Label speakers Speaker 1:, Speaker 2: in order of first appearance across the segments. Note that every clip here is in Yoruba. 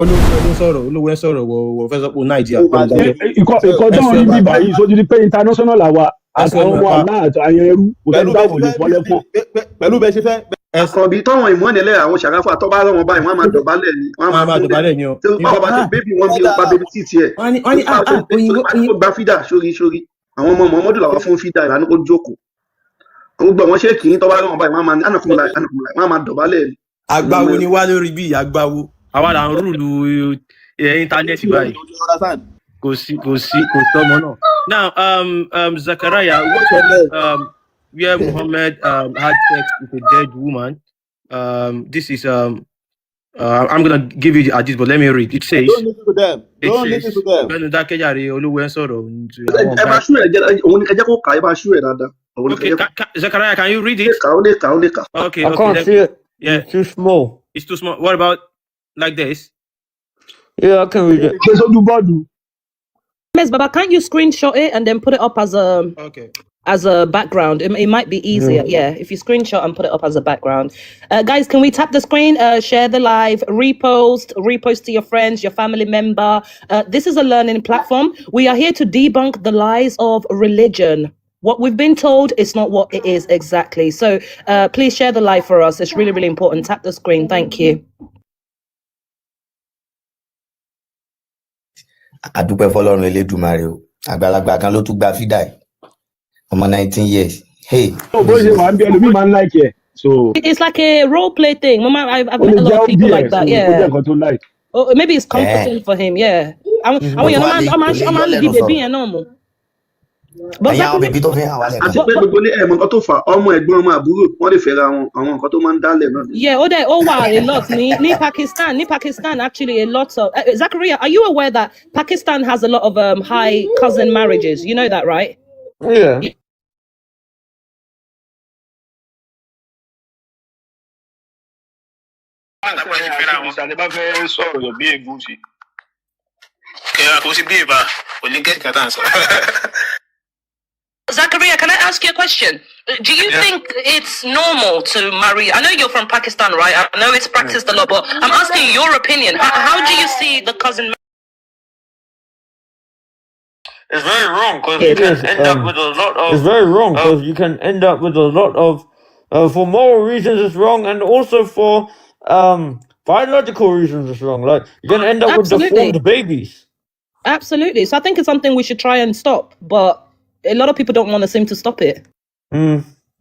Speaker 1: Olówó sọ̀rọ̀ wọ fẹ́ sọ pé Nàìjíríà
Speaker 2: ìkọ́ tó ń bí báyìí sójú ní pé international àwa àtàwọn ọmọ àlá àyàn ẹrú kò tẹ́lẹ̀ táwọn ò lè fọ́lẹ́ pọ̀.
Speaker 1: Pẹ̀lú bẹ́ẹ̀ ṣe fẹ́.
Speaker 3: Àkànbí tọ́wọ̀n ìmọ̀ọ́nìlẹ̀ àwọn ṣàgáfà tó bá rọ̀wọ̀n báyìí wọ́n máa dọ̀bálẹ̀ ni. Wọ́n máa
Speaker 1: dọ̀bálẹ̀ ni o.
Speaker 3: Tí wọ́n bá ti bébì wọn bí pa bébì títì ẹ̀. Wọ́n gba fídà sórí. Àwọn ọmọ Muhammadu làwọn fún fídà ìlànà ó jókòó. Gbogbo àwọn ṣé kìí tó bá rọ̀wọ̀n báyìí wọ́n máa ánàkùnláì wọ́n máa dọ̀bálẹ̀ ni.
Speaker 1: Àgbáwo ni wá lórí bí àgbáwo. Àwa là ń rúùlù íńtánẹ́ẹ̀tì báyìí. Kò tọ́mọ náà. Now, Zakariya, where Muhammad had sex with a dead woman. This is I'm gonna give you the hadith, but let me read. It says.
Speaker 4: Don't listen to them. Don't listen to them.
Speaker 1: Okay, Zakariya, can you read it? Okay,
Speaker 5: I can't see it. Yeah, it's too small.
Speaker 1: It's too small. What about like this?
Speaker 5: Yeah, I can read it.
Speaker 6: MSBABA, can't you screenshot it and then put it up as a background? It might be easier, yeah. If you screenshot and put it up as a background. Guys, can we tap the screen, share the live, repost to your friends, your family member. This is a learning platform. We are here to debunk the lies of religion. What we've been told is not what it is exactly. So please share the live for us. It's really, really important. Tap the screen. Thank you.
Speaker 7: Adúpẹ́ fọ́lọ́run Elédùmarè o. Àgbàlagbà kan ló tún gba fídà ẹ̀. Ọmọ 19 years. Hey.
Speaker 6: So it's like a role play thing. Mama, I've met a lot of people like that. Yeah. Oh, maybe it's comforting for him. Yeah. I'm but
Speaker 7: yeah, ọmọ ẹbí tó fẹ́ hàn wá lẹ́kọ̀ọ́.
Speaker 3: Àti pé gbogbo ní ẹ̀mọ̀ nǹkan tó fà ọmọ ẹ̀gbọ́n ọmọ àbúrò wọ́n lè fẹ́ra àwọn nǹkan tó máa ń dálẹ̀ náà.
Speaker 6: Yeah, wow, a lot. Ní Pakistan, actually a lot of Zakariya, are you aware that Pakistan has a lot of high cousin marriages? You know that, right?
Speaker 5: Yeah.
Speaker 6: Zakariya, can I ask you a question? Do you think it's normal to marry? I know you're from Pakistan, right? I know it's practiced a lot, but I'm asking your opinion. How do you see the cousin?
Speaker 5: It's very wrong because you can end up with a lot of. It's very wrong because you can end up with a lot of. For moral reasons, it's wrong, and also for biological reasons, it's wrong. Like you can end up with deformed babies.
Speaker 6: Absolutely. So I think it's something we should try and stop, but a lot of people don't want to seem to stop it.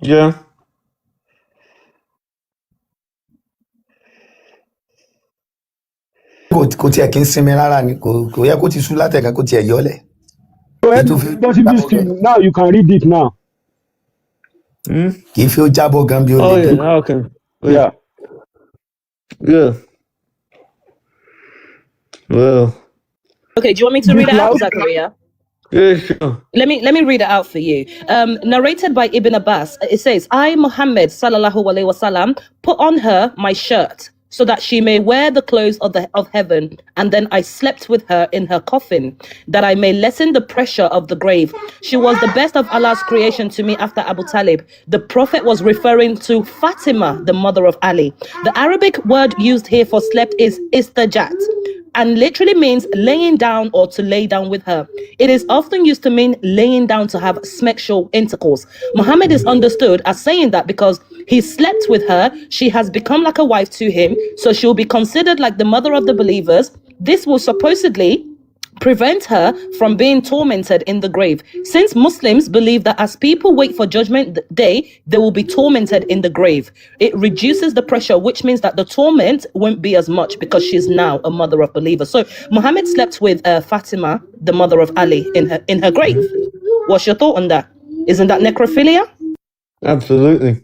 Speaker 5: Yeah.
Speaker 7: Kò tiẹ̀ kí n sinmi rárá ni kò yẹ kó ti sú látẹ̀ka kó tiẹ̀ yọlẹ̀.
Speaker 2: Now you can read it now.
Speaker 7: Kì í fi ó jábọ̀ gan bí ó lè.
Speaker 5: Oh yeah, now I can. Yeah. Yeah. Well.
Speaker 6: Okay, do you want me to read it out, Zakariya?
Speaker 5: Yeah, sure.
Speaker 6: Let me read it out for you. Narrated by Ibn Abbas, it says, I, Muhammad sallallahu alaihi wasallam, put on her my shirt so that she may wear the clothes of heaven, and then I slept with her in her coffin, that I may lessen the pressure of the grave. She was the best of Allah's creation to me after Abu Talib. The Prophet was referring to Fatima, the mother of Ali. The Arabic word used here for slept is istajat, and literally means laying down or to lay down with her. It is often used to mean laying down to have sexual intercourse. Muhammad is understood as saying that because he slept with her, she has become like a wife to him, so she'll be considered like the mother of the believers. This will supposedly prevent her from being tormented in the grave, since Muslims believe that as people wait for judgment day, they will be tormented in the grave. It reduces the pressure, which means that the torment won't be as much because she's now a mother of believers. So Muhammad slept with Fatima, the mother of Ali, in her grave. What's your thought on that? Isn't that necrophilia?
Speaker 5: Absolutely.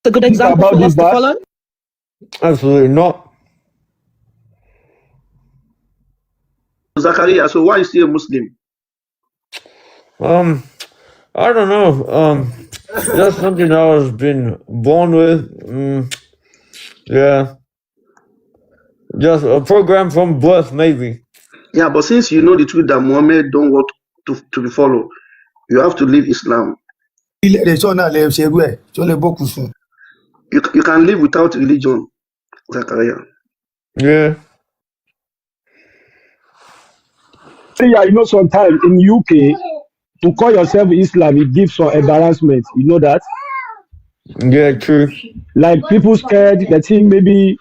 Speaker 6: It's a good example for us to follow.
Speaker 5: Absolutely not.
Speaker 3: Zakariya, so why is he a Muslim?
Speaker 5: I don't know. That's something I was been born with. Yeah. Just a program from birth, maybe.
Speaker 3: Yeah, but since you know the truth that Muhammad don't want to be followed, you have to leave Islam. You can live without religion, Zakariya.
Speaker 5: Yeah.
Speaker 2: Yeah, you know, sometimes in UK, to call yourself Islam, it gives some embarrassment. You know that?
Speaker 5: Yeah, true.
Speaker 2: Like people scared, they think maybe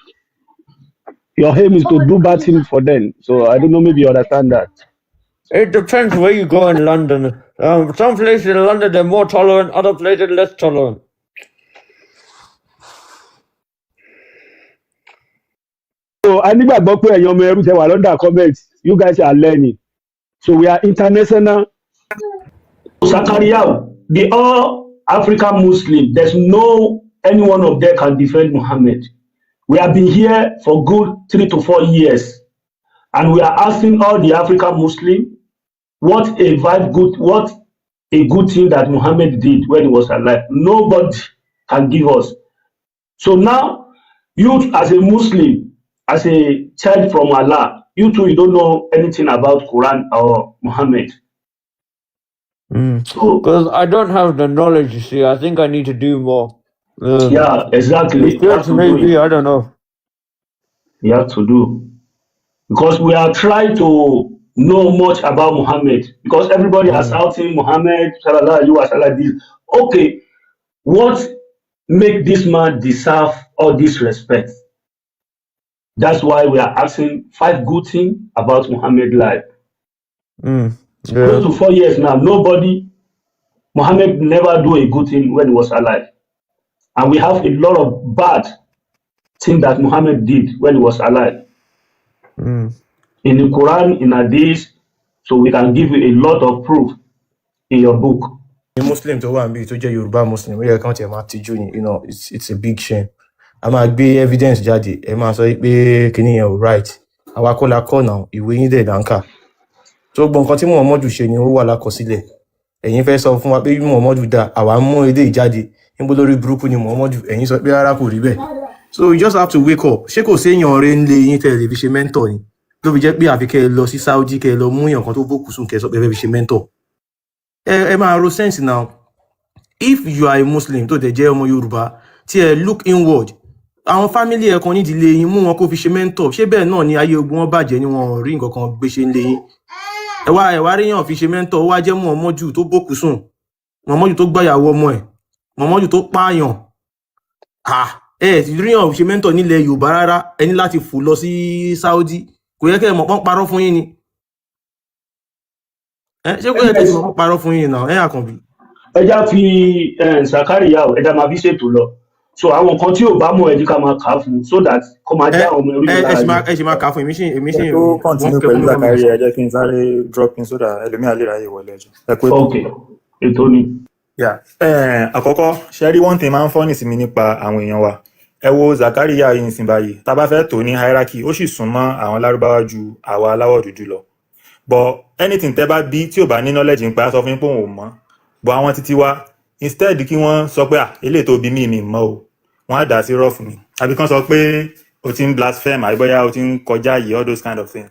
Speaker 2: your aim is to do bad things for them. So I don't know, maybe you understand that.
Speaker 5: It depends where you go in London. Some places in London they're more tolerant, other places less tolerant.
Speaker 2: So I nígbàgbọ́ pé ẹ̀yin ọmọ ẹrú tẹ wà London comment, you guys are learning. So we are international. Zakariya, the all African Muslim, there's no any one of them can defend Muhammad. We have been here for good 3 to 4 years, and we are asking all the African Muslim what a good thing that Muhammad did when he was alive. Nobody can give us. So now, you as a Muslim, as a child from Allah, you too, you don't know anything about Quran or Muhammad. So
Speaker 5: Because I don't have the knowledge, you see. I think I need to do more.
Speaker 2: yeah, exactly.
Speaker 5: Research maybe, I don't know.
Speaker 2: You have to do. Because we are trying to know much about Muhammad. Because everybody is shouting Muhammad, Salah, you are Salah, this. Okay, what make this man deserve all this respect? That's why we are asking 5 good things about Muhammad's life. Close to 4 years now, Muhammad never do a good thing when he was alive. And we have a lot of bad things that Muhammad did when he was alive. In the Quran, in Hadith, so we can give you a lot of proof in your book.
Speaker 1: The Muslim to one be to Yoruba Muslim, we can't you know, it's a big shame. I'm a be evidence jáde, ẹ máa sọ pé kíní yẹn ò right. Àwa kọ́ la kọ́ now, ìwé yín dẹ̀ dáńkà. So gbogbo nǹkan tí Muhammadu ṣe ni ó wà lákọsílẹ̀. Ẹ̀yin fẹ́ sọ fún wa pé Muhammadu dá, àwa mú èdè ìjáde. Níbo lórí burúkú ni Muhammadu, ẹ̀yin sọ pé rárá kò rí bẹ́ẹ̀. So you just have to wake up. Ṣé kò séèyàn rẹ̀ ń lé yín tẹ̀lé fi ṣe mentor ni? Ló fi jẹ́ pé àfi kẹ́ ẹ lọ sí Saudi kẹ́ ẹ lọ mú èèyàn kan tó bókù sùn kẹ́ ẹ sọ pé ẹ fẹ́ fi ṣe mentor. Ẹ máa ro sense now. If you are a Muslim tó dẹ̀ jẹ́ ọmọ Yorùbá, tí ẹ look inward, àwọn family ẹ kan nídìílé yín mú wọn kó fi ṣe mentor. Ṣé bẹ́ẹ̀ náà ni ayé ogun wọn bàjẹ́ ni wọn rí nǹkan kan gbé ṣe ń lé yín? Ẹ wá ríyàn fi ṣe mentor, ó wá jẹ́ Muhammadu tó bókù sùn, Muhammadu tó gbàyàwó ọmọ ẹ̀, Muhammadu tó pààyàn. Ríyàn fi ṣe mentor nílẹ̀ Yorùbá rárá, ẹ ní láti fò lọ sí Saudi. Kò yẹ kẹ́ ẹ mọ̀ pọ́n parọ́ fún yín ni. Ṣé kò yẹ kẹ́ ẹ mọ̀ pọ́n parọ́ fún yín náà? Àkànbí.
Speaker 2: Ẹja fi Zakariya ẹja máa fi ṣètò lọ. So àwọn kan tí ò bá mọ̀ ẹjí ká máa kà á fún so that kó máa jẹ́ àwọn ọmọ ẹrú yìí lára.
Speaker 1: Ẹ ṣì máa kà á fún èmi ṣì
Speaker 4: tó continue pẹ̀lú Zakariya ẹ jẹ́ kí n sáré drop in so that ẹlòmíà lè ráyè wọlé ẹjọ́. Ẹ pé
Speaker 2: okay, ètò ni.
Speaker 4: Àkọ́kọ́ ṣe rí one thing máa ń fọ́nì sí mi nípa àwọn èèyàn wa. Ẹ wo Zakariya yìí nísìn báyìí, tá a bá fẹ́ tò ní hierarchy, ó sì súnmọ́ àwọn Lárúbáwá ju àwa aláwọ̀ dúdú lọ. But anything tẹ́ bá bí tí ò bá ní knowledge nípa sọ fún yín pé òun ò mọ̀. But àwọn títí wa, instead kí wọ́n sọ pé eléyìí tó bí mi mọ̀ o, wọ́n á dá sí rough ni. Àbí kán sọ pé o ti ń blaspheme, àbí bóyá o ti ń kọjá yìí, all those kind of things.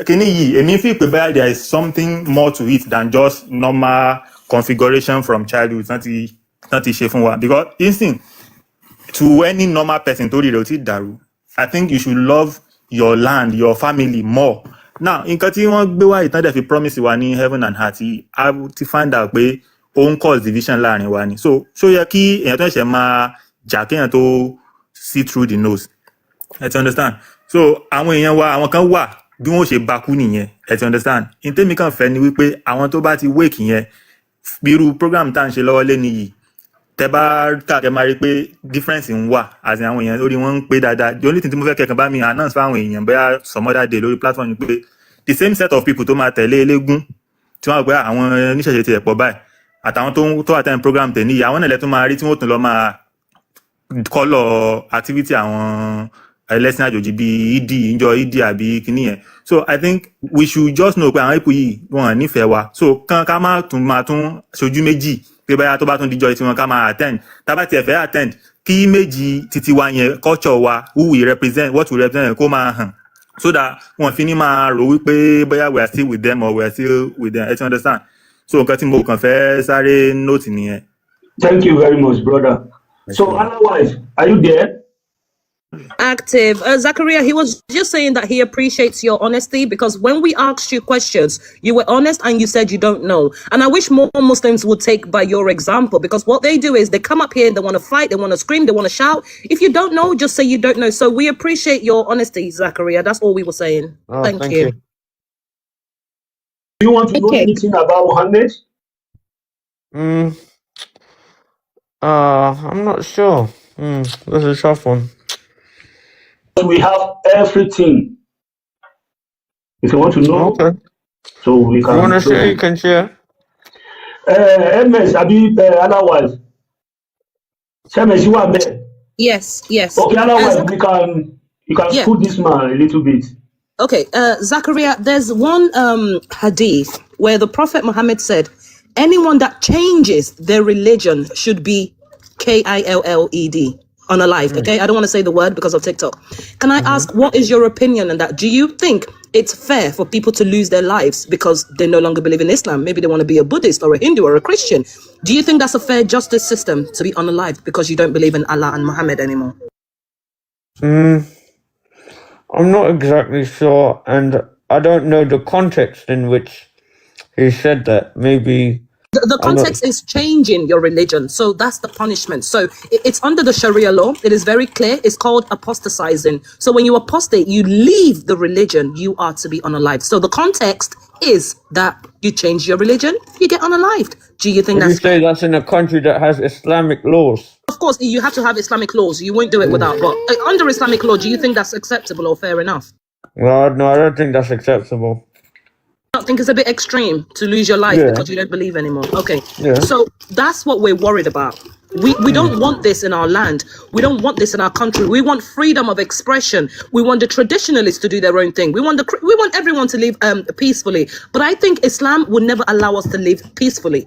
Speaker 4: Kíní yìí, èmi fi pé bóyá there is something more to it than just normal configuration from childhood tán ti ṣe fún wa. Because instinct to any normal person tó rí rẹ̀ ò tí dàrú, I think you should love your land, your family more. Now, nǹkan tí wọ́n gbé wá ìtàn dẹ̀ fi promise wa ní heaven and heart, I ti find out pé ó ń cause division láàrin wa ni. So yẹ kí èèyàn tó ṣẹ̀ máa jà kéèyàn tó see through the nose. Ẹ ti understand? So àwọn èèyàn wa, àwọn kan wà bí wọ́n ṣe bakú nìyẹn. Ẹ ti understand? Ìtẹ́mi kan fẹ́ ni wípé àwọn tó bá ti wake yẹn, bí irú program tá à ń ṣe lọ́wọ́ lé nìyí, tẹ bá kàkẹ́ máa rí pé difference ń wà àti àwọn èèyàn lórí wọn ń pé dáadáa. The only thing tí mo fẹ́ kẹ́kàn bá mi announce fáwọn èèyàn bóyá some other day lórí platform ni pé the same set of people tó máa tẹ̀lé eléégún tí wọ́n gbé àwọn oníṣẹ̀ṣe ti ẹ̀pọ̀ báyìí àtàwọn tó attend program tẹ̀ níyì, àwọn náà lẹ́tún máa rí tí wọ́n tún lọ máa kọ́lọ̀ activity àwọn ẹlẹ́sìn àjòjì bíi ìjọ àbí kìíní yẹn. So I think we should just know pé àwọn ipò yìí wọn nífẹ̀ẹ́ wa. So ká máa tún ṣojú méjì pé báyà tó bá tún díjọ tí wọn ká máa attend. Tá bá tiẹ̀ fẹ́ attend, kí méjì títí wa yẹn culture wa, who we represent, what we represent kó máa hàn. So that wọn fi ní máa rò wípé bóyá we are still with them or we are still with them. You understand? So nǹkan tí mo kàn fẹ́ sáré note nìyẹn.
Speaker 2: Thank you very much, brother. So otherwise, are you there?
Speaker 6: Active. Zakaria, he was just saying that he appreciates your honesty, because when we asked you questions, you were honest and you said you don't know. And I wish more Muslims would take by your example, because what they do is they come up here and they want to fight, they want to scream, they want to shout. If you don't know, just say you don't know. So we appreciate your honesty, Zakaria. That's all we were saying.
Speaker 5: Oh,
Speaker 6: Thank you.
Speaker 2: Do you want to know anything about Muhammad?
Speaker 5: I'm not sure. This is a tough one.
Speaker 2: We have everything. If you want to know,
Speaker 5: Okay.
Speaker 2: so we can.
Speaker 5: You want to share? You can share.
Speaker 2: MS, Abi, otherwise. MS, you are there.
Speaker 6: Yes.
Speaker 2: Okay, otherwise you can school this man a little bit.
Speaker 6: Okay, Zakaria, there's one hadith where the Prophet Muhammad said, anyone that changes their religion should be KILLED, unalived. Okay, I don't want to say the word because of TikTok. Can I ask, what is your opinion on that? Do you think it's fair for people to lose their lives because they no longer believe in Islam? Maybe they want to be a Buddhist or a Hindu or a Christian. Do you think that's a fair justice system to be unalived because you don't believe in Allah and Muhammad anymore?
Speaker 5: I'm not exactly sure, and I don't know the context in which he said that. Maybe
Speaker 6: The context is changing your religion, so that's the punishment. So it's under the Sharia law. It is very clear. It's called apostatizing. So when you apostate, you leave the religion, you are to be unalived. So the context is that you change your religion, you get unalived. Do you think
Speaker 5: Would you
Speaker 6: that's
Speaker 5: say that's in a country that has Islamic laws?
Speaker 6: Of course, you have to have Islamic laws. You won't do it without. But under Islamic law, do you think that's acceptable or fair enough?
Speaker 5: Well, no, I don't think that's acceptable.
Speaker 6: I don't think it's a bit extreme to lose your life because you don't believe anymore. Okay, so that's what we're worried about. We don't want this in our land. We don't want this in our country. We want freedom of expression. We want the traditionalists to do their own thing. We want everyone to live peacefully. But I think Islam would never allow us to live peacefully.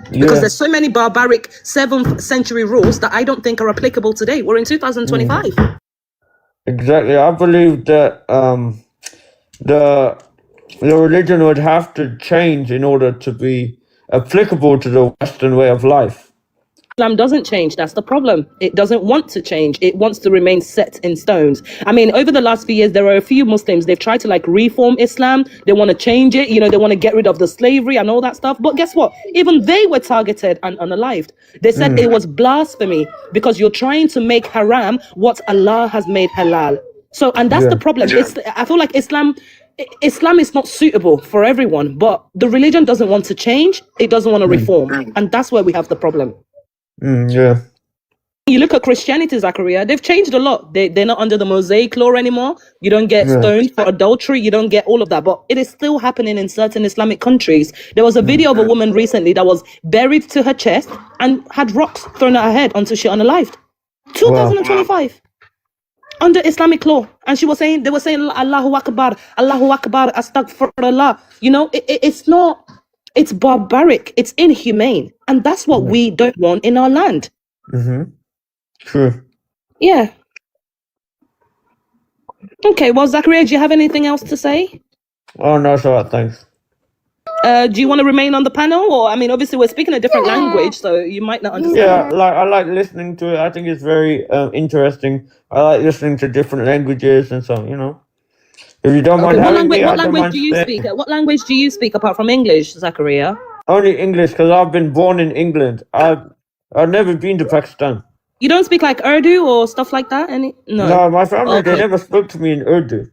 Speaker 6: Because there's so many barbaric 7th century rules that I don't think are applicable today. We're in 2025.
Speaker 5: Exactly. I believe that the religion would have to change in order to be applicable to the Western way of life.
Speaker 6: Islam doesn't change. That's the problem. It doesn't want to change. It wants to remain set in stones. I mean, over the last few years, there are a few Muslims, they've tried to reform Islam. They want to change it. They want to get rid of the slavery and all that stuff. But guess what? Even they were targeted and unalived. They said it was blasphemy because you're trying to make haram what Allah has made halal. So, and that's the problem. I feel like Islam is not suitable for everyone, but the religion doesn't want to change. It doesn't want to reform. And that's where we have the problem. You look at Christianity, Zakaria, they've changed a lot. They're not under the Mosaic law anymore. You don't get stoned for adultery. You don't get all of that. But it is still happening in certain Islamic countries. There was a video of a woman recently that was buried to her chest and had rocks thrown at her head until she unalived. 2025. Under Islamic law. And they were saying, Allahu Akbar, Astaghfirullah. It's barbaric. It's inhumane. And that's what we don't want in our land.
Speaker 5: True.
Speaker 6: Yeah. Okay, well, Zakaria, do you have anything else to say?
Speaker 5: Oh, no, it's all right, thanks.
Speaker 6: Do you want to remain on the panel? Or, I mean, obviously we're speaking a different language, so you might not understand.
Speaker 5: Yeah, I like listening to it. I think it's very interesting. I like listening to different languages and so, If you don't mind having me,
Speaker 6: what language do you speak? What language do you speak apart from English, Zakaria?
Speaker 5: Only English, because I've been born in England. I've never been to Pakistan.
Speaker 6: You don't speak like Urdu or stuff like that?
Speaker 5: No, my family, they never spoke to me in Urdu.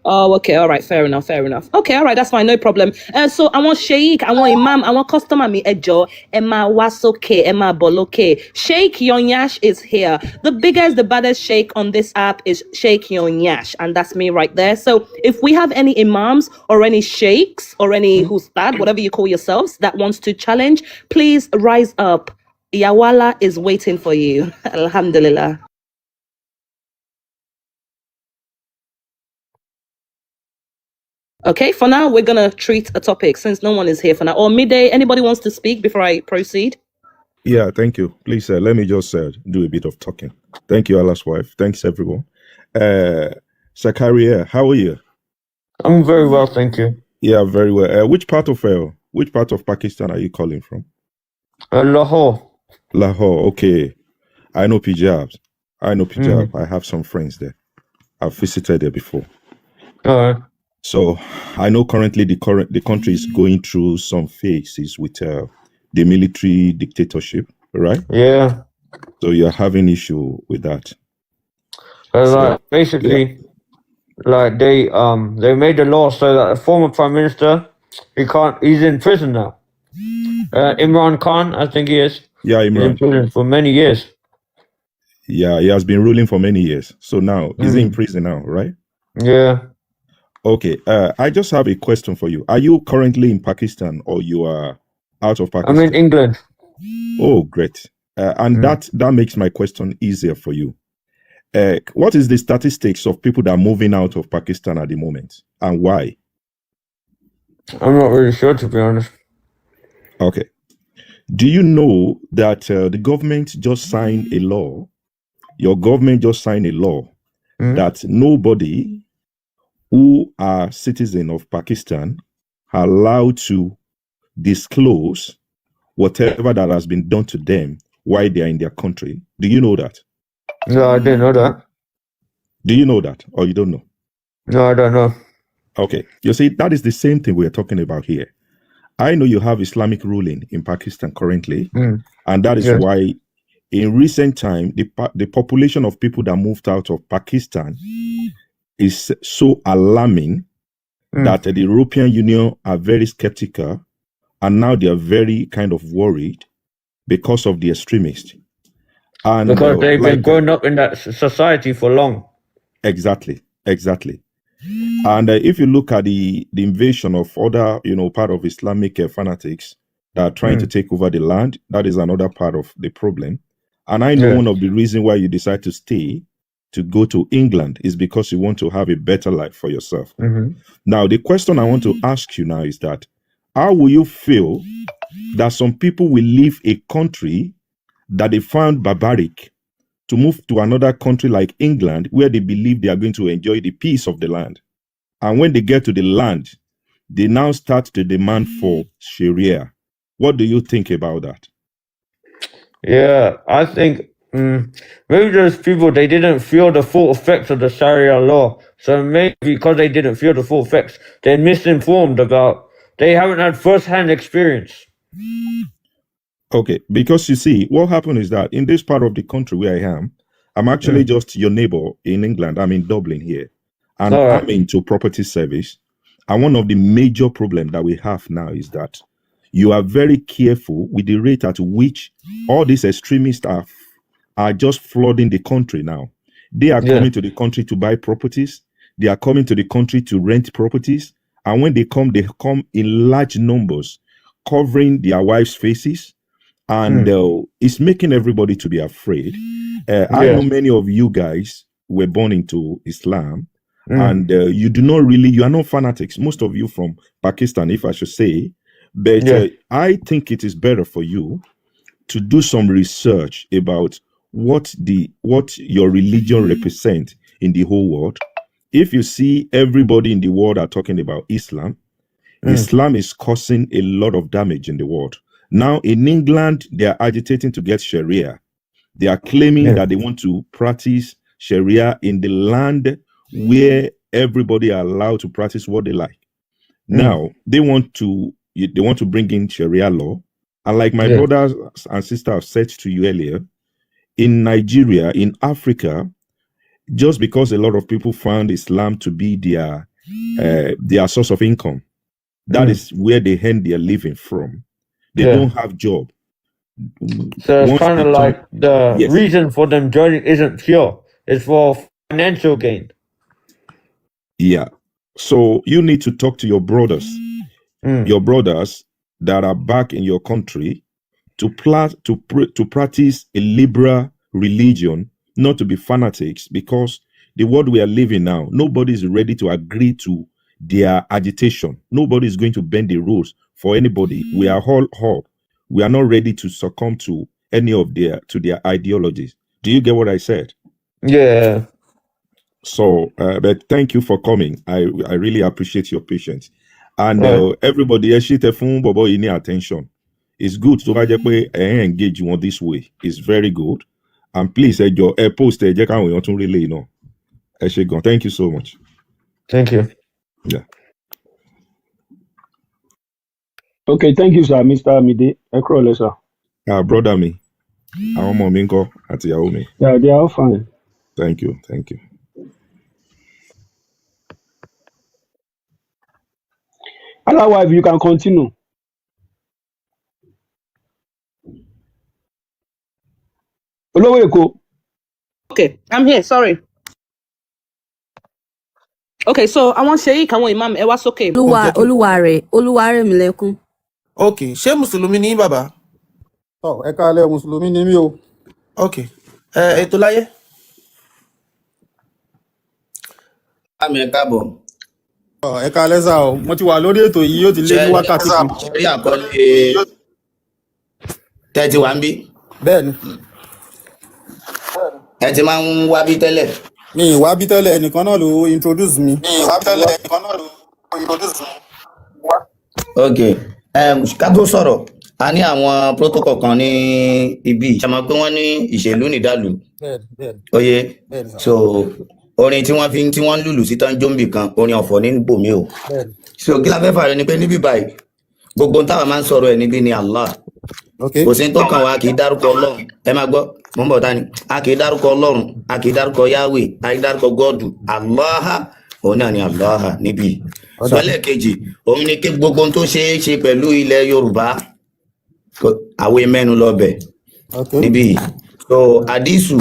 Speaker 6: Oh, okay, all right, fair enough. Okay, all right, that's fine, no problem. So I want Sheikh, I want Imam, I want customer me Ejo, Emma Wasoke, Emma Boloke. Sheikh Yonyash is here. The biggest, the baddest sheikh on this app is Sheikh Yonyash, and that's me right there. So if we have any imams or any sheikhs or any hustad, whatever you call yourselves, that wants to challenge, please rise up. Yawala is waiting for you. Alhamdulillah. Okay, for now, we're going to treat a topic since no one is here for now. Or midday, anybody wants to speak before I proceed?
Speaker 8: Yeah, thank you. Please, let me just do a bit of talking. Thank you, Allah's wife. Thanks, everyone. Zakariya, how are you?
Speaker 5: I'm very well, thank you.
Speaker 8: Yeah, very well. Which part of Pakistan are you calling from?
Speaker 5: Lahore.
Speaker 8: Lahore, okay. I know Punjab. I know Punjab. I have some friends there. I've visited there before. So I know currently the country is going through some phases with the military dictatorship, right?
Speaker 5: Yeah.
Speaker 8: So you're having issue with that.
Speaker 5: So, basically, like they made the law so that the former prime minister, he's in prison now. Imran Khan, I think he is.
Speaker 8: Yeah, Imran.
Speaker 5: He's in prison for many years.
Speaker 8: Yeah, he has been ruling for many years. So now he's in prison now, right?
Speaker 5: Yeah.
Speaker 8: Okay. I just have a question for you. Are you currently in Pakistan or you are out of Pakistan?
Speaker 5: I'm in England.
Speaker 8: Oh, great. And that makes my question easier for you. What is the statistics of people that are moving out of Pakistan at the moment and why?
Speaker 5: I'm not really sure, to be honest.
Speaker 8: Okay. Do you know that the government just signed a law? Your government just signed a law that nobody who are citizens of Pakistan are allowed to disclose whatever that has been done to them while they are in their country. Do you know that?
Speaker 5: No, I didn't know that.
Speaker 8: Do you know that or you don't know?
Speaker 5: No, I don't know.
Speaker 8: Okay. You see, that is the same thing we're talking about here. I know you have Islamic ruling in Pakistan currently, and that is why in recent time, the population of people that moved out of Pakistan is so alarming that the European Union are very skeptical, and now they are very kind of worried because of the extremists. And
Speaker 5: because they've been growing up in that society for long.
Speaker 8: Exactly. And if you look at the invasion of other, part of Islamic fanatics that are trying to take over the land, that is another part of the problem. And I know one of the reasons why you decide to stay, to go to England, is because you want to have a better life for yourself. Now, the question I want to ask you now is that, how will you feel that some people will leave a country that they found barbaric to move to another country like England, where they believe they are going to enjoy the peace of the land? And when they get to the land, they now start to demand for Sharia. What do you think about that?
Speaker 5: Yeah, I think maybe those people, they didn't feel the full effects of the Sharia law. So maybe because they didn't feel the full effects, they're misinformed they haven't had first-hand experience.
Speaker 8: Okay, because you see, what happened is that in this part of the country where I am, I'm actually just your neighbor in England. I'm in Dublin here. And I'm into property service. And one of the major problems that we have now is that you are very careful with the rate at which all these extremists are just flooding the country now. They are coming to the country to buy properties. They are coming to the country to rent properties. And when they come in large numbers, covering their wives' faces. And it's making everybody to be afraid. I know many of you guys were born into Islam. And you are not fanatics, most of you from Pakistan, if I should say. But I think it is better for you to do some research about what your religion represents in the whole world. If you see everybody in the world are talking about Islam, Islam is causing a lot of damage in the world. Now in England, they are agitating to get Sharia. They are claiming that they want to practice Sharia in the land where everybody are allowed to practice what they like. Now they want to bring in Sharia law, and like my brothers and sisters have said to you earlier, in Nigeria, in Africa, just because a lot of people found Islam to be their source of income, that is where they earn their living from. They don't have job.
Speaker 5: So it's kind of like the reason for them joining isn't pure; it's for financial gain.
Speaker 8: Yeah. So you need to talk to your brothers that are back in your country to practice a liberal religion, not to be fanatics, because the world we are living now, nobody is ready to agree to their agitation. Nobody is going to bend the rules for anybody. We are all up. We are not ready to succumb to any of their ideologies. Do you get what I said?
Speaker 5: Yeah.
Speaker 8: So, but thank you for coming. I really appreciate your patience. And everybody, attention. It's good to engage you on this way. It's very good. And please, post jẹ́ káwọn èèyàn tún relay náà. Ẹ ṣé gan. Thank you so much.
Speaker 5: Thank you.
Speaker 8: Yeah.
Speaker 2: Okay, thank you, sir, Mr. Mide. Ekrole, sir.
Speaker 8: Brother mi, àwọn ọmọ mi ńkọ́ àti ìyàwó mi.
Speaker 2: Yeah, they are all fine.
Speaker 8: Thank you, thank you.
Speaker 2: Otherwise, you can continue. Olówó.
Speaker 6: Okay, I'm here. Sorry. Okay, so I want Sheikh, àwọn imam, ẹ wá sókè.
Speaker 9: Oluwaremilekun.
Speaker 1: Okay, ṣé Mùsùlùmí ni yín bàbá?
Speaker 10: Ẹ káalẹ́, Mùsùlùmí ni mí o.
Speaker 1: Okay. Ètò láyé.
Speaker 7: Àmì káàbọ̀.
Speaker 10: Ẹ káalẹ́ sà o, mo ti wà lórí ètò yìí yóò ti lé ní wákàtí kan.
Speaker 7: Ṣé àkọlé tẹ́tí wá ń bí?
Speaker 10: Bẹ́ẹ̀ni.
Speaker 7: Ẹ ti máa ń wá bí tẹ́lẹ̀.
Speaker 10: Mi ìwá bí tẹ́lẹ̀ ẹnìkan náà ló introduce mi.
Speaker 7: Okay. Ká tó sọ̀rọ̀, a ní àwọn protocol kan ní ibi. Ṣé mọ̀ pé wọ́n ní ìṣèlú nìdálù?
Speaker 10: Bẹ́ẹ̀ni.
Speaker 7: Oye. So orin tí wọ́n ń lùlù sí tán jóńbì kan, orin ọ̀fọ̀ ní bòmí o. So kí la fẹ́ fààrẹ ni pé níbí báyìí, gbogbo táwa máa ń sọ̀rọ̀ ẹ̀ níbí ni Allah. Kò sí tó kàn wá kì í dárúkọ Ọlọ́run. Ẹ máa gbọ́, mo ń bọ̀ tani. A kì í dárúkọ Ọlọ́run, a kì í dárúkọ Yahweh, a kì í dárúkọ Gọ́ọ̀dù. Allah, òun náà ni Allah níbí. So ẹlẹ́ẹ̀kejì, òun ni kí gbogbo tó ṣe é ṣe pẹ̀lú ilẹ̀ Yorùbá, àwọn mẹ́nu lọ́bẹ̀ níbí. So Hadisu,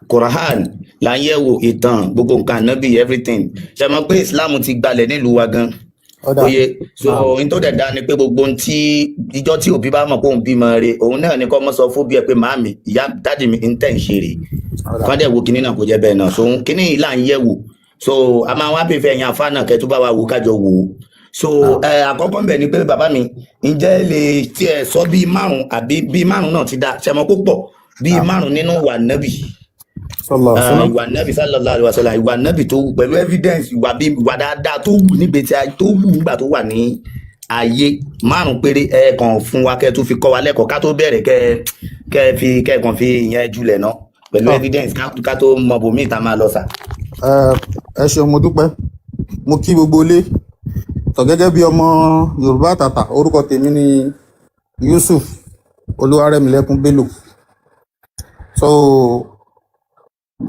Speaker 7: Quran, là ń yẹ̀wò ìtàn, gbogbo nǹkan nábì, everything. Ṣé mọ̀ pé Islam ti gbalẹ̀ nílùú wa gan? Oye, so in tó dẹ̀ dá ni pé gbogbo tí ìjọ tí òbí bá mọ̀ pé òun bímọ rẹ̀, òun náà ni kọ́ mọ́ sọ fún bí ẹ pé màámi, ìyá dáàdì mi ń tẹ̀ ń ṣe rè. Kán dẹ̀ wo kinní náà kò jẹ́ bẹ́ẹ̀ náà. So kinní yìí là ń yẹ̀wò. So a máa wá bí fẹ́ yan afá náà kẹ́ tó bá wa wò kájọ wò ó. So àkọ́kọ́ ń bẹ̀ ni pé bàbá mi, ǹjẹ́ lè tiẹ̀ sọ bíi márùn-ún àbí bíi márùn-ún náà ti dá ṣẹmọ púpọ̀ bíi márùn-ún nínú wà nábì. Ìwà nábì sallallahu alaihi wasallam, ìwà nábì tó wù pẹ̀lú evidence, ìwà dáadáa tó wù nígbèsí ayé tó wù nígbà tó wà ní ayé, márùn péré ẹ kàn fún wa kẹ́ tó fi kọ́ wa lẹ́kọ̀ọ́ ká tó bẹ̀rẹ̀ kẹ́ kàn fi ìyẹn jùlẹ̀ náà pẹ̀lú evidence ká tó mọ bòmí ìta máa lọ sà.
Speaker 10: Ẹ ṣeun, mo dúpẹ́, mo kí gbogbo ilé. Tọ̀ gẹ́gẹ́ bí ọmọ Yorùbá àtàtà, orúkọ tèmi ni Yusuf Oluwaremilekun Bello. So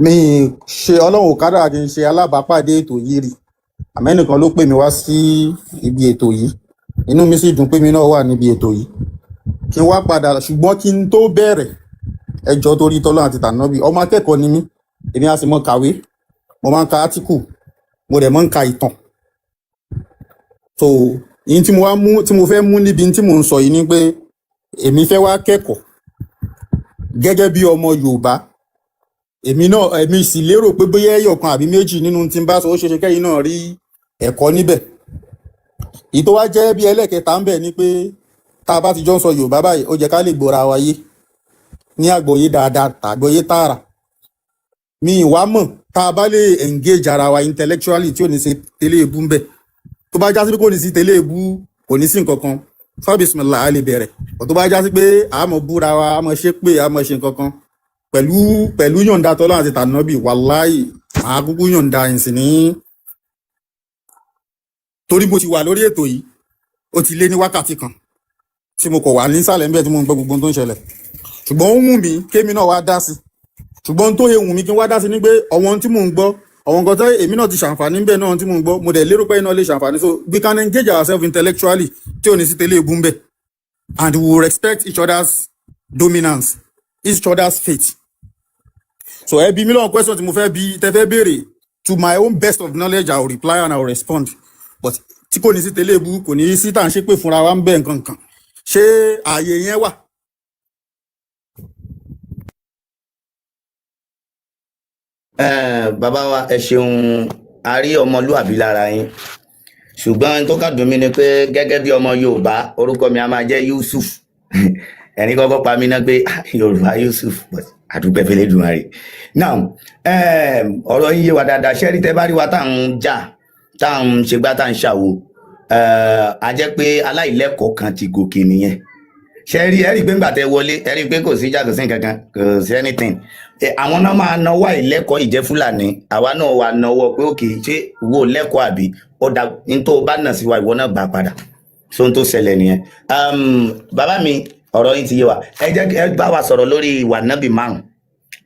Speaker 10: mi ṣe Ọlọ́run ò kádàrá kí n ṣe alábàápàdé ètò yìí rí, àmẹ́nìkan ló pè mí wá sí ibi ètò yìí, inú mi sì dùn pé mi náà wà níbi ètò yìí kí n wá padà. Ṣùgbọ́n kí n tó bẹ̀rẹ̀, ẹjọ́ torí tọ́lọ́ àti tànábì, ọmọ akẹ́kọ̀ọ́ ni mí, èmi á sì mọ kàwé, mo máa ń ka átíkù, mo dẹ̀ máa ń ka ìtàn. So yìí tí mo fẹ́ mú níbi tí mo ń sọ yìí ni pé èmi fẹ́ wá kẹ́kọ̀ọ́ gẹ́gẹ́ bí ọmọ Yorùbá. Èmi sì lérò pé bóyá ẹyọkan àbí méjì nínú tí n bá sọ ó ṣeéṣe kẹ́yìn náà rí ẹ̀kọ́ níbẹ̀. Èyí tó wá jẹ́ bí ẹlẹ́kẹta ń bẹ̀ ni pé tá a bá ti jọ ń sọ Yorùbá báyìí, ó jẹ́ ká lè gbọ́ra wa yé ní àgbọ́yé dáadáa tàgbọ́yé tààrà. Mi ìwà mọ̀ tá a bá lè engage ara wa intellectually tí ò ní ṣe tẹ́lẹ̀ èbú ń bẹ̀. Tó bá já sí pé kò ní sí tẹ́lẹ̀ èbú, kò ní sí nǹkan kan, fún bismillah a lè bẹ̀rẹ̀. Tó bá já sí pé a mọ̀ búra wa, a mọ̀ ṣe pé a mọ̀ ṣe nǹkan kan pẹ̀lú yọ̀ǹda tọ́lọ́ àti tànábì, wàláhì màá kúkú yọ̀ǹda ìsìn ní. Torí mo ti wà lórí ètò yìí ó ti lé ní wákàtí kan tí mo kọ̀ wà nísàlẹ̀ ńbẹ̀ tí mo ń gbọ́ gbogbo tó ń ṣẹlẹ̀. Ṣùgbọ́n ó wù mí kémi náà wá dá sí. Ṣùgbọ́n tó yẹ wù mí kí n wá dá sí ni pé ọ̀wọ́n tí mò ń gbọ́, ọ̀wọ́n nǹkan tó èmi náà ti ṣàǹfààní ńbẹ̀ náà tí mò ń gbọ́, mo dẹ̀ lérò pé iná lè ṣàǹfààní. So we can engage ourselves intellectually tí ò ní sí tẹ́lẹ̀ èbú ńbẹ̀, and we will respect each other's dominance, each other's faith. So ẹ bí mi lọ́wọ́ question tí mo fẹ́ bí tẹ́ fẹ́ béèrè, to my own best of knowledge I will reply and I will respond. But tí kò ní sí tẹ́lẹ̀ èbú, kò ní sí tá à ń ṣe pé fúnra wa ń bẹ̀ nǹkan kan, ṣé ààyè yẹn wà?
Speaker 7: Bàbá wa ẹ ṣeun, a rí ọmọlúàbí lára yín, ṣùgbọ́n tó kàn dùn mí ni pé gẹ́gẹ́ bí ọmọ Yorùbá orúkọ mi a máa jẹ́ Yusuf. Ẹni kọ́kọ́ pa mí náà pé Yorùbá Yusuf, but àdúgbò fẹlẹ dùn àárẹ. Now ọ̀rọ̀ yín yé wa dáadáa, ṣẹ́rí tẹ́ bá rí wa tá à ń jà, tá à ń ṣègbà, tá à ń ṣàwò, a jẹ́ pé aláìlẹ́kọ̀ọ́ kan ti gòkè nìyẹn. ṣe rí ẹ̀rí pé ńgbà tẹ wọlé ẹ̀rí pé kò sí ìjà kò sí kankan kò sí anything àwọn náà máa náwó àìlẹ́kọ̀ọ́ ìjẹ́ fúlàní àwa náà wà náwó pé òkè ṣé wo lẹ́kọ̀ọ́ àbí ó da ní tó bá nà sí wa ìwọ náà gbà padà so n tó ṣẹlẹ̀ nìyẹn. Bàbá mi ọ̀rọ̀ yín ti yé wa ẹ jẹ́ ẹ bá wa sọ̀rọ̀ lórí ìwà nábì márùn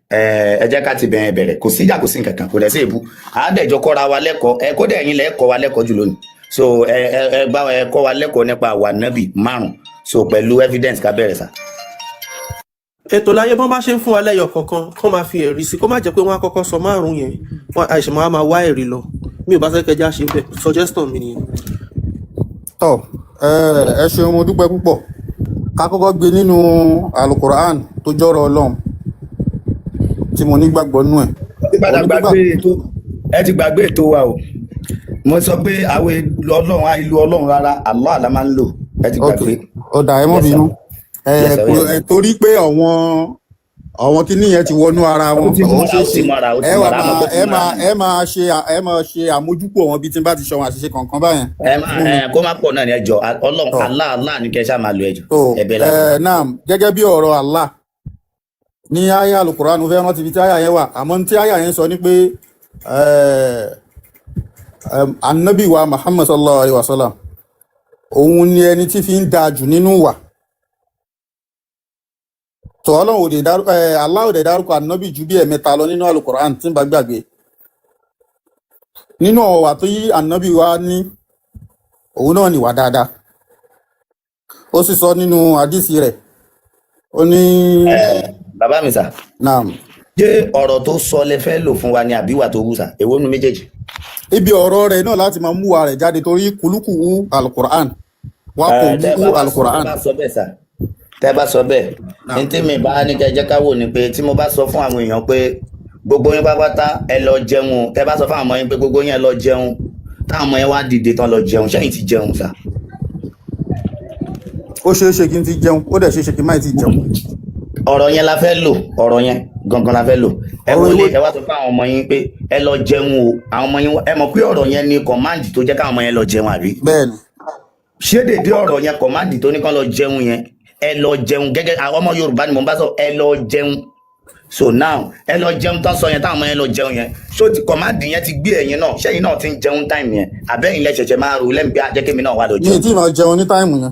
Speaker 7: ẹ jẹ́ ká ti bẹ̀rẹ̀ kò sí ìjà kò sí kankan kò dẹ̀ sí èbú àádẹ́jọ́ kọ́ra wa lẹ́kọ̀ọ́ ẹ kó dẹ̀ yín lẹ́kọ̀ọ́ wa lẹ́kọ̀ọ́ jù lónìí so ẹ bá wa kọ́ wa lẹ́kọ̀ọ́ nípa ìwà nábì márùn so pẹ̀lú evidence ká bẹ̀rẹ̀ sá.
Speaker 9: Ètò láyé bọ́n bá ṣe ń fún wa lẹ́yọ̀ kọ̀ọ̀kan kó máa fi ẹ̀rí sí kó má jẹ́ pé wọ́n á kọ́kọ́ sọ márùn-ún yẹn wọ́n àìṣe máa wá ẹ̀rí lọ mi ò bá fẹ́ kẹjá ṣe bẹ́ẹ̀ suggestion mi nìyẹn.
Speaker 10: tọ́ ẹ ṣeun mo dúpẹ́ púpọ̀ ká kọ́kọ́ gbé nínú alukur'an tó jọ́rọ̀ ọlọ́run tí mo nígbàgbọ́ nú ẹ̀.
Speaker 7: ẹ ti gbàgbé ètò wa o mo sọ pé àwọn ọlọ́run àìlú ọlọ́run rárá Allah la máa ń lò ẹ ti gbàgbé.
Speaker 10: ọ̀dà ẹ mọ́ bínú torí pé àwọn kíní yẹn ti wọnú ara wọn ó ṣe ṣe ẹ máa ṣe àmójúkò wọn bí tí n bá ti ṣe wọn àṣìṣe kankan báyẹn.
Speaker 7: kó má pọ̀ náà ní ẹjọ́ ọlọ́run Allah ní kẹ́ ṣáà máa lo ẹjọ́ ẹbẹ̀ lára.
Speaker 10: náà gẹ́gẹ́ bí ọ̀rọ̀ Allah ní àyá Al-Qur'an fẹ́ rántí ibi tí àyá yẹn wà àmọ́ tí àyá yẹn sọ ní pé Annabi wa Muhammad sallallahu alaihi wasallam òun ni ẹni tí fi ń da jù nínú wà tó Ọlọ́run ò dé dárúkọ Allah ò dé dárúkọ Annabi jù bí ẹ̀mẹ́ta lọ nínú Al-Qur'an tí ń bá gbàgbé nínú ọ̀wà tó yí Annabi wa ní òun náà ni wà dáadáa ó sì sọ nínú hadisi rẹ̀ ó ní.
Speaker 7: Bàbá mi sà.
Speaker 10: Naam.
Speaker 7: Ṣé ọ̀rọ̀ tó sọ lẹ fẹ́ lò fún wa ni àbíwà tó wù sà èwo nu méjèèjì.
Speaker 10: Ibi ọ̀rọ̀ rẹ̀ náà láti máa mú wa rẹ̀ jáde torí kùlùkù Al-Qur'an wà kò kú Al-Qur'an.
Speaker 7: Tẹ́ bá sọ bẹ́ẹ̀ ní tí mi bá ní kẹjẹ́ ká wò ni pé tí mo bá sọ fún àwọn èèyàn pé gbogbo yín pápátá ẹ lọ jẹun tẹ́ bá sọ fún àwọn ọmọ yín pé gbogbo yín ẹ lọ jẹun táwọn ọmọ yẹn wá dìde tán lọ jẹun ṣẹ́yìn ti jẹun sà.
Speaker 10: Ó ṣeé ṣe kí n ti jẹun ó dẹ̀ ṣeé ṣe kí n má ti jẹun.
Speaker 7: Ọ̀rọ̀ yẹn la fẹ́ lò ọ̀rọ̀ yẹn gangan la fẹ́ lò ẹ wọlé ẹ wá sọ fún àwọn ọmọ yín pé ẹ lọ jẹun o àwọn ọmọ yín ẹ mọ̀ pé ọ̀rọ̀ yẹn ni command tó jẹ́ káwọn ọmọ yẹn lọ jẹun àbí.
Speaker 10: Bẹ́ẹ̀ni.
Speaker 7: Ṣé dédé ọ̀rọ̀ yẹn command tó ní kán lọ jẹun yẹn ẹ lọ jẹun gẹ́gẹ́ àwọn ọmọ Yorùbá ni mo bá sọ ẹ lọ jẹun so now ẹ lọ jẹun tán sọ yẹn táwọn ọmọ yẹn lọ jẹun yẹn so ti command yẹn ti gbé ẹ̀yin náà ṣẹ́yìn náà ti ń jẹun time yẹn àbẹ́yìn lẹ ṣẹ̀ṣẹ̀ máa rò lẹ́mìí pé àjẹkẹ́mi náà wà lọ jẹun.
Speaker 10: Mi ti máa jẹun ní táìmù yẹn.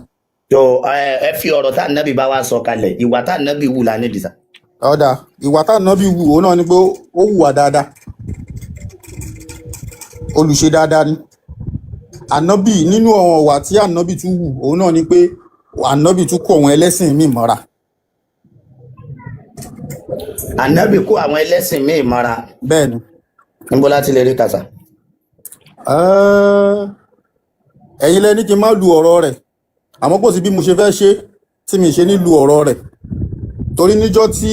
Speaker 7: So ẹ fi ọ̀rọ̀ tá ànábì bá wa sọ kalẹ̀ ìwà tá ànábì wù lánàá dìsa.
Speaker 10: Ọ̀dà ìwà tá ànábì wù òun náà ni pé ó hùwà dáadáa olùṣe dáadáa ni ànábì nínú àwọn ọ̀wà tí ànábì tún wù òun náà ni pé ànábì tún kó àwọn ẹlẹ́sìn míì mọ́ra.
Speaker 7: Ànábì kó àwọn ẹlẹ́sìn míì mọ́ra.
Speaker 10: Bẹ́ẹ̀ni.
Speaker 7: Níbo láti lè rí kàṣà.
Speaker 10: Ẹ̀yin lẹ ní kí n má lu ọ̀rọ̀ rẹ̀ àmọ́ kò sí bí mo ṣe fẹ́ ṣe tí mi ṣe ní lu ọ̀rọ̀ rẹ̀ torí níjọ́ tí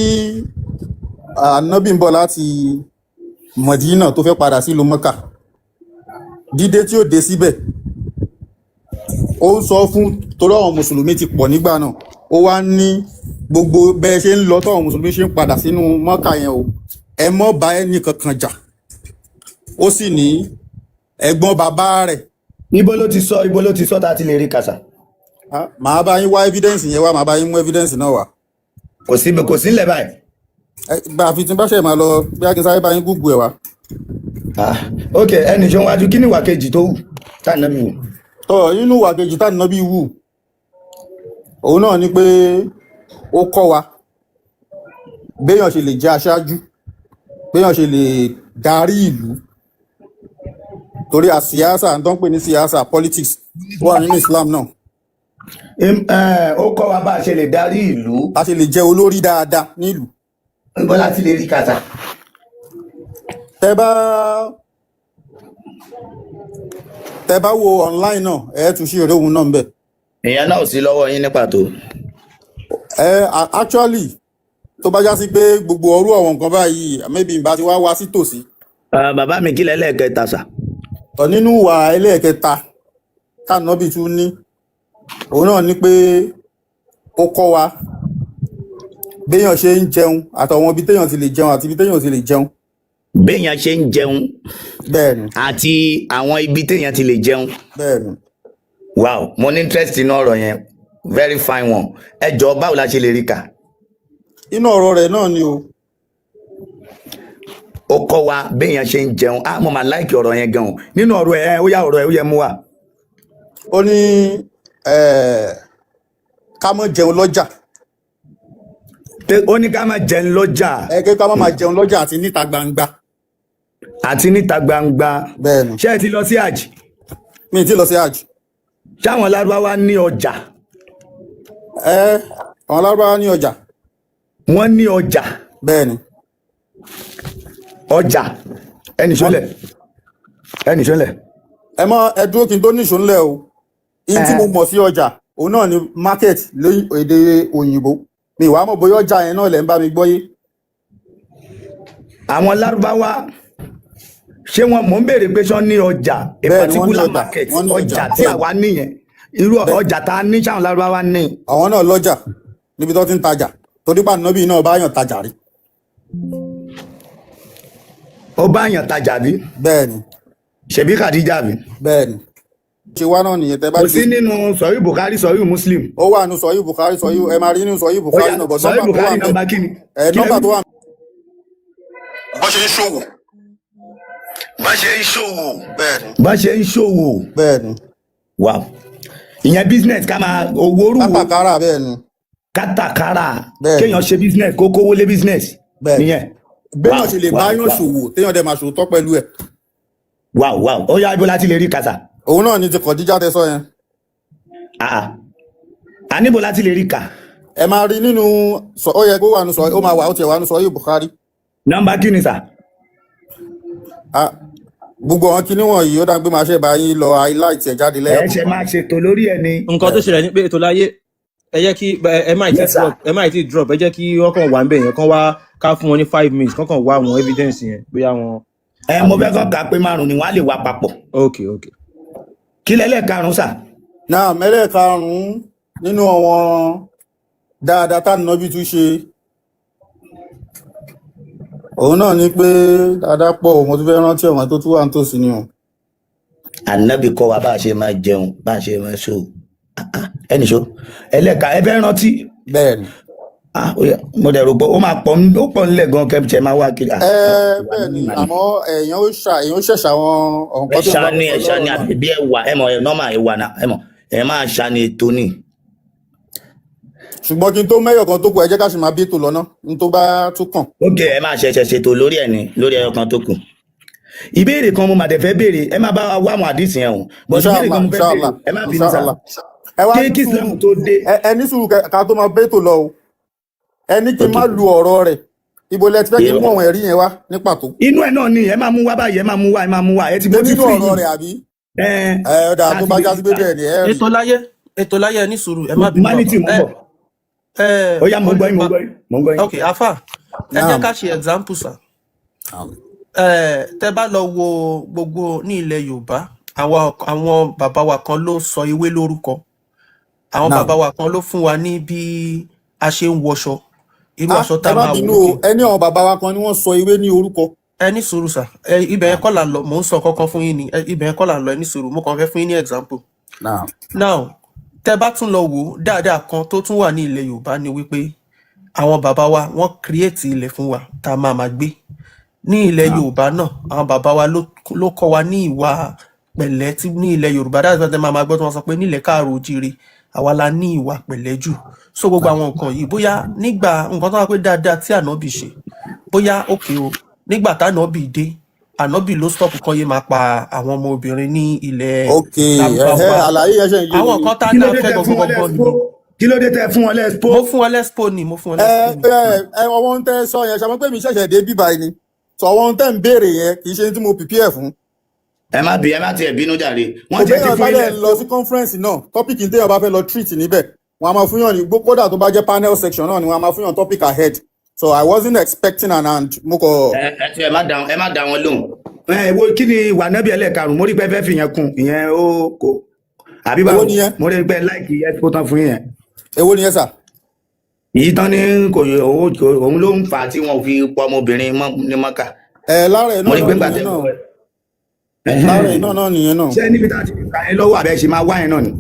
Speaker 10: ànábì ń bọ̀ láti Mọ̀dínà tó fẹ́ padà sí ìlú Mọ́kà dídé tí ó dé síbẹ̀ ó ń sọ fún torí àwọn mùsùlùmí ti pọ̀ nígbà náà ó wá ní gbogbo bẹ́ẹ̀ ṣe ń lọ tọ́wọ́n mùsùlùmí ṣe ń padà sínú Mọ́kà yẹn o ẹ mọ́ bá ẹnì kankan jà ó sì ní ẹ̀gbọ́n bàbá rẹ̀.
Speaker 7: Ibo ló ti sọ tá a ti lè rí kàṣà.
Speaker 10: Màá bá yín wá evidence yẹn wá màá bá yín mú evidence náà wá.
Speaker 7: Kò sí nílẹ̀ báyìí.
Speaker 10: Gba àfi tí n bá ṣe máa lọ bí a kì í sáré bá yín gúgù ẹ̀ wá.
Speaker 7: Ok ẹnì ṣe wájú kí ni ìwà kejì tó wù tá ànábì wù.
Speaker 10: Nínú ìwà kejì tá ànábì wù òun náà ni pé ó kọ́ wa béèyàn ṣe lè jẹ́ aṣáájú béèyàn ṣe lè darí ìlú torí àsíásà ń tán pè ní síásà politics wà nínú Islam náà.
Speaker 7: Ó kọ́ wa bá a ṣe lè darí ìlú.
Speaker 10: A ṣe lè jẹ́ olórí dáadáa nílùú.
Speaker 7: Níbo láti lè rí kàṣà.
Speaker 10: Tẹ́ bá wo online náà ẹ tún ṣe eré òun náà ń bẹ.
Speaker 7: Ìyẹn náà ò sí lọ́wọ́ yín ní pàtó.
Speaker 10: Actually tó bá já sí pé gbogbo ọrú àwọn nǹkan báyìí maybe ìbá ti wá sí tòsí.
Speaker 7: Bàbá mi kí lẹ́lẹ́kẹta sà.
Speaker 10: Nínú ìwà ẹlẹ́ẹ̀kẹta tànàbì tún ní òun náà ni pé ó kọ́ wa béèyàn ṣe ń jẹun àtàwọn ibi téèyàn ti lè jẹun àti ibi téèyàn ti lè jẹun.
Speaker 7: Béèyàn ṣe ń jẹun.
Speaker 10: Bẹ́ẹ̀ni.
Speaker 7: Àti àwọn ibi téèyàn ti lè jẹun.
Speaker 10: Bẹ́ẹ̀ni.
Speaker 7: Wow, mo ní interest nínú ọ̀rọ̀ yẹn. very fine one. Ẹ jọ̀ọ́ báwo la ṣe lè rí kà?
Speaker 10: Inú ọ̀rọ̀ rẹ̀ náà ni o.
Speaker 7: Ó kọ́ wa béèyàn ṣe ń jẹun. Mo máa láìkì ọ̀rọ̀ yẹn gan-an. Nínú ọ̀rọ̀ ẹ̀ ó yá ọ̀rọ̀ ẹ̀ ó yẹ mú wa.
Speaker 10: Ó ní ká má jẹun lọ́jà.
Speaker 7: Ó ní ká má jẹun lọ́jà.
Speaker 10: Kí ká má máa jẹun lọ́jà àti níta gbangba.
Speaker 7: Àti níta gbangba.
Speaker 10: Bẹ́ẹ̀ni.
Speaker 7: Ṣé ẹ ti lọ sí hajj?
Speaker 10: Mi ì tí lọ sí hajj.
Speaker 7: Ṣé àwọn Lárúbáwá ní ọjà?
Speaker 10: Àwọn Lárúbáwá ní ọjà.
Speaker 7: Wọ́n ní ọjà.
Speaker 10: Bẹ́ẹ̀ni.
Speaker 7: Ọjà. Ẹnì ṣọlẹ̀.
Speaker 10: Ẹ dúró kí n tó níṣó ńlẹ̀ o. In tí mo mọ̀ sí ọjà, òun náà ni market lórí èdè òyìnbó. Mi ìwà mọ̀ bóyá ọjà yẹn náà lẹ̀ ń bá mi gbọ́yé.
Speaker 7: Àwọn Lárúbáwá ṣé wọn mò ń béèrè pé ṣán ní ọjà a particular market ọjà tí àwa nìyẹn irú ọjà tá a ní ṣáwọn Lárúbáwá ní.
Speaker 10: Àwọn náà lọ́jà níbi tó ti ń tajà torí pàdé náà bí náà bá yàn tajà rí.
Speaker 7: Ó bá yàn tajà bí.
Speaker 10: Bẹ́ẹ̀ni.
Speaker 7: Ṣebí Khadija bí.
Speaker 10: Bẹ́ẹ̀ni. Ṣé wá náà nìyẹn tẹ́ bá.
Speaker 7: Kò sí nínú sọ̀rí Bukhari sọ̀rí Muslim.
Speaker 10: Ó wà nínú sọ̀rí Bukhari sọ̀rí ẹ máa rí nínú sọ̀rí Bukhari náà bọ̀
Speaker 7: sọ̀rí Bukhari nọ́mbà kí ni.
Speaker 10: Nọ́mbà tó wà.
Speaker 3: Bó ṣe ń ṣòwò.
Speaker 7: Bá ṣe ń ṣòwò.
Speaker 10: Bẹ́ẹ̀ni.
Speaker 7: Wow. Ìyẹn business ká máa owó rú.
Speaker 10: Kátàkárà bẹ́ẹ̀ni.
Speaker 7: Kátàkárà. Kéèyàn ṣe business kó kówó lé business. Nìyẹn.
Speaker 10: Béèyàn ṣe lè báyàn ṣòwò téèyàn dẹ̀ máa ṣòwò tọ́ pẹ̀lú ẹ̀.
Speaker 7: Wow. Ó yá ibo láti lè rí kàtà.
Speaker 10: Òun náà ni ti Khadija tẹ sọ yẹn.
Speaker 7: A níbo láti lè rí kà.
Speaker 10: Ẹ máa rí nínú ó yẹ kó wà nínú sọ ó máa wà ó tiẹ̀ wà nínú sọ yìí Bukhari.
Speaker 7: Nọ́mbà kí ni sà?
Speaker 10: Gbogbo àwọn kinní wọ̀nyí ó dágbé máa ṣe bá yín lọ highlight ẹ̀ jáde lẹ́yìn.
Speaker 7: Ẹ ṣe máa ṣètò lórí ẹ ni.
Speaker 1: Nǹkan tó ṣẹlẹ̀ ní pé ètò láyé ẹ jẹ́ kí ẹ má ti drop ẹ jẹ́ kí wọ́n kàn wà ń bẹ̀ yẹn kàn wá ká fún wọn ní 5 minutes kàn wá àwọn evidence yẹn bóyá wọn.
Speaker 7: Mo fẹ́ kọ́ ká pé 5 ni wọ́n á lè wá papọ̀.
Speaker 1: Ok.
Speaker 7: Kí lẹ́lẹ́karùn-ún sà?
Speaker 10: Náà mẹ́lẹ́karùn-ún nínú àwọn dáadáa tá Ànábì tún ṣe. Òun náà ni pé dáadáa pọ̀ mo tún fẹ́ rántí ọ̀wọ́n tó tún wà nítòsí ni o.
Speaker 7: Ànábì kọ́ wa bá a ṣe máa jẹun bá a ṣe máa ṣó. Ẹnì ṣó ẹlẹ́ka ẹ fẹ́ rántí.
Speaker 10: Bẹ́ẹ̀ni.
Speaker 7: Mo dẹ̀ rò pé ó máa pọ̀ nílẹ̀ gan kẹ́pìtẹ́ máa wá kiri.
Speaker 10: Bẹ́ẹ̀ni àmọ́ èèyàn ó ṣẹ̀ṣà àwọn nǹkan tó ń bá wọn.
Speaker 7: Ẹ̀ṣà ni àbí ẹ̀wà nọ́mà ẹ̀wà náà ẹ̀ máa ṣà ní ètò ni.
Speaker 10: Ṣùgbọ́n kí n tó mẹ́yọ̀ kan tó kù ẹ jẹ́ ká sì máa bí ètò lọ́nà ní tó bá tún kàn.
Speaker 7: Ok ẹ máa ṣẹ̀ṣẹ̀ ṣètò lórí ẹ̀ ní lórí ẹyọ kan tó kù. Ìbéèrè kan mo mà dẹ̀ fẹ́ béèrè ẹ má bá wa wá àwọn àdìsí yẹn o. Ìbéèrè kan mo fẹ́ béèrè ẹ má bínú sá. Kí Islam tó dé.
Speaker 10: Ẹ ní sùúrù ká tó máa bẹ́ ètò lọ o. Ẹ ní kí n má lu ọ̀rọ̀ rẹ̀. Ibo lẹ ti fẹ́ kí n mú àwọn ẹ̀rí yẹn wá ní pàtó.
Speaker 7: Inú ẹ̀ náà ni ẹ máa mú wá báyìí ẹ máa mú wá ẹ ti bó ti fún yìí.
Speaker 10: Nínú ọ̀rọ̀ rẹ̀ àbí? Ọ̀dà tó bá já sí pé bẹ́ẹ̀ ni ẹ rí.
Speaker 9: Ètò láyé ẹ ní sùúrù ẹ má bínú.
Speaker 7: Humanity mọ̀ bọ̀. Ó yá mo gbọ́ yín.
Speaker 9: Ok afa ẹ jẹ́ ká ṣe example sir. Tẹ́ bá lọ wo gbogbo ní ilẹ̀ Yorùbá àwọn bàbá wa kan ló sọ ewé lórúkọ àwọn bàbá wa kan ló fún wa ní bí a ṣe ń wọṣọ irú aṣọ tá a máa wọ.
Speaker 10: Ẹni àwọn bàbá wa kan ni wọ́n sọ ewé ní orúkọ.
Speaker 9: Ẹ ní sùúrù sir ibẹ̀ yẹn kọ́ là ń lọ mò ń sọ kankan fún yín ni ibẹ̀ yẹn kọ́ là ń lọ ẹ ní sùúrù mo kàn fẹ́ fún yín ní example. Now tẹ́ bá tún lọ wò dáadáa kan tó tún wà ní ilẹ̀ Yorùbá ni wípé àwọn bàbá wa wọ́n create ilẹ̀ fún wa tá a máa gbé ní ilẹ̀ Yorùbá náà àwọn bàbá wa ló kọ́ wa ní ìwà pẹ̀lẹ́ tí ní ilẹ̀ Yorùbá dáadáa tẹ́ máa gbọ́ tí wọ́n sọ pé nílẹ̀ káàró jíire àwa la ní ìwà pẹ̀lẹ́ jù so gbogbo àwọn nǹkan yìí bóyá nígbà nǹkan tó wá pé dáadáa tí Ànábì ṣe bóyá òkè o nígbà t'Ànábì dé Ànábì ló stop kan yé máa pa àwọn ọmọ obìnrin ní ilẹ̀
Speaker 10: àlàyé ẹṣẹ yìí
Speaker 9: àwọn kan tá náà fẹ́ gbogbo ni.
Speaker 7: Kí ló dé tẹ́ fún wọn lẹ́spo?
Speaker 9: Mo fún wọn lẹ́spo ni.
Speaker 10: Ọwọ́ ń tẹ́ sọ yẹn ṣàmọ́ pé mi ṣẹ̀ṣẹ̀ dé bíbá ni sọ ọwọ́ ń tẹ́ ń béèrè yẹn kì í ṣe tí mo prepare fún.
Speaker 7: Ẹ má tiẹ̀ bínú jàre.
Speaker 10: Wọ́n ti fún ilé lọ sí conference náà tọ́pìkì téèyàn bá fẹ́ lọ treat níbẹ̀ wọ́n á máa fún yàn ní kódà tó bá jẹ́ panel section náà ni wọ́n á máa fún yàn topic ahead so I wasn't expecting and mo kọ.
Speaker 7: Ẹ má dá wọn lóhùn. Wo kí ni ìwà nábì ẹlẹ́karùn-ún mo rí pé fẹ́ fi yẹn kún ìyẹn ó kò àbí báwo mo rí pé láìkì expo tán fún yẹn.
Speaker 10: Èwo ni yẹn sà?
Speaker 7: Èyí tán ní kò òun ló ń fà á tí wọn fi pọ ọmọbìnrin ní Mọ́kà.
Speaker 10: Lára ẹ̀ náà nìyẹn náà.
Speaker 7: Ṣé níbi tá a ti kà yẹn lọ́wọ́ àbẹ́ ṣe máa wá yẹn náà ni?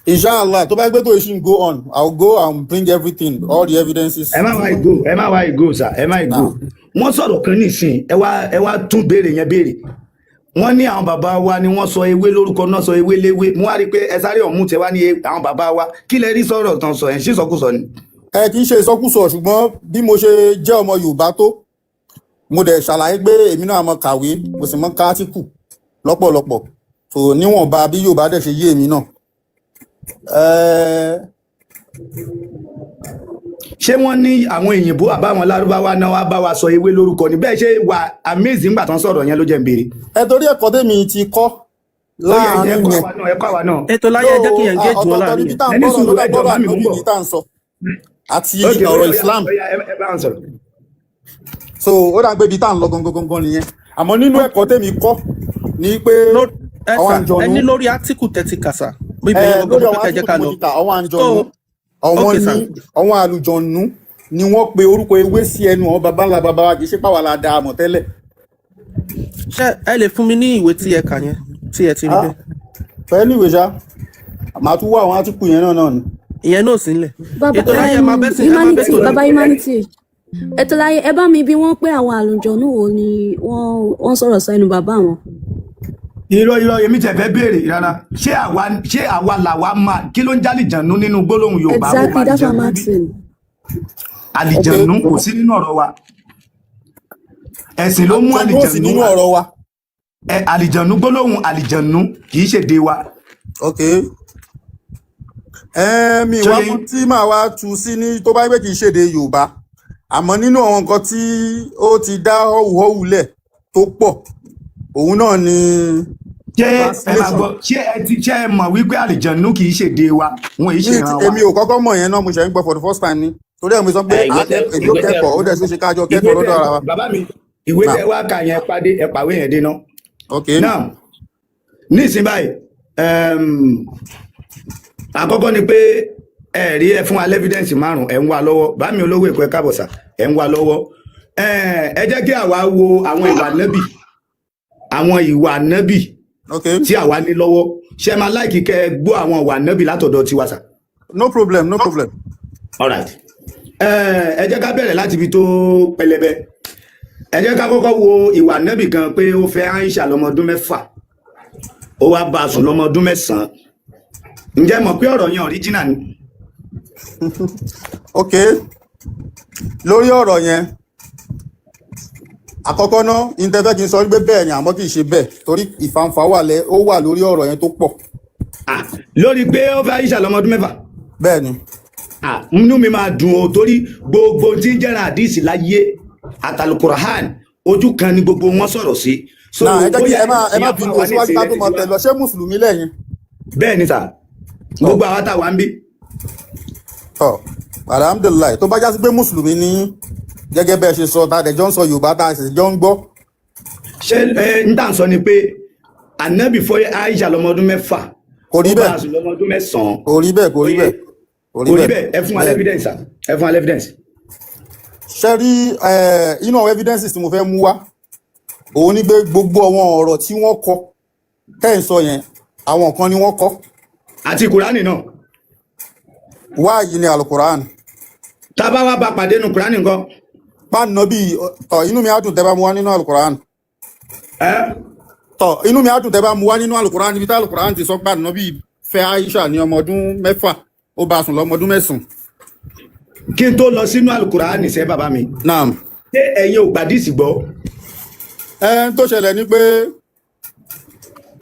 Speaker 10: Inshallah, tó bá gbé tó ìṣin go on, I'll go and bring everything, all the evidences.
Speaker 7: ẹ má wá ìgò sà, ẹ má ìgò. Wọ́n sọ̀rọ̀ kan nísìn, ẹ wá tún béèrè yẹn béèrè. Wọ́n ní àwọn bàbá wa ni wọ́n sọ ewé lórúkọ náà sọ ewé léwé. Mo wá rí pé ẹ sáré ọ̀mú tẹ wá ní àwọn bàbá wa. Kí lẹ rí sọ̀rọ̀ tán sọ ẹ̀ ṣé ìsọkúsọ ni?
Speaker 10: Ẹ kì í ṣe ìsọkúsọ, ṣùgbọ́n bí mo ṣe jẹ́ ọmọ Yorùbá tó, mo dẹ̀ ṣàlàyé pé èmi náà mọ kàwé, mo sì mọ kátíkù lọ́pọ̀lọpọ̀. So níwọ̀nba bí Yorùbá dẹ̀ ṣe yé èmi náà.
Speaker 7: Ṣé wọ́n ní àwọn òyìnbó àbáwọn lárúbáwá náà wá bá wa sọ ewé lórúkọ ni? Bẹ́ẹ̀ ṣe wà amazing gbà tán sọ̀rọ̀ yẹn ló jẹ́ ń béèrè.
Speaker 10: Ẹ torí ẹ̀kọ́ tèmi ti kọ́ láàárín yẹn.
Speaker 7: Ẹ̀kọ́ àwa náà.
Speaker 9: Ètò láyé ẹjẹ́ kí yẹn gé jù ọ́ láàrin yẹn.
Speaker 7: Ẹni sùúrù ẹjọ́ bá mi mú bọ̀.
Speaker 10: Àti ọ̀rọ̀ Islam. So ó dà pé ibi tá à ń lọ gangan nìyẹn. Àmọ́ nínú ẹ̀kọ́ tèmi kọ́ ni pé àwọn àjọ̀nú.
Speaker 9: Ẹni lórí átíkù tẹ́tí kàṣà.
Speaker 10: Lórí àwọn átíkù àwọn àjọ̀nú. Àwọn àlùjọ̀nú ni wọ́n pe orúkọ ewé sí ẹnu àwọn baba ńlá baba wa kì í ṣe pàwọ́ la da àmọ̀ tẹ́lẹ̀.
Speaker 9: Ṣé ẹ lè fún mi ní ìwé tí ẹ kà yẹn tí ẹ ti rí bẹ́ẹ̀?
Speaker 10: Fẹ́ ní ìwé ṣá, màá tún wá àwọn átíkù yẹn náà ni.
Speaker 9: Ìyẹn náà sí nílẹ̀.
Speaker 11: Bàbá humanity. Ètò láyé ẹ bá mi bí wọ́n pé àwọn àlùjọ̀nú wo ni wọ́n sọ̀rọ̀ sẹ́nu bàbá wọn.
Speaker 7: Irọ́ èmi tẹ̀ fẹ́ béèrè rárá. Ṣé àwa làwa máa kí ló ń jálè jànú nínú gbólóhùn Yorùbá?
Speaker 11: Exactly, that's what I'm asking.
Speaker 7: Àlìjànú kò sí nínú ọ̀rọ̀ wa. Ẹ̀sìn ló mú àlìjànú
Speaker 10: nínú ọ̀rọ̀ wa.
Speaker 7: Àlìjànú gbólóhùn àlìjànú kì í ṣèdè wa.
Speaker 10: Ok. Mi wá mú tí màá wá tu sí ní tó bá gbé kì í ṣèdè Yorùbá. Àmọ́ nínú àwọn nǹkan tí ó ti dá họ́wùhọ́wù tó pọ̀, òun náà ni.
Speaker 7: Ṣé ẹ mọ̀ wípé àlìjànú kì í ṣèdè wa? Wọ́n yìí ṣe ràn wá.
Speaker 10: Èmi ò kọ́kọ́ mọ̀ yẹn náà, mo ṣe ń gbọ́ for the first time ni. Torí ẹ̀ mo sọ pé èmi ò kẹ́kọ̀ọ́, ó dẹ̀ ṣe kájọ kẹ́kọ̀ọ́ lọ́dọ̀ ara wa.
Speaker 7: Bàbá mi, ìwé tẹ wá kà yẹn pàdé ẹ pàwé yẹn dé náà.
Speaker 10: Ok.
Speaker 7: Now, ní ìsìn báyìí, àkọ́kọ́ ni pé ẹ̀rí ẹ fún wa evidence márùn ẹ̀ ń wá lọ́wọ́. Bá mi olówó èkó ẹ káàbọ̀ sà, ẹ̀ ń wá lọ́wọ́. Ẹ jẹ́ kí àwa wo àwọn ìwà nábì. Àwọn ìwà nábì tí àwa ní lọ́wọ́. Ṣé máa láìkí kẹ́ gbọ́ àwọn ìwà nábì látọ̀dọ̀ tiwa sà?
Speaker 10: No problem, no problem.
Speaker 7: All right. Ẹ jẹ́ ká bẹ̀rẹ̀ láti ibi tó pẹlẹbẹ. Ẹ jẹ́ ká kọ́kọ́ wo ìwà nábì kan pé ó fẹ́ Aisha lọ́mọdún 6. Ó wá bá a sùn lọ́mọdún 9. Ǹjẹ́ mọ̀ pé ọ̀rọ̀ yẹn original ni?
Speaker 10: Ok. Lórí ọ̀rọ̀ yẹn, àkọ́kọ́ náà ìntẹ́fẹ́ kí n sọ wípé bẹ́ẹ̀ ni àmọ́ kì í ṣe bẹ́ẹ̀ torí ìfàǹfà ó wà lórí ọ̀rọ̀ yẹn tó pọ̀.
Speaker 7: Lórí pé ó fẹ́ Aisha lọ́mọdún 6.
Speaker 10: Bẹ́ẹ̀ ni.
Speaker 7: Inú mi máa dùn o torí gbogbo tí ń jẹ́ra àdìsí láyé àtàlùkùrán ojú kan ni gbogbo wọn sọ̀rọ̀ sí.
Speaker 10: Náà ẹ jẹ́ kí ẹ má bínú síwájú ká tó mọ tẹ lọ, ṣé mùsùlùmí lẹ́yìn?
Speaker 7: Bẹ́ẹ̀ ni sà, gbogbo àwọn táwa ń bí.
Speaker 10: Alhamdulillah, tó bá já sí pé mùsùlùmí ní gẹ́gẹ́ bẹ́ẹ̀ ṣe sọ tàdẹ̀jọ́ ń sọ Yorùbá tá a sì jọ ń gbọ́.
Speaker 7: Ṣé ń tà ń sọ ni pé ànábì fọ́ Aisha lọ́mọdún 6.
Speaker 10: Kò rí bẹ́ẹ̀.
Speaker 7: Ó bá a sùn lọ́mọdún 9.
Speaker 10: Kò rí bẹ́ẹ̀, kò rí bẹ́ẹ̀.
Speaker 7: Kò rí bẹ́ẹ̀, ẹ fún wa evidence sà, ẹ fún wa evidence.
Speaker 10: Ṣé rí inú àwọn evidences tí mo fẹ́ mú wá, òun ni pé gbogbo àwọn ọ̀rọ̀ tí wọ́n kọ tẹ́ ń sọ yẹn, àwọn kan ni wọ́n kọ.
Speaker 7: Àti Kùránì náà.
Speaker 10: Wáyìí ni Al-Qur'an.
Speaker 7: Tá bá wá bá pàdé nínú Kùránì nǹkan.
Speaker 10: Pàánàbí inú mi á dùn tẹ́ bá mú wá nínú Al-Qur'an. Inú mi á dùn tẹ́ bá mú wá nínú Al-Qur'an níbi tí Al-Qur'an ti sọ pàánàbí fẹ́ Aisha ní ọmọdún 6, ó bá sùn lọ́mọdún 9.
Speaker 7: Kí n tó lọ sínú Al-Qur'an ṣé bàbá mi.
Speaker 10: Naam.
Speaker 7: Ṣé ẹ̀yin ò gbàdísì gbọ́?
Speaker 10: Tó ṣẹlẹ̀ ni pé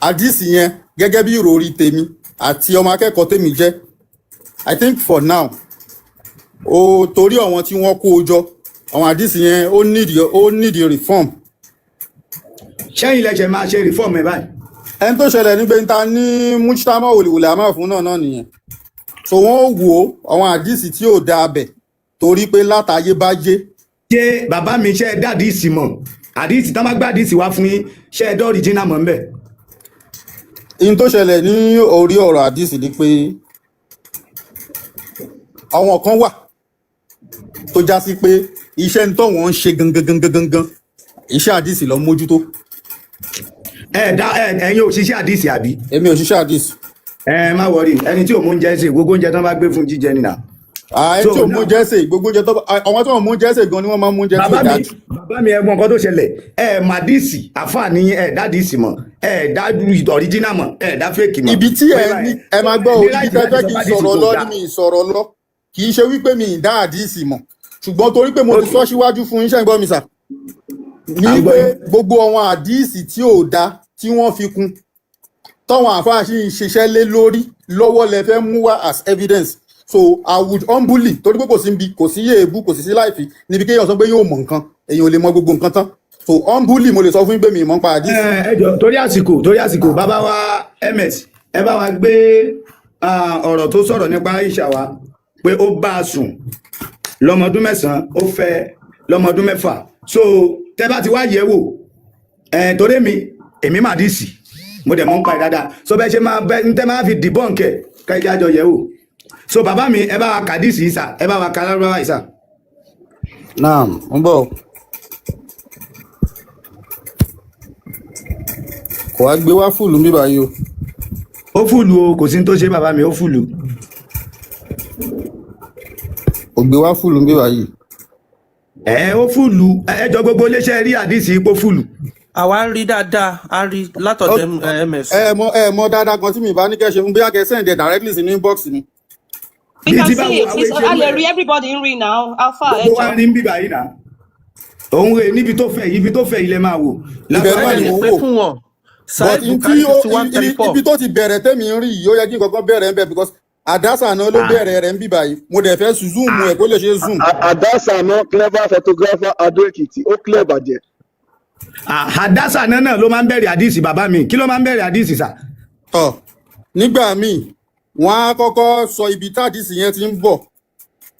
Speaker 10: àdísì yẹn gẹ́gẹ́ bí ìròrí tèmi àti ọmọ akẹ́kọ̀ọ́ tèmi jẹ́, I think for now, torí àwọn tí wọ́n kó o jọ, àwọn àdísì yẹn ó need reform.
Speaker 7: Ṣẹ́yìn lẹ́ṣẹ̀ máa ṣe reform ẹ̀ báyìí?
Speaker 10: Tó ṣẹlẹ̀ ní pé ta ní mujtama wòlìwòlì àmọ́ fún náà nìyẹn. So wọ́n wo àwọn àdísì tí ò dáa bẹ̀ torí pé látàyé bá jẹ́.
Speaker 7: Ṣé bàbá mi ṣe dádìsì mọ̀? Àdìsì tán bá gbàdìsì wá fún yín, ṣe ẹ̀dọ́ original mọ̀ ń bẹ̀?
Speaker 10: In tó ṣẹlẹ̀ ní orí ọ̀rọ̀ àdìsì ni pé àwọn kan wà tó já sí pé iṣẹ́ ń tọ́ wọ́n ń ṣe gangan iṣẹ́ àdìsì lọ mójútó.
Speaker 7: Ẹ̀yin ò ṣiṣẹ́ àdìsì àbí?
Speaker 10: Èmi ò ṣiṣẹ́ àdìsì.
Speaker 7: má wọrí ẹni tí ò mú oúnjẹ ṣe gbogbo oúnjẹ tán bá gbé fún jíjẹ nìyà.
Speaker 10: ẹni tí ò mú oúnjẹ ṣe gbogbo oúnjẹ tó àwọn tí wọn mú oúnjẹ ṣe gan ni wọn máa ń mú oúnjẹ tí ò dájú.
Speaker 7: bàbá mi ẹ̀gbọ́n kan tó ṣẹlẹ̀ màdíìsì àfààní dádìísì mọ dá ọríjínà mọ dá fèkì mọ.
Speaker 10: ibi tí ẹ máa gbọ́ òbí tẹ́tẹ́ kì í sọ̀rọ̀ lọ ní mi ìsọ̀rọ̀ lọ kì í ṣe wípé mi ì dá àdíìsì mọ̀ ṣùgbọ́n torí pé mo ti sọ síwájú fún iṣẹ́ ìgbọ́ mi sà ní pé gbogbo àwọn àdíìsì tí ò dá tí wọ́n fi kún tọ́wọ́n àfáà sì ń ṣiṣẹ́ lé lórí lọ́wọ́ lẹ fẹ́ mú wá as evidence so I would humbly torí pé kò sí ibi kò sí èébú kò sí sí láìfi níbi kéèyàn sọ pé yóò mọ̀ nǹkan èèyàn ò lè mọ gbogbo nǹkan tán so humbly mo lè sọ fún yín pé mi ì mọ̀ nípa àdíìsì.
Speaker 7: ẹ jọ torí àsìkò bàbá wa ms ẹ bá wa gbé ọ̀rọ̀ tó sọ̀rọ̀ nípa Aisha wa pé ó bá a sùn lọ́mọdún 9 ó fẹ́ lọ́mọdún 6 so tẹ́ bá ti wá yẹ̀ wò torí èmi mà díìsì mo dẹ̀ mọ́ ń pa ìdáadáa so bẹ́ẹ̀ ṣe máa bẹ́ ń tẹ́ máa fi debunk ẹ̀ káyọ̀ àjọ yẹ̀ wò so bàbá mi ẹ bá wa kà díìsì ìsà ẹ bá wa kà lárúbáwá ìsà.
Speaker 10: naam ń bọ̀ kò wá gbé wá fùlù mi báyìí o.
Speaker 7: ó fùlù o kò sí ní tó ṣe bàbá mi ó fùlù.
Speaker 10: kò gbé wá fùlù mi báyìí.
Speaker 7: ó fùlù ẹjọ gbogbo iléeṣẹ́ rí àdìsí ipò fùlù.
Speaker 9: àwa rí dáadáa a rí látọ̀dọ̀ ms.
Speaker 10: ẹ mọ dáadáa kan tí mi bá ní kẹ́ ṣe fún bí akẹ́ send directly sínú inbox mi.
Speaker 6: We can see it. A lè rí everybody ń rí now. Alpha
Speaker 7: gbogbo wa rí ń bíbá yìí náà. òun rè níbi tó fẹ́ ilẹ̀ máa wò.
Speaker 10: ibẹ̀ náà ni mo wò. but ibi tó ti bẹ̀rẹ̀ tẹ́mi ń rí yìí ó yẹ kí n kọ́kọ́ bẹ̀rẹ̀ ń bẹ̀ because àdásà náà ló bẹ̀rẹ̀ rẹ̀ ń bíbá yìí mo dẹ̀ fẹ́ zoom ẹ̀ kó lè ṣe zoom.
Speaker 3: àdásà náà clever photographer Adó Èkìtì ó clear bàjẹ́.
Speaker 7: àdásà náà ló máa ń bẹ̀rẹ̀ àdìsí bàbá mi kí ló máa ń bẹ̀rẹ̀ àdìsí sà.
Speaker 10: nígbà míì wọ́n á kọ́kọ́ sọ ibi tádìsí yẹn ti ń bọ̀.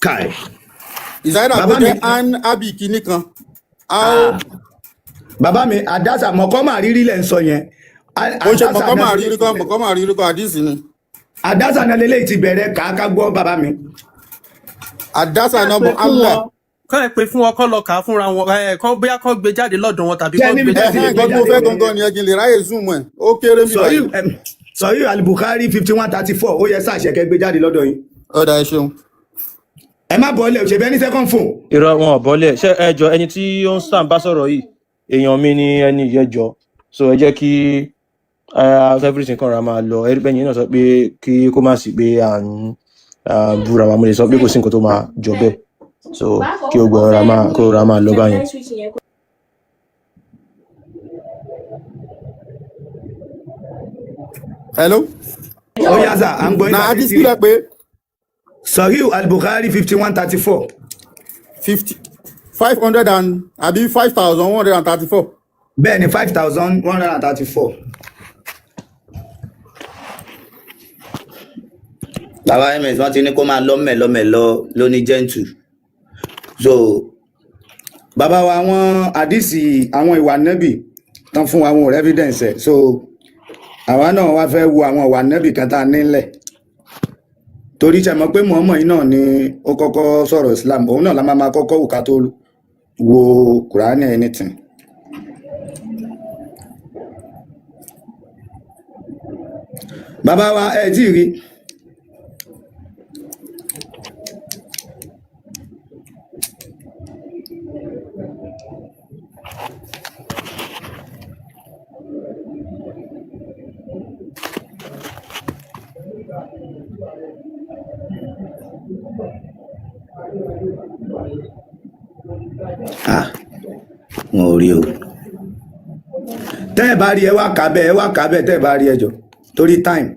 Speaker 7: káì.
Speaker 10: ìsáyédà kó jẹ́ an abi kìíní kan.
Speaker 7: bàbá mi àdásà mọ̀kọ́mà rírí lẹ̀ ń sọ yẹn.
Speaker 10: ó ṣe mọ̀kọ́mà rírí kan àdìsí ni.
Speaker 7: àdásà náà lélẹ́yìí ti bẹ̀rẹ̀ kàákà gbọ́ bàbá mi.
Speaker 10: àdásà náà mọ Allah.
Speaker 9: kọ́ ẹ pé fún wọn kọ́ lọ kà á fúnra wọn kọ́ bóyá kọ́ gbé jáde lọ́dọ̀ wọn tàbí kọ́ gbé jáde.
Speaker 10: nǹkan tó fẹ́ gangan ni ẹ̀jìn lè ráyè zoom ẹ̀ ó kéré mi báyìí.
Speaker 7: sọyí Al-Bukhari 5134 ó yẹ sáàṣẹkẹ gbé jáde lọ́dọ̀ yín.
Speaker 10: ọ̀dà ẹ ṣeun.
Speaker 7: ẹ má bọ́ọ̀lẹ̀ òṣèbẹ́ ní second phone.
Speaker 1: irọ́ wọn ò bọ́ọ̀lẹ̀ ṣé ẹ jọ ẹni tí ó ń sàn bá sọ̀rọ̀ yìí èèyàn mi ni ẹni ìyẹjọ so ẹ jẹ́ kí everything kan ra máa lọ ẹrí bẹ́yìn náà sọ pé kí kó má sì pé à ń búra wa mo lè sọ pé kò sí nǹkan tó máa jọ bẹ́ẹ̀ so kí o gbọ́ ra máa lọ báyẹn.
Speaker 10: hello.
Speaker 7: ó yá sà à ń gbọ́ yín.
Speaker 10: na àdìsí sílẹ̀ pé.
Speaker 7: Sahih Al-Bukhari 5134.
Speaker 10: 500 and àbí 5134.
Speaker 7: bẹ́ẹ̀ni 5134. bàbá ms wọ́n ti ní kó máa lọ́mẹ̀lọ́mẹ̀lọ lóní gentle so bàbá wa àwọn àdìsí àwọn ìwà nẹ́bì tán fún àwọn evidence ẹ̀ so àwa náà wá fẹ́ wo àwọn ìwà nẹ́bì kan tá a nílẹ̀ torí ṣe mọ̀ pé Muhammad yìí náà ni ó kọ́kọ́ sọ̀rọ̀ Islam òun náà la máa kọ́kọ́ wò ká tó wo Kùránì anything. bàbá wa ẹ tí rí wọn ò rí o tẹ́ ẹ bá rí ẹ wá kà bẹ́ẹ̀ tẹ́ ẹ bá rí ẹ jọ torí time.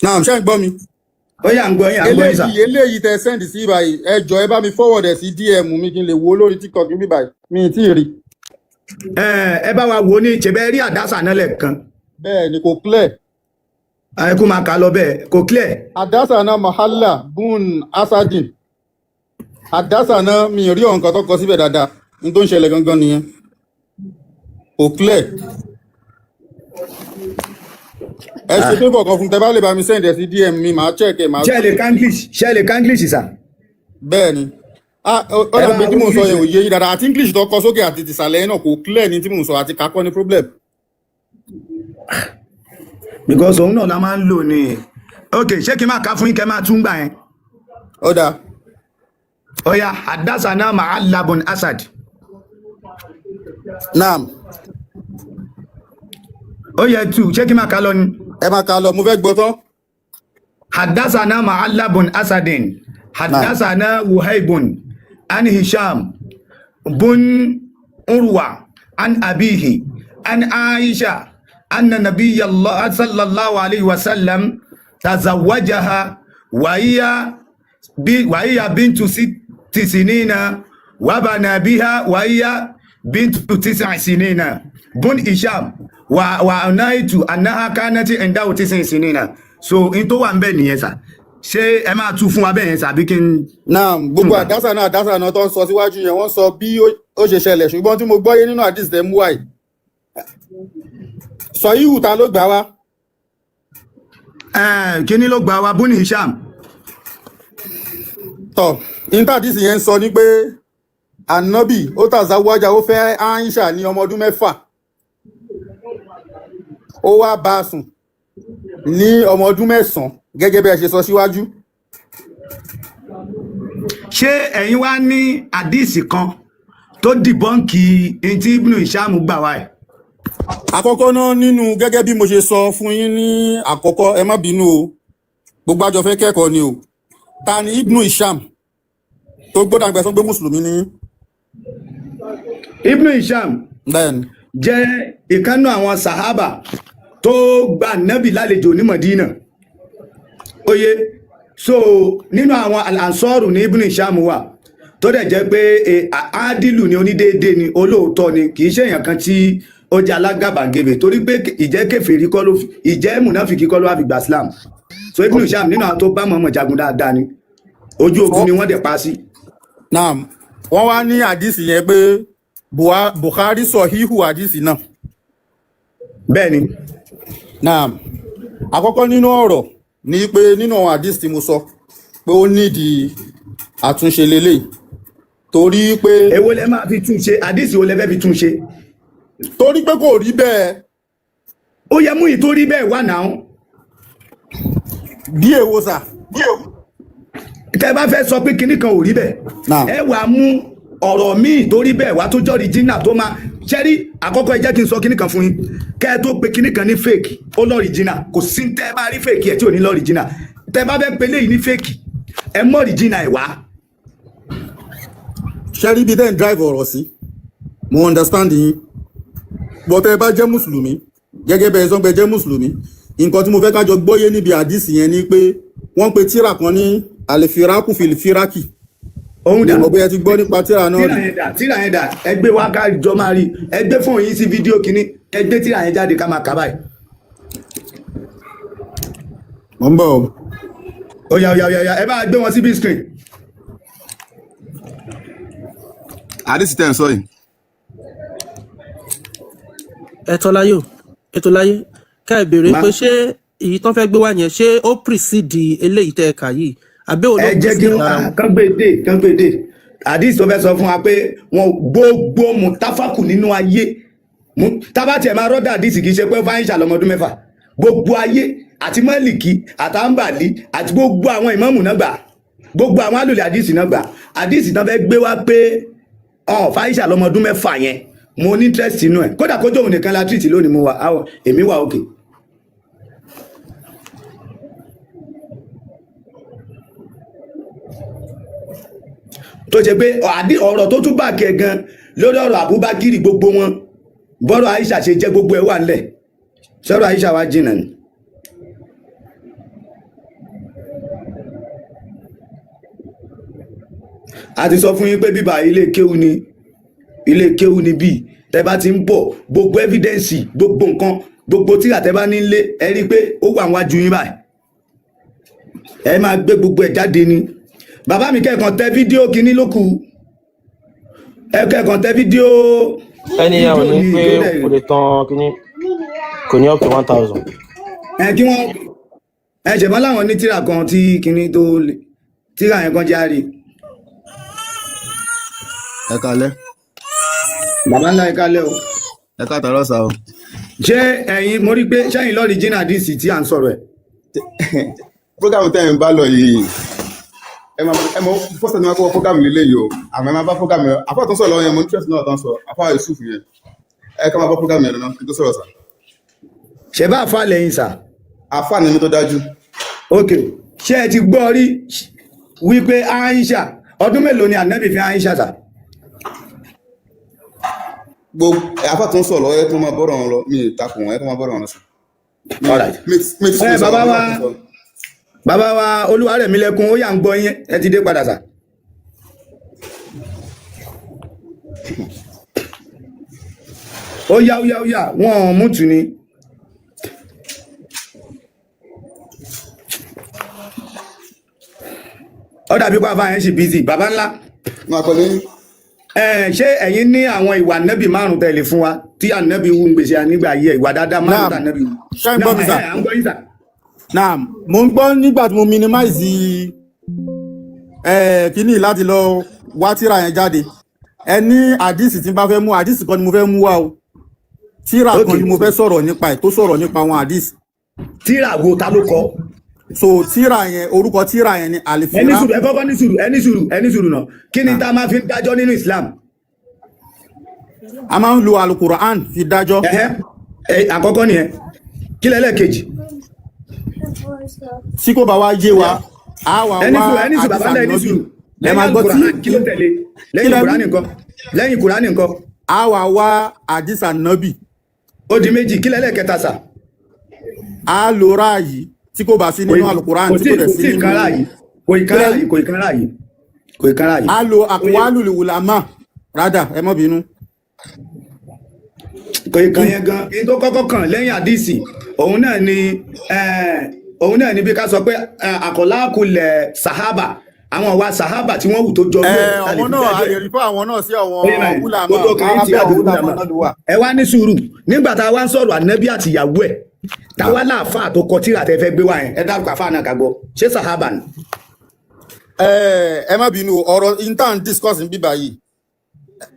Speaker 10: náà ṣé ń gbọ́ mi.
Speaker 7: ó yà ń gbọ́ yín sà.
Speaker 10: eléyìí tẹ send sí báyìí ẹ jọ ẹ bá mi forward ẹ sí DM mi kí n lè wo lórí TikTok mi báyìí mi ì tí ì rí.
Speaker 7: ẹ bá wa wo ní ìṣẹ̀bẹ̀ rí àdásà náà lẹ́ẹ̀kan.
Speaker 10: bẹ́ẹ̀ ni kò clear.
Speaker 7: ẹ kó máa kà lọ bẹ́ẹ̀ kò clear.
Speaker 10: àdásà náà mahalla bun asadin àdásà náà mi ì rí ọ̀nkan tó kọ síbẹ̀ dáadáa ní tó ń ṣẹlẹ̀ gangan nìyẹn kò clear. ẹ ṣe pépọ̀ kan fún tẹ bá lè bá mi send ẹ sí DM mi màá check ẹ màá.
Speaker 7: ṣe lè kanglish sà.
Speaker 10: bẹ́ẹ̀ ni. ó dàbí tí mò ń sọ yẹn ò yé yín dáadáa àti English tó kọ sókè àti tìsàlẹ̀ yẹn náà kò clear ní tí mò ń sọ àti kakọ́ ní problem.
Speaker 7: because òun náà la máa ń lò ní ok ṣé kí n máa ká fún yín kẹ́ máa tún gbà yẹn.
Speaker 10: ó dáa.
Speaker 7: Oya hadasana Ma'alla bun Asad.
Speaker 10: Naam.
Speaker 7: Ó yẹ tú ṣé kí n máa ká lọ ni.
Speaker 10: Ẹ máa ká lọ mo fẹ́ gbọ́ tán.
Speaker 7: Hadasana Ma'alla bun Asadin. Hadasana Wuhaybun an Hisham bun Urwa an Abihi an Aisha anna Nabiyallah sallallahu alaihi wasallam tazawwajaha wa hiya bintu tisinina wa bana biha wa hiya bintu 9 sinina bun Hisham wa anaitu annaha kanat inda 9 sinina. So in tó wà ńbẹ̀ nìyẹn sà. Ṣé ẹ máa tú fún wa bẹ́ẹ̀ yẹn sà bí kí n.
Speaker 10: Náà gbogbo àdásà náà tó ń sọ síwájú yẹn wọ́n sọ bí ó ṣe ṣẹlẹ̀ ṣùgbọ́n tí mo gbọ́yé nínú àdìs tẹ́ mú wáyé. Sọ yíwù ta ló gbà wá.
Speaker 7: Kíní ló gbà wá bun Hisham.
Speaker 10: Tọ́ interdis yẹn ń sọ ní pé Ànábì ó tàzáwájà ó fẹ́ Aisha ní ọmọ ọdún 6. Ó wá bá a sùn ní ọmọ ọdún 9 gẹ́gẹ́ bí ẹ ṣe sọ síwájú.
Speaker 7: Ṣé ẹ̀yin wá ní àdíìsì kan tó dìbọ́ǹkì tí Ibn Hisham gbà wá ẹ̀?
Speaker 10: Àkọ́kọ́ náà nínú gẹ́gẹ́ bí mo ṣe sọ fún yín ní àkọ́kọ́ ẹ má bínú o gbogbo àjọ fẹ́ kẹ́kọ̀ọ́ ni o. Ta ni Ibn Hisham tó gbọ́dọ̀ àgbẹ̀ sọ pé mùsùlùmí ni?
Speaker 7: Ibn Hisham jẹ́ ìkànnù àwọn sàhábà tó gba nábì lálejò ní Madina. Oye so nínú àwọn al-Ansọ́rù ní Ibn Hisham wà tó dẹ̀ jẹ́ pé àádìlù ni onídéédé ni olóòótọ́ ni kì í ṣe èèyàn kan tí ó jẹ́ alágàbàgebè torí pé ìjẹ́ kèfèrí kọ́ ló ìjẹ́ mùnáfìkí kọ́ ló wá fi gbà Islam. So Ibn Hisham nínú àwọn tó bá Muhammad jagun dáadáa ni ojú ogun ni wọ́n dẹ̀ pa sí.
Speaker 10: Naam wọ́n wá ní àdìsí yẹn pé Bukhari sọ híhù àdìsí náà.
Speaker 7: Bẹ́ẹ̀ni.
Speaker 10: Naam àkọ́kọ́ nínú ọ̀rọ̀ ní pé nínú àwọn àdìsí tí mo sọ pé ó nídìí àtúnṣe lélẹ̀ torí pé.
Speaker 7: Èwo lẹ máa fi túnṣe àdìsí wo lẹ fẹ́ fi túnṣe.
Speaker 10: Torí pé kò rí bẹ́ẹ̀.
Speaker 7: Ó yẹ mú ìtorí bẹ́ẹ̀ wà náà.
Speaker 10: Bí èwo sà.
Speaker 7: Tẹ́ bá fẹ́ sọ pé kinní kan ò rí bẹ́ẹ̀. Ẹ wá mú ọ̀rọ̀ míì torí bẹ́ẹ̀ wá tó jọ́ original tó máa ṣẹ́rí àkọ́kọ́ ẹ jẹ́ kí n sọ kinní kan fún yín kẹ́ ẹ tó pe kinní kan ní fake ó lọ original kò sí tẹ́ bá rí fake ẹ̀ tí ò ní lọ original tẹ́ bá fẹ́ pe léyìí ní fake ẹ mọ́ original ẹ̀ wá.
Speaker 10: Ṣẹ́rí bí then drive ọ̀rọ̀ sí mo understand yín but ẹ bá jẹ́ mùsùlùmí gẹ́gẹ́ bẹ́ẹ̀ sọ pé jẹ́ mùsùlùmí nǹkan tí mo fẹ́ kájọ gbọ́yé níbi àdìsí yẹn ni pé wọ́n pe tírà kan ní àlèfíráàkù fìlìfíráàkì.
Speaker 7: Ohun dà.
Speaker 10: Mo bóyá ti gbọ́ nípa tírà náà rí.
Speaker 7: Tírà yẹn dà ẹgbẹ́ wa ká jọ máa rí ẹgbẹ́ fún yín sí fídíò kínní ẹgbẹ́ tírà yẹn jáde ká máa kà báyìí.
Speaker 10: Mo ń bọ̀ o.
Speaker 7: Oya ẹ bá gbé wọn sí big screen.
Speaker 3: Àdìsí tẹ́ ń sọ yìí.
Speaker 9: Ètò láyé ká ẹ béèrè pé ṣé èyí tán fẹ́ gbé wá yẹn ṣé ó precede eléyìí tẹ́ ẹ kà yìí àbí olóògbé.
Speaker 7: Ẹ jẹ́ kí kán gbé dé àdìsí tó fẹ́ sọ fún wa pé wọn gbogbo mùtáfàkù nínú ayé tábàtì ẹ̀ máa rọ́dà àdìsí kì í ṣe pé fáyín ṣàlọ́mọdún 6 gbogbo ayé àti Málíkì àtàǹbàlì àti gbogbo àwọn ìmáàmù náà gbà gbogbo àwọn alòlè àdìsí náà gbà àdìsí náà fẹ́ gbé wá pé fáyín ṣàlọ́mọdún 6 yẹn mo ní interest inú ẹ̀ kódà kójó òun nìkan la treat lónìí mo wà èmi wà òkè. tó ṣe pé ọ̀rọ̀ tó tún bà kẹ́ gan lórí ọ̀rọ̀ Abubakar gbogbo wọn bọ́rọ̀ Aisha ṣe jẹ́ gbogbo ẹ̀ wà nílẹ̀ sọ̀rọ̀ Aisha wá jìnnà ni. a ti sọ fún yín pé bíbá ilé kéwú ni bíi tẹ́ bá ti ń bọ̀ gbogbo evidence gbogbo nǹkan gbogbo tíra tẹ́ bá nílé ẹ rí i pé ó wà wájú yín báyìí ẹ máa gbé gbogbo ẹ̀ jáde ni. Bàbá mi kẹ́kàn tẹ fídíò kìíní ló kù ẹ kẹ́kàn tẹ fídíò.
Speaker 12: Ẹni yẹn ò ní pé kò lè tán kìíní kò ní up to 1000.
Speaker 7: Kí wọ́n ṣẹ̀fọ́n láwọn ní tíra kan tí kìíní tó tíra yẹn kan járe
Speaker 10: Ẹ káalẹ́.
Speaker 13: Bàbá ńlá ẹ káalẹ́ o.
Speaker 10: Ẹ káàtàrọ̀ sá o.
Speaker 13: Ṣé ẹ̀yin mo rí pé ṣẹ́yìn lọ́ọ̀rì jìnnà díìsì tí à ń sọ̀rọ̀ ẹ̀?
Speaker 10: Program tẹ́ ẹ̀ ń bá lọ yìí. Ẹ mọ fọ́sẹ̀ ní wọ́n kọ́ program lílé yìí o. Àmọ́ ẹ máa bá program yẹn. Àfáà tó ń sọ̀rọ̀ lọ́wọ́ yẹn mo interest náà tó ń sọ. Àfáà Yusuf yẹn. Ẹ ká máa bá program yẹn lọ́nà kí tó sọ̀rọ̀ sá.
Speaker 13: Ṣé bá àfáà lẹ́yìn sà?
Speaker 10: Àfáà ni mi tó dájú.
Speaker 13: Ok. Ṣé ẹ ti gbọ́ rí wípé Aisha ọdún mélòó ni Ànábì fi Aisha sà?
Speaker 10: Gbogbo àfáà tó ń sọ̀rọ̀ lọ́wọ́ ẹ tó máa bọ́rọ̀ wọn lọ. Mi ì takùn ẹ tó máa bọ́rọ̀ wọn lọ sà.
Speaker 13: Bàbá wa Oluwaremilekun ó yà ń gbọ́ yín ẹ ti dé padà sà. Ó yá wọn ò mú tù ní. Ó dàbí pé àbá yẹn ṣì busy bàbá ńlá. Ṣé ẹ̀yin ní àwọn ìwà nẹ́bì márùn tẹ̀lé fún wa tí ànẹ́bì wù ń gbèsè nígbà ayé ìwà dáadáa márùn tí ànẹ́bì wù?
Speaker 10: Ṣé ń gbọ́ mi sà?
Speaker 13: À ń gbọ́ yín sà.
Speaker 10: Náà mo ń gbọ́ nígbà tí mo minimize kíní láti lọ wá tíra yẹn jáde. Ẹ ní àdìsí tí n bá fẹ́ mú àdìsí kan ni mo fẹ́ mú wá o. Tíra kan ni mo fẹ́ sọ̀rọ̀ nípa ẹ̀ tó sọ̀rọ̀ nípa àwọn àdìsí.
Speaker 13: Tíra wo ta ló kọ?
Speaker 10: So tíra yẹn orúkọ tíra yẹn ni àlìfíà.
Speaker 13: Ẹni sùúrù ẹ kọ́kọ́ ní sùúrù náà. Kí ni tá a máa fi dájọ́ nínú Islam?
Speaker 10: A máa ń lo alukur'an fi dájọ́.
Speaker 13: Àkọ́kọ́ nìyẹn. Kí lẹ́lẹ́kejì?
Speaker 10: Tí kò bá wá yé wa, a wà wá
Speaker 13: àdìsá nọ́bì. Ẹ máa gbọ́ tí kí ló tẹ̀lé? Lẹ́yìn Kùránì nǹkan.
Speaker 10: A wà wá àdìsá nọ́bì.
Speaker 13: Ó di méjì. Kí lẹ́lẹ́kẹta sà?
Speaker 10: A lo ráàyè tí kò bá sí nínú alukur'an tí kò dẹ̀ sí nínú.
Speaker 13: Kò ìkan ráàyè.
Speaker 10: A lo aqwalul ulama. Rádà ẹ má bínú.
Speaker 13: Kò ìkan yẹn gan. Èyí tó kọ́kọ́ kàn lẹ́yìn àdìsí. Òun náà ni bí ká sọ pé àkọlákulẹ̀ sàhábà. Àwọn wa sàhábà tí wọ́n wù tó jọ
Speaker 10: àwọn náà a lè rí fún àwọn náà sí àwọn ulama.
Speaker 13: Ẹ wá ní sùúrù nígbà tá a wá ń sọ̀rọ̀ ànábì àti ìyàwó ẹ̀ táwa láàfáà tó kọ tírà tẹ́ fẹ́ gbé wá yẹn ẹ dárúkọ àfáà náà ká gbọ́ ṣé sàhábà ni.
Speaker 10: Ẹ má bínú ọ̀rọ̀ intern discuss ń bíbá yìí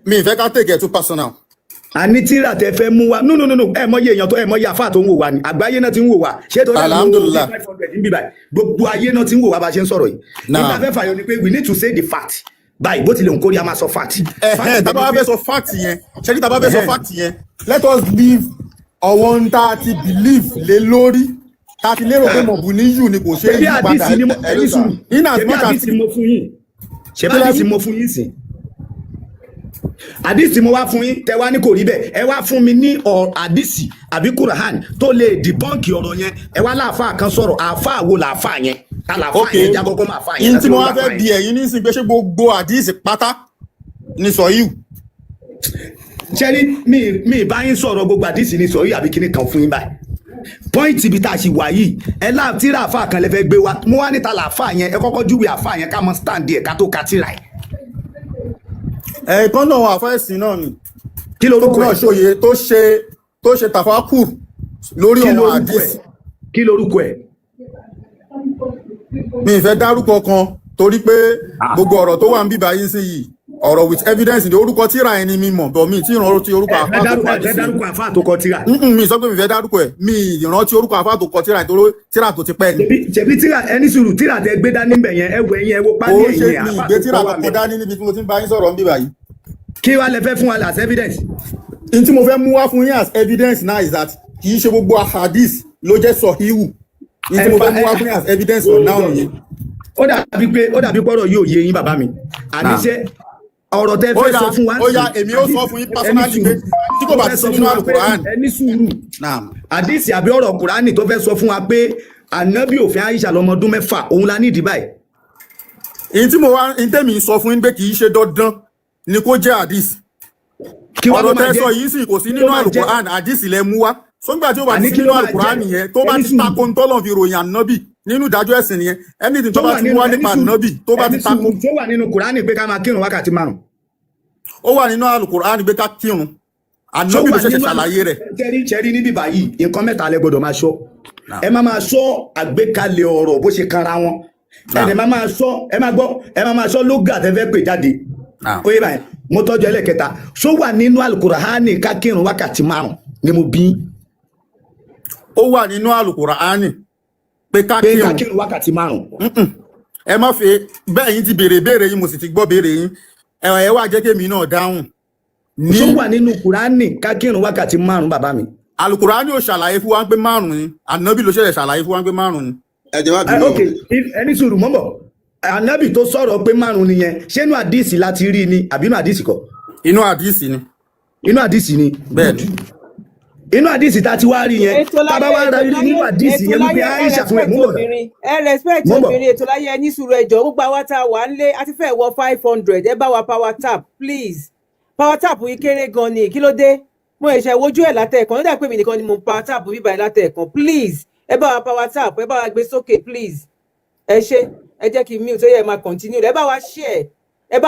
Speaker 10: mi ìfẹ́ ká take it too personal.
Speaker 13: Àní tírà tẹ́ fẹ́ mú wa no ẹ mọ iye èèyàn tó ẹ mọ iye àfáà tó ń wò wá ni àgbáyé náà ti ń wò wá ṣé tó
Speaker 10: alhamdulillah
Speaker 13: 500 ń bíbá gbogbo ayé náà ti ń wò wá bá ṣe ń sọ̀rọ̀ yìí. Nígbà fẹ́ fàyọ ni pé we need to say the fact báyìí bó tilẹ̀ ń kórìí a máa sọ fact.
Speaker 10: Tàbá fẹ́ sọ fact yẹn ṣẹ́ni tàbá fẹ́ sọ fact yẹn let us leave ọ̀wọ́n tá a ti believe lé lórí tá a ti lérò pé mọ̀bù ní yù ni kò ṣe é yí padà
Speaker 13: ṣebí àdìsí mo fún yín sí àdìsí mo wá fún yín tẹ wá ní kò rí bẹ́ẹ̀ ẹ wá fún mi ní àdìsí àbí Quran tó lè dìbọ́ǹkì ọ̀rọ̀ yẹn ẹ wá láàfáà kan sọ̀rọ̀ àáfáà wo làáfáà yẹn àlàáfáà yẹn jágọ́gọ́ máa fáà yẹn.
Speaker 10: yín tí mo wá fẹ́ di ẹ̀yin nísìnyí pé ṣé gbogbo àdìsí pátá ní sọ yìí.
Speaker 13: ṣẹ́rí mi bá yín sọ̀rọ̀ gbogbo àdìsí ní sọ yìí àbí kíní kan fún yín báyìí pọ́ìntì ibi tá a ṣì wà yìí ẹ láàtìrà àfáà kan lè fẹ́ gbé wa mo wá níta làáfáà yẹn ẹ kọ́kọ́ júwe àfáà yẹn ká mọ stand ẹ̀ ká tó ka tìrà ẹ̀.
Speaker 10: Ẹ̀ẹ̀kan náà àfáà ẹ̀sìn náà ni
Speaker 13: kí lorúkọ
Speaker 10: náà ṣòye tó ṣe tàfákùr lórí ọ̀rọ̀ àdìsí.
Speaker 13: Kí lorúkọ ẹ̀?
Speaker 10: Mi ìfẹ́ dárúkọ kan torí pé gbogbo ọ̀rọ̀ tó wà ń bíbá yín sí yìí ọ̀rọ̀ with evidence ní orúkọ tíra ẹni mímọ̀ bọ̀ mi tí ìrántí orúkọ
Speaker 13: àfáà tó kọ tíra.
Speaker 10: Mi sọ pé mi fẹ́ dárúkọ ẹ̀ mi ìrántí orúkọ àfáà tó kọ tíra ìtòrò tíra tó ti pẹ́ ni.
Speaker 13: Ṣebí tíra ẹni sùúrù tíra tẹ gbé dání bẹ̀ yẹn ẹwọ ẹyin ẹwọ pálí ẹ̀yìn
Speaker 10: àfáà tó kọ wà mí. Ó ṣe mi ìgbé tíra tó dání níbi tí mo ti ń bá yín sọ̀rọ̀ ń bíbá yìí.
Speaker 13: Kí wá lẹ fẹ́ fún wa as evidence?
Speaker 10: In tí mo fẹ́ mú wá fún yín as evidence now is that kì í ṣe gbogbo ahadith ló jẹ́ sọ̀híhù. In tí mo fẹ́ mú wá fún yín as evidence for now nìyẹn.
Speaker 13: Ó dàbí pọ́rọ̀ yóò yé yín bàbá mi. Àníṣe ọ̀rọ̀ tẹ́ fẹ́ sọ fún wa.
Speaker 10: Ó yá èmi ó sọ fún yín personally pé tí kò bá sí nínú Al-Qur'an.
Speaker 13: Ẹni sùúrù. Àdìsí àbí ọ̀rọ̀ Kùránì tó fẹ́ sọ fún wa pé ànábì òfin Aisha lọ́mọdún 6 òun la ní ìdí báyìí.
Speaker 10: In tí mo wá in tẹ́mi sọ fún yín pé kì í ṣe dandan ni kó jẹ́ àdìsí. Ọ̀rọ̀ tẹ́ sọ yìí sì kò sí nínú Al-Qur'an àdìsí lẹ mú wá. Sọ́gbà tí ó bá ti sí nínú Al-Qur'an nìyẹn tó bá ti takò ń tọ́lọ̀ fi ròyìn ànábì nínú ìdájọ́ ẹ̀sìn nìyẹn anything tó bá ti wá nípa ànábì tó bá ti takò.
Speaker 13: Tó wà nínú Kùránì pé ká máa kírun wákàtí 5.
Speaker 10: Ó wà nínú Al-Qur'an pé ká kírun ànábì ló ṣẹ̀ṣẹ̀ ṣàlàyé rẹ̀.
Speaker 13: Ṣẹ́rí níbí báyìí nǹkan mẹ́ta lẹ gbọ́dọ̀ máa ṣọ́ ẹ máa ṣọ́ àgbékalẹ̀ ọ̀rọ̀ bó ṣe kanra wọn ẹ máa ṣọ́ lógà tẹ́ fẹ́ pè jáde ó yé báyìí mo tọ́jú ẹlẹ́kẹta ṣó wà nínú alukurahani ká kírun wákàtí 5 ni mo bí.
Speaker 10: Ó wà nínú alukurahani pé ká
Speaker 13: kírun wákàtí 5.
Speaker 10: Ẹ má fi bẹ́ẹ̀ yín ti béèrè yín mo sì ti gbọ́ béèrè yín ẹ wá jẹ́ kémi náà dáhùn.
Speaker 13: Ṣó wà nínú kurani ká kírun wákàtí 5 bàbá mi.
Speaker 10: Alukurani ò ṣàlàyé fún wa pé 5 ni, Ànábì ló ṣẹlẹ̀ ṣàlàyé fún wa pé 5 ni.
Speaker 3: Ẹ jẹ́ má bínú.
Speaker 13: Ok, ẹni sùúrù mọ́mọ́. Ànábì tó sọ̀rọ̀ pé 5 nìyẹn ṣé inú àdìsí láti rí ni àbí inú àdìsí kọ́?
Speaker 10: Inú àdìsí ni.
Speaker 13: Inú àdìsí ni.
Speaker 10: Bẹ́ẹ̀ni.
Speaker 13: Inú àdìsí tá ti wá rí yẹn tábà wá rí nínú àdìsí yẹn wípé Aisha fún ẹ̀ mú bọ̀.
Speaker 14: Ẹ respect obìnrin ètò láyé ẹni sùúrù ẹjọ́ gbogbo àwa tá a wà nílé àti fẹ́ wọ 500 ẹ bá wa power tap please. Power tap yìí kéré gan ni kí ló dé? Mo ẹ̀ṣẹ̀ wojú ẹ̀ látẹ̀ẹ̀kan nígbà pé mi nìkan ni mo power tap bíbá ẹ̀ látẹ̀ẹ̀kan please. Ẹ bá wa power tap ẹ bá wa gbé sókè please. Ẹ ṣé ẹ jẹ́ kí mute ó yẹ máa continue ẹ bá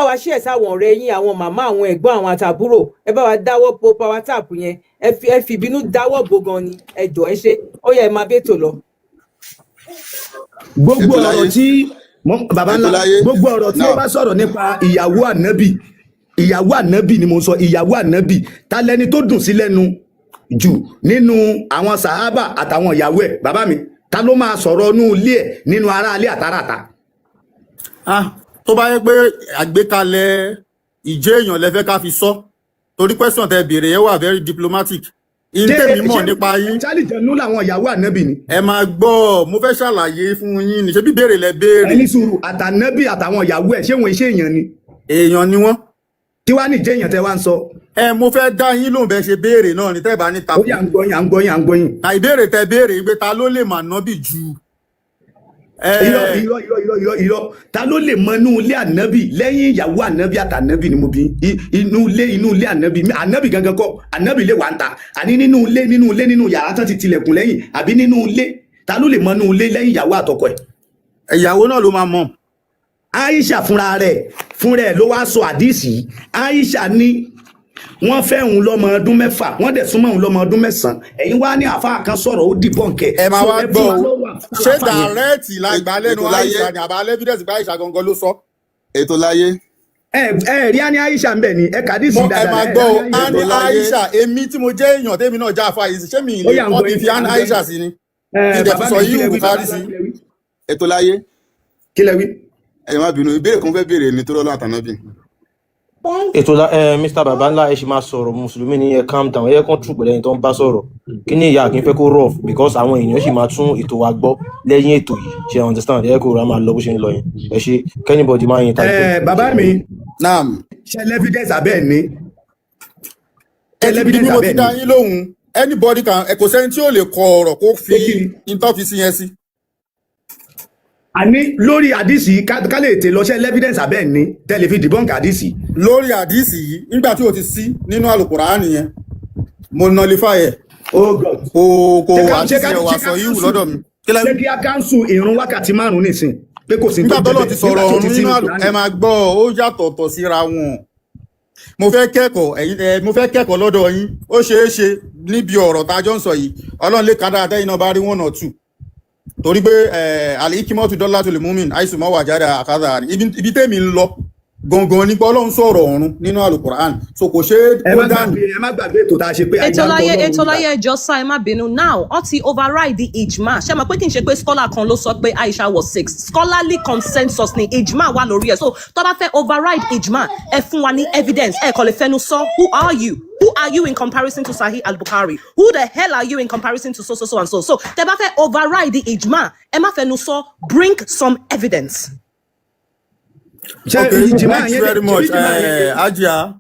Speaker 14: wa share sáwọn ọ̀rẹ́ yín àwọn màmá àwọn ẹ̀gbọ́n àwọn àtàbúrò ẹ bá wa dáwọ́ po power tap yẹn ẹ fi ìbínú dáwọ́ bò gan ni ẹ jọ̀ọ́ ẹ ṣé ó yẹ máa bẹ́tò lọ.
Speaker 13: Gbogbo ọ̀rọ̀ tí bàbá ńlá gbogbo ọ̀rọ̀ tí ó bá sọ̀rọ̀ nípa ìyàwó ànábì ni mo sọ ìyàwó ànábì ta lẹni tó dùn sí lẹ́nu jù nínú àwọn sàhábà àtàwọn ìyàwó ẹ̀ bàbá mi ta ló máa sọ̀rọ̀ nínú ilé ẹ̀ nínú ará ilé àtàràtà.
Speaker 10: Tó bá yẹ pé àgbékalẹ̀ ìjẹ́ èèyàn lẹ́fẹ́ ká fi sọ torí question tẹ́ béèrè yẹn wà very diplomatic. Ìtẹ̀mí mọ̀ nípa yín.
Speaker 13: Charlie jẹ̀nu làwọn ìyàwó ànábì ni.
Speaker 10: Ẹ máa gbọ́ mo fẹ́ ṣàlàyé fún yín ní ṣe bí béèrè lẹ béèrè.
Speaker 13: Ẹni sùúrù àtànábì àtàwọn ìyàwó ẹ̀ ṣé wọn iṣẹ́ èèyàn ni.
Speaker 10: Èèyàn ni wọ́n.
Speaker 13: Tí wàá ní ìjẹ́ èèyàn tẹ́ wá ń sọ.
Speaker 10: Mo fẹ́ dá yín lóhùn bẹ́ẹ̀ ṣe béèrè náà ní tẹ́ bá ní tako.
Speaker 13: Ó yà ń gbọ́yìn.
Speaker 10: Ìbéèrè tẹ́ béèrè pé ta ló lè mà nábì ju.
Speaker 13: Irọ́ ta ló lè mọ inú ilé ànábì lẹ́yìn ìyàwó ànábì àtànábì ni mo bí inú ilé ànábì gangan kọ́ ànábì lè wà ń ta àní nínú ilé nínú yàrá tán ti tilẹ̀kùn lẹ́yìn àbí nínú ilé ta ló lè mọ inú ilé lẹ́yìn ìyàwó àtọkọ ẹ̀.
Speaker 10: Ìyàwó náà ló máa mọ̀.
Speaker 13: Aisha fúnra rẹ̀ ló wá sọ àdìsí. Aisha ní wọ́n fẹ́ òun lọ́mọ ọdún 6 wọ́n dẹ̀ súnmọ́ òun lọ́mọ ọdún 9 ẹ̀yin wá ní àfa kan sọ̀rọ̀ ó dìbọn kẹ.
Speaker 10: Ẹ máa wá gbọ́ ṣé dàrẹ́ẹ̀tì láìgbà lẹ́nu Aisha ni àbá evidence bá Aisha gangan ló sọ.
Speaker 3: Ètò láyé.
Speaker 13: Ẹ rí àní Aisha ń bẹ̀ ni ẹ kàdí sí dáadáa.
Speaker 10: Ẹ máa gbọ́ àní Aisha èmi tí mo jẹ́ èèyàn tèmi náà já àfa yìí ṣé mi ilé wọ́n ti fi àní Aisha sí ni. Ìdẹ̀ sọ yìí Bukhari sí.
Speaker 3: Ètò láyé.
Speaker 13: Kí lẹ wí?
Speaker 3: Ẹ má bínú ìbéèrè kan fẹ́ béèrè ní tó lọ́lọ́ àtànábì.
Speaker 12: Ètò Mr. Babala ẹ ṣì máa sọ̀rọ̀ mùsùlùmí ní ẹ calm down ẹ kàn tún pẹ̀lẹ́ ẹni tó ń bá sọ̀rọ̀ kí ni ìyá kí n fẹ́ kó rough because àwọn èèyàn ṣì máa tún ètò wa gbọ́ lẹ́yìn ètò yìí ṣe understand ẹ kó ra máa lọ bó ṣe ń lọ yẹn ẹ ṣe kẹ́nìbọ̀dì máa yin tàbí.
Speaker 13: Bàbá mi
Speaker 3: naam
Speaker 13: ṣe evidence abẹ́ ní.
Speaker 10: Evidence abẹ́ ní. Mo ti dá yín lóhùn anybody kan kò sẹ́ni tí ó lè kọ ọ̀rọ̀ kó fi interface yẹn sí.
Speaker 13: Àní lórí àdìsí ká lè tè lọ ṣe evidence abẹ́ ní tẹlifí debunk àdìsí.
Speaker 10: Lórí àdìsí yìí nígbà tí o ti sí nínú Al-Qur'an nìyẹn mo nullify ẹ̀.
Speaker 13: Oh God.
Speaker 10: Kò àdìsí ẹ̀ wà sọ yìí wù lọ́dọ̀ mi.
Speaker 13: Ṣé kí a cancel ìrun wákàtí 5 nìsín pé kò sí.
Speaker 10: Nígbà tọ́lọ̀ ti sọ̀rọ̀ ọ̀run nínú ẹ máa gbọ́ ó yàtọ̀tọ̀ síra wọn. Mo fẹ́ kẹ́kọ̀ọ́ lọ́dọ̀ yín ó ṣeé ṣe níbi ọ̀rọ̀ tá a jọ ń sọ yìí Ọlọ́run lè kádà àtẹ́yìn náà bá rí 1 or 2. Torí pé àlìkímọ́tù dọ́là tó lè mú mi àìsùn mọ́ wà jáde àkádà ibi tèmi ń lọ gangan nípa Ọlọ́run sọ̀rọ̀ ọ̀run nínú Al-Qur'an so kò ṣe é kó dànù.
Speaker 13: Ẹ má gbàgbé ètò tá a ṣe pé
Speaker 6: ètò láyé ẹjọ́ sá ẹ má bínú now ó ti override the ijma ṣé mo pé kí n ṣe pé scholar kan ló sọ pé Aisha was 6 scholarly consensus ni ijma wà lórí ẹ̀ so tó bá fẹ́ override ijma ẹ fún wa ní evidence ẹ kò lè fẹnu sọ who are you? Who are you in comparison to Sahih al-Bukhari? Who the hell are you in comparison to so and so? So, tẹ́ bá fẹ́ override the ijma, ẹ má fẹnu sọ, bring some evidence.
Speaker 10: Okay, thanks very much, Ajia.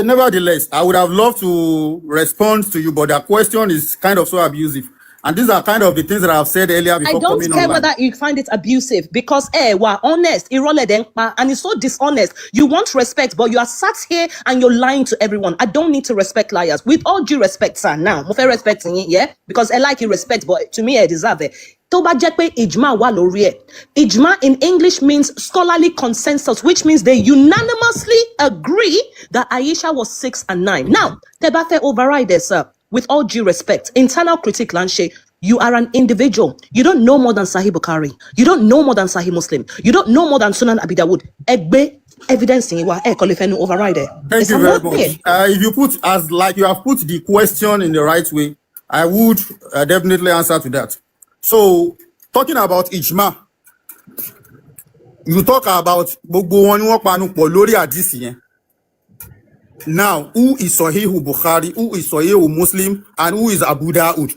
Speaker 10: Nevertheless, I would have loved to respond to you, but the question is kind of so abusive. And these are kind of the things that I've said earlier before coming on.
Speaker 6: I don't care whether you find it abusive because we're honest, and it's so dishonest. You want respect, but you are sat here and you're lying to everyone. I don't need to respect liars. With all due respect, sir, now, mo fẹ́ respect yín, yeah? Because I like you respect, but to me, I deserve it. Tó bá jẹ́ pé ijma wà lórí ẹ̀. Ijma in English means scholarly consensus, which means they unanimously agree that Aisha was 6 and 9. Now, tẹ́ bá fẹ́ override this, sir. With all due respect, internal critique lanche, You are an individual. You don't know more than Sahih Bukhari. You don't know more than Sahih Muslim. You don't know more than Sunan Abi Dawud. Egbe evidence in override it.
Speaker 10: Thank you very much. If you put as like you have put the question in the right way, I would definitely answer to that. So talking about ijma, you talk about gbogbo wọn ni wọ́n panu pọ̀ lórí hadisi yẹn. Now, who is Sahih Bukhari, who is Sahih Muslim, and who is Abu Dawud?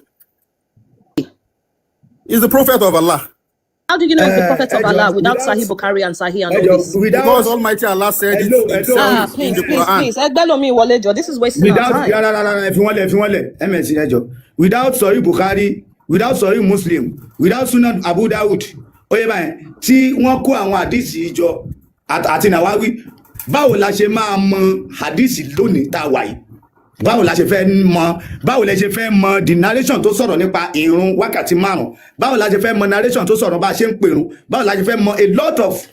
Speaker 10: Is the Prophet of Allah.
Speaker 6: How do you know it's the Prophet of Allah without Sahih Bukhari and Sahih and all this?
Speaker 10: Because Almighty Allah said it himself in the Quran.
Speaker 6: This is wasting our time.
Speaker 13: Without Sahih Bukhari, without Sahih Muslim, without Sunan Abu Dawud, tí wọ́n kó àwọn hadisi jọ àti Nawawi, báwo la ṣe máa mọ hadisi lónìí tá wà yìí? Báwo la ṣe fẹ́ mọ the narration tó sọ̀rọ̀ nípa ìrun wákàtí 5? Báwo la ṣe fẹ́ mọ narration tó sọ̀rọ̀ bá ṣe ń pèrun? Báwo la ṣe fẹ́ mọ a lot of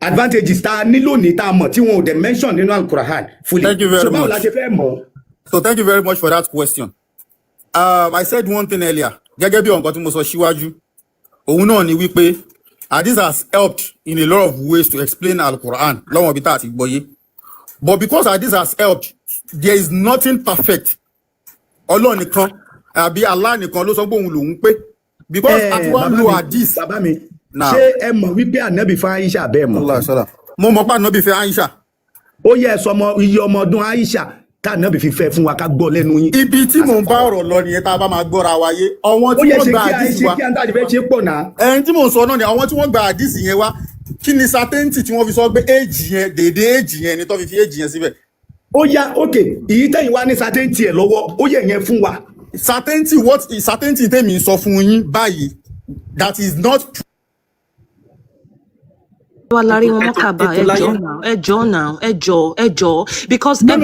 Speaker 13: advantages tá ní lónìí tá mọ̀ tí wọn ò dẹ̀ mention nínú Al-Qur'an fully.
Speaker 10: Thank you very much.
Speaker 13: Báwo la ṣe fẹ́ mọ̀?
Speaker 10: So thank you very much for that question. I said one thing earlier. Gẹ́gẹ́ bí nǹkan tí mo sọ síwájú, òun náà ni wípé this has helped in a lot of ways to explain Al-Qur'an. Lọ́wọ́n bí tá àti gbọ́yé. But because this has helped, there is nothing perfect. Ọlọ́run nìkan àbí Allah nìkan ló sọ pé òun lòun pé. Because at one lo hadith.
Speaker 13: Bàbá mi, ṣé ẹ mọ̀ wípé Ànábì fẹ́ Aisha bẹ́ẹ̀ mọ̀?
Speaker 10: Mo mọ̀ pé Ànábì fẹ́ Aisha.
Speaker 13: Ó yẹ sọmọ iye ọmọ ọdún Aisha tá Ànábì fi fẹ́ fún wa ká gbọ́ lẹ́nu yín.
Speaker 10: Ibi tí mò ń bá ọ̀rọ̀ lọ nìyẹn tá a bá máa gbọ́ra wáyé. Àwọn tí wọ́n gba hadith wa.
Speaker 13: Ó yẹ ṣe kí àǹtàdì fẹ́ ṣe pọ̀ náà.
Speaker 10: Ẹni tí mò ń sọ náà ni àwọn tí wọ́n gba hadith yẹn wá. Kí ni certainty tí wọ́n fi sọ pé age yẹn dédé age yẹn ni tó fi age yẹn síbẹ̀.
Speaker 13: Ó yá okay, èyí tẹ́yìn wá ní certainty ẹ̀ lọ́wọ́, ó yẹ yẹn fún wa.
Speaker 10: Certainty, what is certainty tẹ́mi sọ fún yín báyìí, that is not true.
Speaker 6: Because tí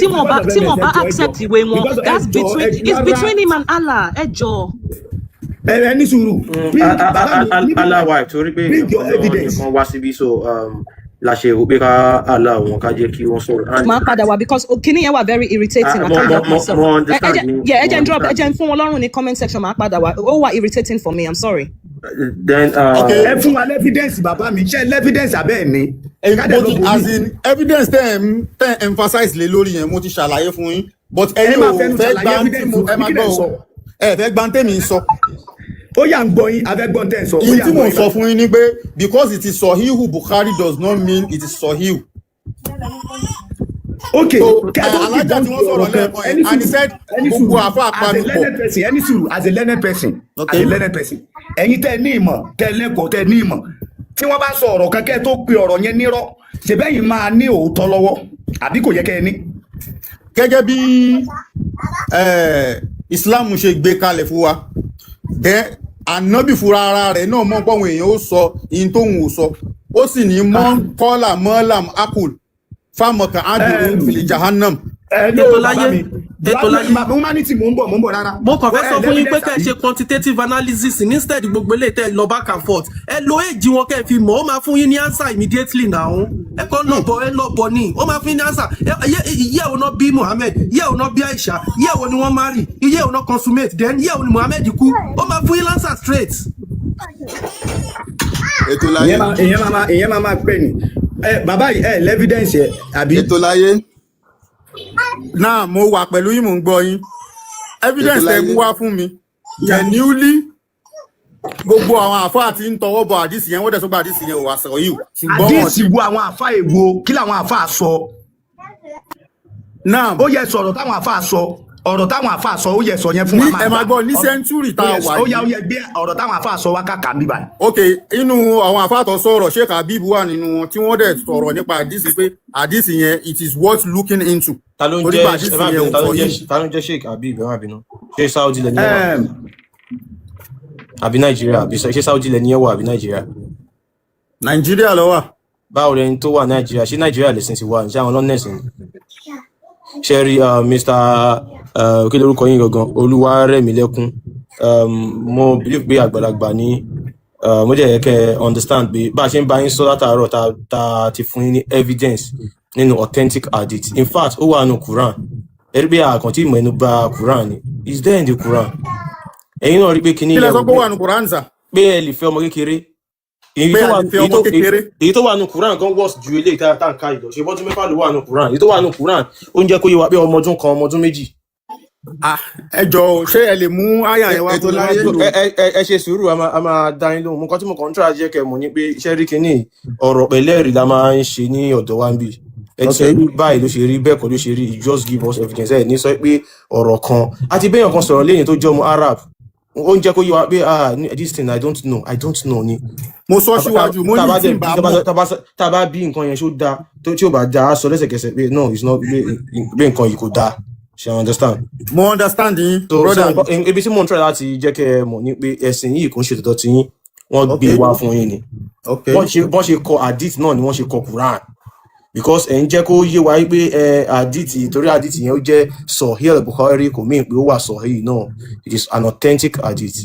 Speaker 6: wọ́n bá accept ìwé wọn, that's between him and Allah.
Speaker 13: Any sùúrù.
Speaker 1: Allah wa torí pé nǹkan wá síbí so la ṣe rò pé ká Allah wọn ká jẹ́ kí wọ́n sọ̀rọ̀.
Speaker 6: Máa padà wá because kini yẹn wà very irritating. I can't help myself. Yeah, ẹ jẹ́ fún wọn lọ́rùn ní comment section máa padà wá. Ó wà irritating for me. I'm sorry.
Speaker 1: Then
Speaker 13: okay, ẹ fún wa evidence bàbá mi. Ṣé evidence abẹ́ ni?
Speaker 10: As in evidence ten emphasize lé lórí yẹn mo ti ṣàlàyé fún yín. But ẹ̀yin ò fẹ́ gbà tí mo ẹ máa gbọ́ ẹ fẹ́ gbà tèmi sọ.
Speaker 13: Ó yá ń gbọ́ yín abẹ́gbọ́n tẹ́ ń sọ.
Speaker 10: Ìyí tí mo sọ fún yín ni pé because it is Sahih Bukhari does not mean it is Sahih.
Speaker 13: Okay.
Speaker 10: Alájà tí wọ́n sọ̀rọ̀ lẹ́ẹ̀kan and he said gbogbo àfa àpanu pọ̀.
Speaker 13: Any sùúrù as a learned person. As a learned person. Ẹ̀yin tẹ́ ní ìmọ̀ tẹ́ lẹ́kọ̀ọ́ tẹ́ ní ìmọ̀. Tí wọ́n bá sọ ọ̀rọ̀ kankan tó pe ọ̀rọ̀ yẹn nírọ́, ṣe bẹ́yìn máa ní òótọ́ lọ́wọ́ àbí kò yẹ kẹ́ ẹ ní.
Speaker 10: Gẹ́gẹ́ bí Islam ṣe gbé kalẹ̀ fún wa. Then Ànábì fúnra ara rẹ̀ náà mọ̀ pé àwọn èèyàn ó sọ in tóhun ò sọ. Ó sì ní mọ́ kọ́là mọ́làm akul fámọ̀kà ádùn fìlì jahannam.
Speaker 9: Ètò láyé
Speaker 13: humanity mò ń bọ̀ rárá.
Speaker 9: Mo kàn fẹ́ sọ fún yín pé kẹ́ ẹ ṣe quantitative analysis instead gbogbo eléyìí tẹ́ lọ back and forth. Ẹ lo èjì wọn kẹ́ ẹ fi mọ̀ ó máa fún yín ní answer immediately now. Ẹ kọ́ lọ bọ̀ ní ó máa fún yín ní answer. Iye wo náà bí Muhammad, iye wo náà bí Aisha, iye wo ni wọ́n marry, iye wo náà consummate, then iye wo ni Muhammad kú. Ó máa fún yín answer straight.
Speaker 10: Ètò láyé.
Speaker 13: Ìyẹn máa pè ní. Bàbá yìí evidence ẹ̀ àbí.
Speaker 10: Ètò láyé. Náà mo wà pẹ̀lú yín mò ń gbọ́ yín. Evidence ẹ mú wá fún mi. Genuinely gbogbo àwọn àfáà tí ń tọwọ́ bọ àdìsí yẹn wọ́n dẹ̀ sọ pé àdìsí yẹn ò wá sọ yìí.
Speaker 13: Àdìsí wo àwọn àfáà èwo kí làwọn àfáà sọ.
Speaker 10: Náà
Speaker 13: ó yẹ sọ̀rọ̀ táwọn àfáà sọ. Ọ̀rọ̀ táwọn àfáà sọ ó yẹ sọ yẹn fún wa.
Speaker 10: Ẹ máa gbọ́ ní century tá a wà yìí.
Speaker 13: Ó yẹ gbé ọ̀rọ̀ táwọn àfáà sọ wá kàkà mi báyìí.
Speaker 10: Ok, inú àwọn àfáà tó sọ̀rọ̀ Sheikh Habib wà nínú wọn tí wọ́n dẹ̀ sọ̀rọ̀ nípa àdìsí pé àdìsí yẹn it is worth looking into.
Speaker 12: Ta ló ń jẹ́ Sheikh Habib ẹ má bínú. Ṣé Saudi lẹ ní ẹwà? Àbí Nàìjíríà? Ṣé Saudi lẹ ní ẹwà àbí Nàìjíríà?
Speaker 10: Nàìjíríà ló wà.
Speaker 12: Báwo lẹni tó wà Nàìjíríà? Ṣé Nàìjíríà lè sin ti wà? Ṣé àwọn lọ́nẹ̀sì ni? Ṣé rí Mr. Kí lórúkọ yín gangan? Oluwaremilekun. Mo believe pé àgbàlagbà ní mo jẹ́ kẹ́ understand pé bá a ṣe ń bá yín sọ látàárọ̀ ta ti fún yín ní evidence nínú authentic hadith. In fact, ó wà nínú Quran. Ẹ̀rí bí àkàntí ìmọ̀ ẹnu bá Quran ni. Is there in the Quran? ẹ̀yin náà rí pé kíní
Speaker 10: kí lẹ
Speaker 12: yẹn
Speaker 10: sọ pé wà ní Quran sà
Speaker 12: pé ẹ lè fẹ́ ọmọ kékeré èyí tó wà nù Quran kan worse ju eléyìí tá à ń ká ìlọ ṣe bọ́dún mẹ́fà ló wà nù Quran èyí tó wà nù Quran ó ń jẹ́ kó yé wa pé ọmọ ọdún kan ọmọ ọdún méjì.
Speaker 10: ẹ jọ̀ọ́ ṣé ẹ lè mú àyà yẹn wá fún mi.
Speaker 12: ẹ ṣe sùúrù a máa dá yín lóhùn nǹkan tí mo kàn ń try jẹ́ kẹ́ mọ̀ ní pé iṣẹ́ rí kínní ọ̀rọ̀ pẹ̀lẹ́rì la máa ń ṣe ní ọ̀dọ̀ wa ń bì ẹ ti rí báyìí ló ṣe rí bẹ́ẹ̀ kọ́ ló ṣe rí you just give us evidence ẹ ní sọ pé ọ̀rọ̀ kan àti béèyàn kan sọ̀rọ̀ lẹ́yìn tó jẹ́ ọmọ Arab ó ń jẹ́ kó yé wa pé this thing I don't know ni.
Speaker 10: mo sọ síwájú mo ní tí n bá mọ̀
Speaker 12: tá a bá bí nǹkan yẹn ṣó dáa tí ò bá dáa á sọ lẹ́sẹ̀kẹsẹ̀ pé no it's not pé nǹkan yìí kò dáa ṣe understand.
Speaker 10: mo understand yín brother.
Speaker 12: ibi tí mo ń try láti jẹ́ kẹ́ ẹ mọ̀ ní pé ẹ̀sìn yìí kò ń ṣe tòótọ́ tí yín wọ́n gbé wá fún yín ni bọ́n ṣe kọ hadith náà ni wọ́n ṣe kọ Quran because ẹ̀ ń jẹ́ kó yé wa pé hadith torí hadith yẹn ó jẹ́ Sahih Bukhari kò mí pé ó wà Sahih náà it is an authentic hadith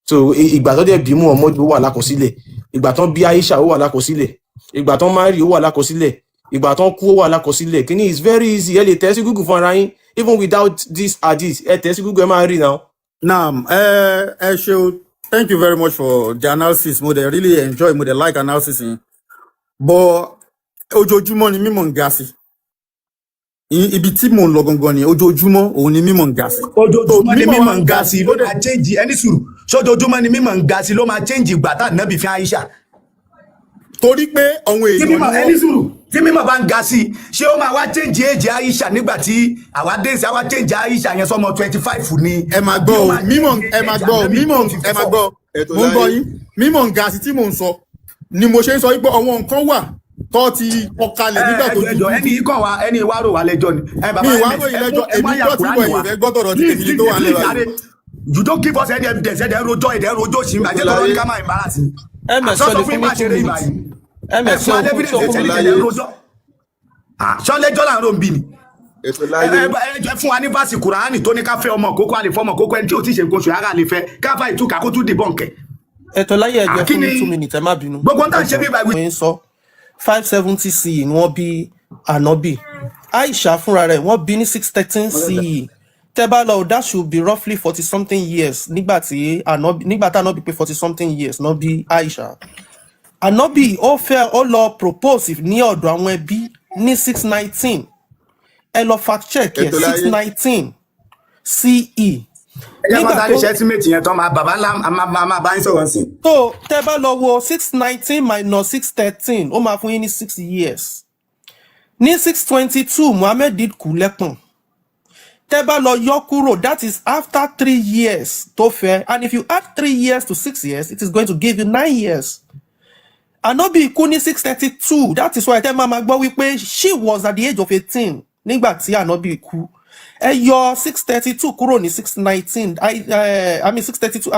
Speaker 12: so ìgbà tó dẹ̀ bí Muhammad ó wà lákọsílẹ̀ ìgbà tán bí Aisha ó wà lákọsílẹ̀ ìgbà tán Mary ó wà lákọsílẹ̀ ìgbà tán kú ó wà lákọsílẹ̀ kíní is very easy ẹ lè tẹ̀ sí Google fún ara yín even without this hadith ẹ tẹ̀ sí Google ẹ máa rí now.
Speaker 10: Naam, ẹ ṣé, thank you very much for the analysis. Mo dey really enjoy, mo dey like analysis yín. But ojoojúmọ́ ni mímọ̀ ń ga sí. Ibi tí mò ń lọ gangan ni ojoojúmọ́ òun ni mímọ̀ ń ga sí.
Speaker 13: Ojoojúmọ́ ni mímọ̀ ń ga sí ló máa change ẹni sùúrù. Ṣojoojúmọ́ ni mímọ̀ ń ga sí ló máa change ìgbà tá Ànábì fi Aisha.
Speaker 10: Torí pé àwọn èèyàn
Speaker 13: ni ẹni sùúrù tí mímọ̀ bá ń ga sí ṣé ó máa wá change age Aisha nígbà tí àwa dé sí àwa change Aisha yẹn sọmọ 25 ni.
Speaker 10: Ẹ máa gbọ́ o mímọ̀ ẹ máa gbọ́ o mímọ̀ ẹ máa gbọ́ mo ń gbọ́ yín mímọ̀ ń ga sí tí mò ń sọ ni mo ṣe ń sọ wípé àwọn nǹkan wà tó ti ọkalẹ̀ nígbà tó dúdú.
Speaker 13: Ẹni yìí kàn wá ẹni ìwá rò wá lẹ́jọ́ ni.
Speaker 10: Mi ìwá rò yìí lẹ́jọ́ èmi gbọ́ tí mo ìwé gbọ́dọ̀ ti tèmi tó wà lẹ́wà.
Speaker 13: You don't give us any evidence ẹ̀dẹ̀ rojọ́ sí ìgbà jẹ́ lọ́rọ́ ní ká máa embarrass ni.
Speaker 12: Sọ́sọ́ fún ìgbà ṣeré ìgbà yìí.
Speaker 13: Ṣọ́lẹ́jọ́ là ń rò ń bí ni. Ẹ fún wa ní fásì Kùránì tó ní ká fẹ́ ọmọ kókó àlè fọmọ kókó ẹni tí ò tí ì ṣe nǹkan oṣù ara lè fẹ́ káfá ìtúkà kó tún dìbọn kẹ.
Speaker 9: Ẹ̀tọ́ láyé ẹgbẹ́ fún mi 2 minutes ẹ má bínú.
Speaker 13: Gbogbo ń tà ń ṣe bí ìbáwí.
Speaker 9: Mo ń sọ 570 CE ni wọ́n bí Ànábì. Aisha fúnra rẹ̀ wọ́n bí ní 613 CE. Tẹ́bálọ̀ that should be roughly 40 something years nígbà tí Ànábì pé 40 something years náà bí Aisha. Ànábì ó fẹ́ ó lọ propose ní ọ̀dọ̀ àwọn ẹbí ní 619. Ẹ lọ fact check yẹ 619 CE.
Speaker 13: Nígbà tó ṣe estimate yẹn tán máa bàbá ńlá máa bá ń sọ̀rọ̀ sí.
Speaker 9: So tẹ́ bá lọ wo 619 minus 613 ó máa fún yín ní 6 years. Ní 622 Muhammad did kú lẹ́pọ̀n. Tẹ́ bá lọ yọ kúrò that is after 3 years tó fẹ́ and if you add 3 years to 6 years it is going to give you 9 years. Ànábì kú ní 632 that is why tẹ́ máa gbọ́ wípé she was at the age of 18 nígbà tí Ànábì kú. Ẹ yọ 632 kúrò ní 619 I mean 632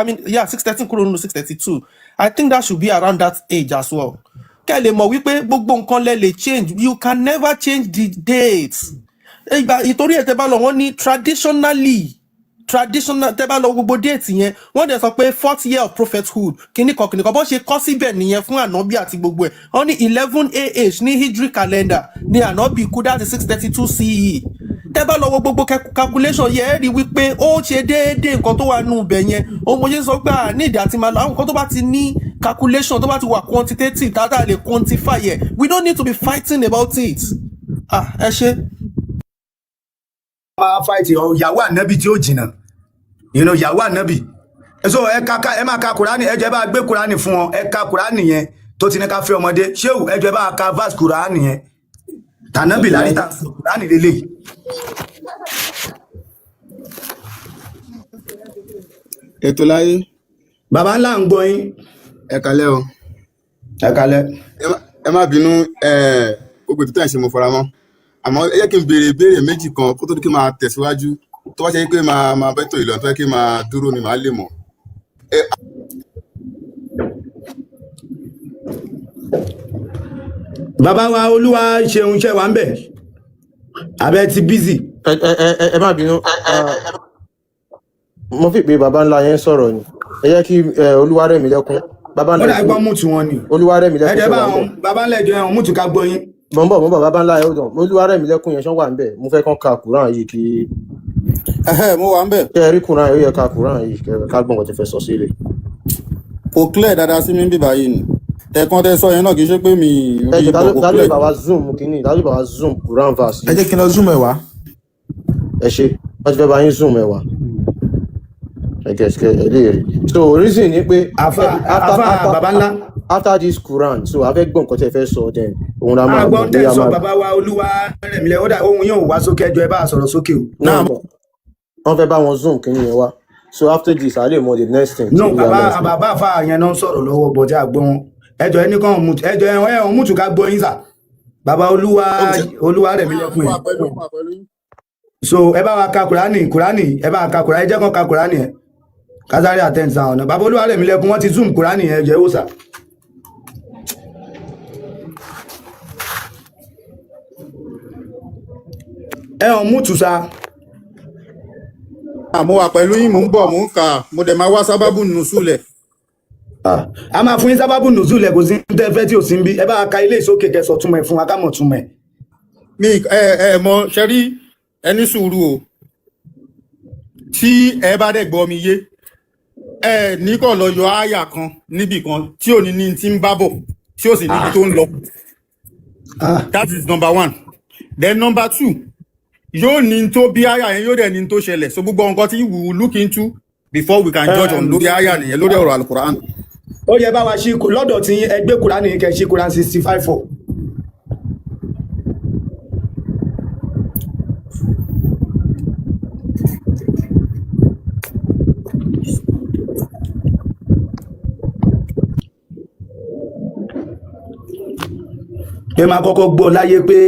Speaker 9: 613 kúrò nínú 632 I think that should be around that age as well. Kẹ́ lè mọ̀ wípé gbogbo nǹkan lẹ lè change you can never change the dates. Ìtorí ẹ̀ tẹ́ bá lọ wọ́n ní traditional tẹ́ bá lọ gbogbo déètì yẹn wọ́n dẹ̀ sọ pé 4th year of prophethood kìnnìkan bọ́n ṣe kọ́ síbẹ̀ nìyẹn fún Ànábì àti gbogbo ẹ̀ wọ́n ní 11 AH ní Hijri calendar ní Ànábì kú that is 632 CE. Tẹ́ bá lọ gbogbo calculation yẹ ẹ́ rí wípé ó ṣe déédéé nǹkan tó wà nù bẹ̀ yẹn òun mo ṣe sọ pé nídìí àti máa lọ àwọn nǹkan tó bá ti ní calculation tó bá ti wà quantitative tá a lè quantify yẹ we don't need to be fighting about it. Ẹ ṣe.
Speaker 13: Máa fight ìyàwó Ànábì tí ó jìnnà ìyàwó Ànábì so ẹ máa ka Kùránì ẹ jẹ́ bá gbé Kùránì fún wọn ẹ ka Kùránì yẹn tó ti ní ká fẹ́ ọmọdé ṣéwù ẹ jẹ́ bá ka verse Kùránì yẹn tànábì láríta Kùránì lélẹ̀.
Speaker 10: Ètò láyé.
Speaker 13: Bàbá ńlá ń gbọ́ yín.
Speaker 10: Ẹ kálẹ́ o.
Speaker 13: Ẹ kálẹ́.
Speaker 10: Ẹ má bínú gbogbo ètò tí à ń ṣe mo fara mọ́. Àmọ́ ẹ jẹ́ kí n béèrè ìbéèrè méjì kan kó tó di kí n máa tẹ̀síwájú tó bá ṣe pé máa bẹ́tò ìlànà tó yẹ kí n máa dúró ni màá lè mọ̀.
Speaker 13: Bàbá wa Olúwa ṣeun iṣẹ́ wa ń bẹ̀ abẹ́ ti bízì.
Speaker 12: Ẹ má bínú mo fi pé bàbá ńlá yẹn sọ̀rọ̀ ni ẹ jẹ́ kí Olúwarẹ̀mílẹ́kún bàbá ńlá
Speaker 13: yẹn gbọ́ mútu wọn ni
Speaker 12: Olúwarẹ̀mílẹ́kún
Speaker 13: ẹ̀jẹ̀ bá wọn bàbá ńlá ẹ̀jẹ̀ wọn mútu ká gbọ́ yín.
Speaker 12: Mo ń bọ̀ bàbá ńlá yẹn ó dàn Olúwarẹ̀mílẹ́kún yẹn ṣán wà ń bẹ̀ mo fẹ́ kán ka Kùránì yìí kí
Speaker 10: mo wà ń bẹ̀.
Speaker 12: Ṣé ẹ rí Quran yóò yẹ ká Quran yìí ká gbọ́n nǹkan tí fẹ́ sọ sílẹ̀.
Speaker 10: Kò clear dáadáa sí mi bí báyìí ni. Tẹ̀kan tẹ sọ yẹn náà kì í ṣe pé mi rí ipò kò clear.
Speaker 12: Dájú bàbá zoom kínní, dájú bàbá zoom Quran verse.
Speaker 15: Ẹ jẹ́ kí n lọ zoom ẹ̀ wá.
Speaker 12: Ẹ ṣe, wọ́n ti fẹ́ bá yín zoom ẹ̀ wá. I guess so reason ni pé after this Quran so a fẹ́ gbọ́n nǹkan tí ẹ fẹ́ sọ then òun la máa
Speaker 13: gbọ́n tẹ́ sọ bàbá wa Olúwarẹ̀mílẹ́kun ó dà ohun yóò wá sókè ẹjọ́ ẹ bá sọ̀rọ̀ sókè o.
Speaker 12: Wọ́n fẹ́ bá wọn zoom kínní yẹn wá so after this a lè mọ the next thing.
Speaker 13: No bàbá àfa yẹn náà sọ̀rọ̀ lọ́wọ́ bọ̀jẹ́ àgbọ̀n ẹjọ́ ẹni kan ẹjọ́ ẹ̀ mú tù ká gbọ́ yín sà bàbá Olúwarẹ̀mílẹ́kun yẹn. So ẹ bá wa ka Kùránì ẹ bá wa ka Kùránì ẹ jẹ́ kàn ka Kùránì ẹ̀ kásáré àtẹ̀ǹsà ọ̀nà bàbá Olúwarẹ̀mílẹ́kun wọ́n ti zoom Kùránì ẹ̀ jẹ́ wòsà. ẹ hàn mú tù sa.
Speaker 10: Mo wà pẹ̀lú yín, mò ń bọ̀, mò ń kà, mo dẹ̀ máa wá sábàbù nùsùlẹ̀.
Speaker 13: A máa fún yín sábàbù nùsùlẹ̀ kò sí ní tẹ́fẹ́ tí ò sí ń bí ẹ bá ka ilé ìsókè kẹsọ̀ túmọ̀ ẹ̀ fún wa ká mọ̀ túmọ̀ ẹ̀.
Speaker 10: Mi mọ ṣẹ́rí ẹni sùúrù o tí ẹ bá dẹ̀ gbọ́ mi yé ẹ ní kò lọ yọ àyà kan níbì kan tí ò ní tí ń bá bọ̀ tí ò sì níbi tó ń lọ. That is number one. Then number two, yóò ní tó bí àyà yẹn yóò dẹ̀ ní tó ṣẹlẹ̀ so gbogbo nǹkan tí we will look into before we can judge on lórí àyà nìyẹn lórí ọ̀rọ̀ alukoran.
Speaker 13: Ó yẹ bá wa ṣí lọ́dọ̀ tí ẹgbẹ́ Kùránì kẹ́ ṣí Kùránì 65:4. Ẹ máa kọ́kọ́ gbọ́ láyé pé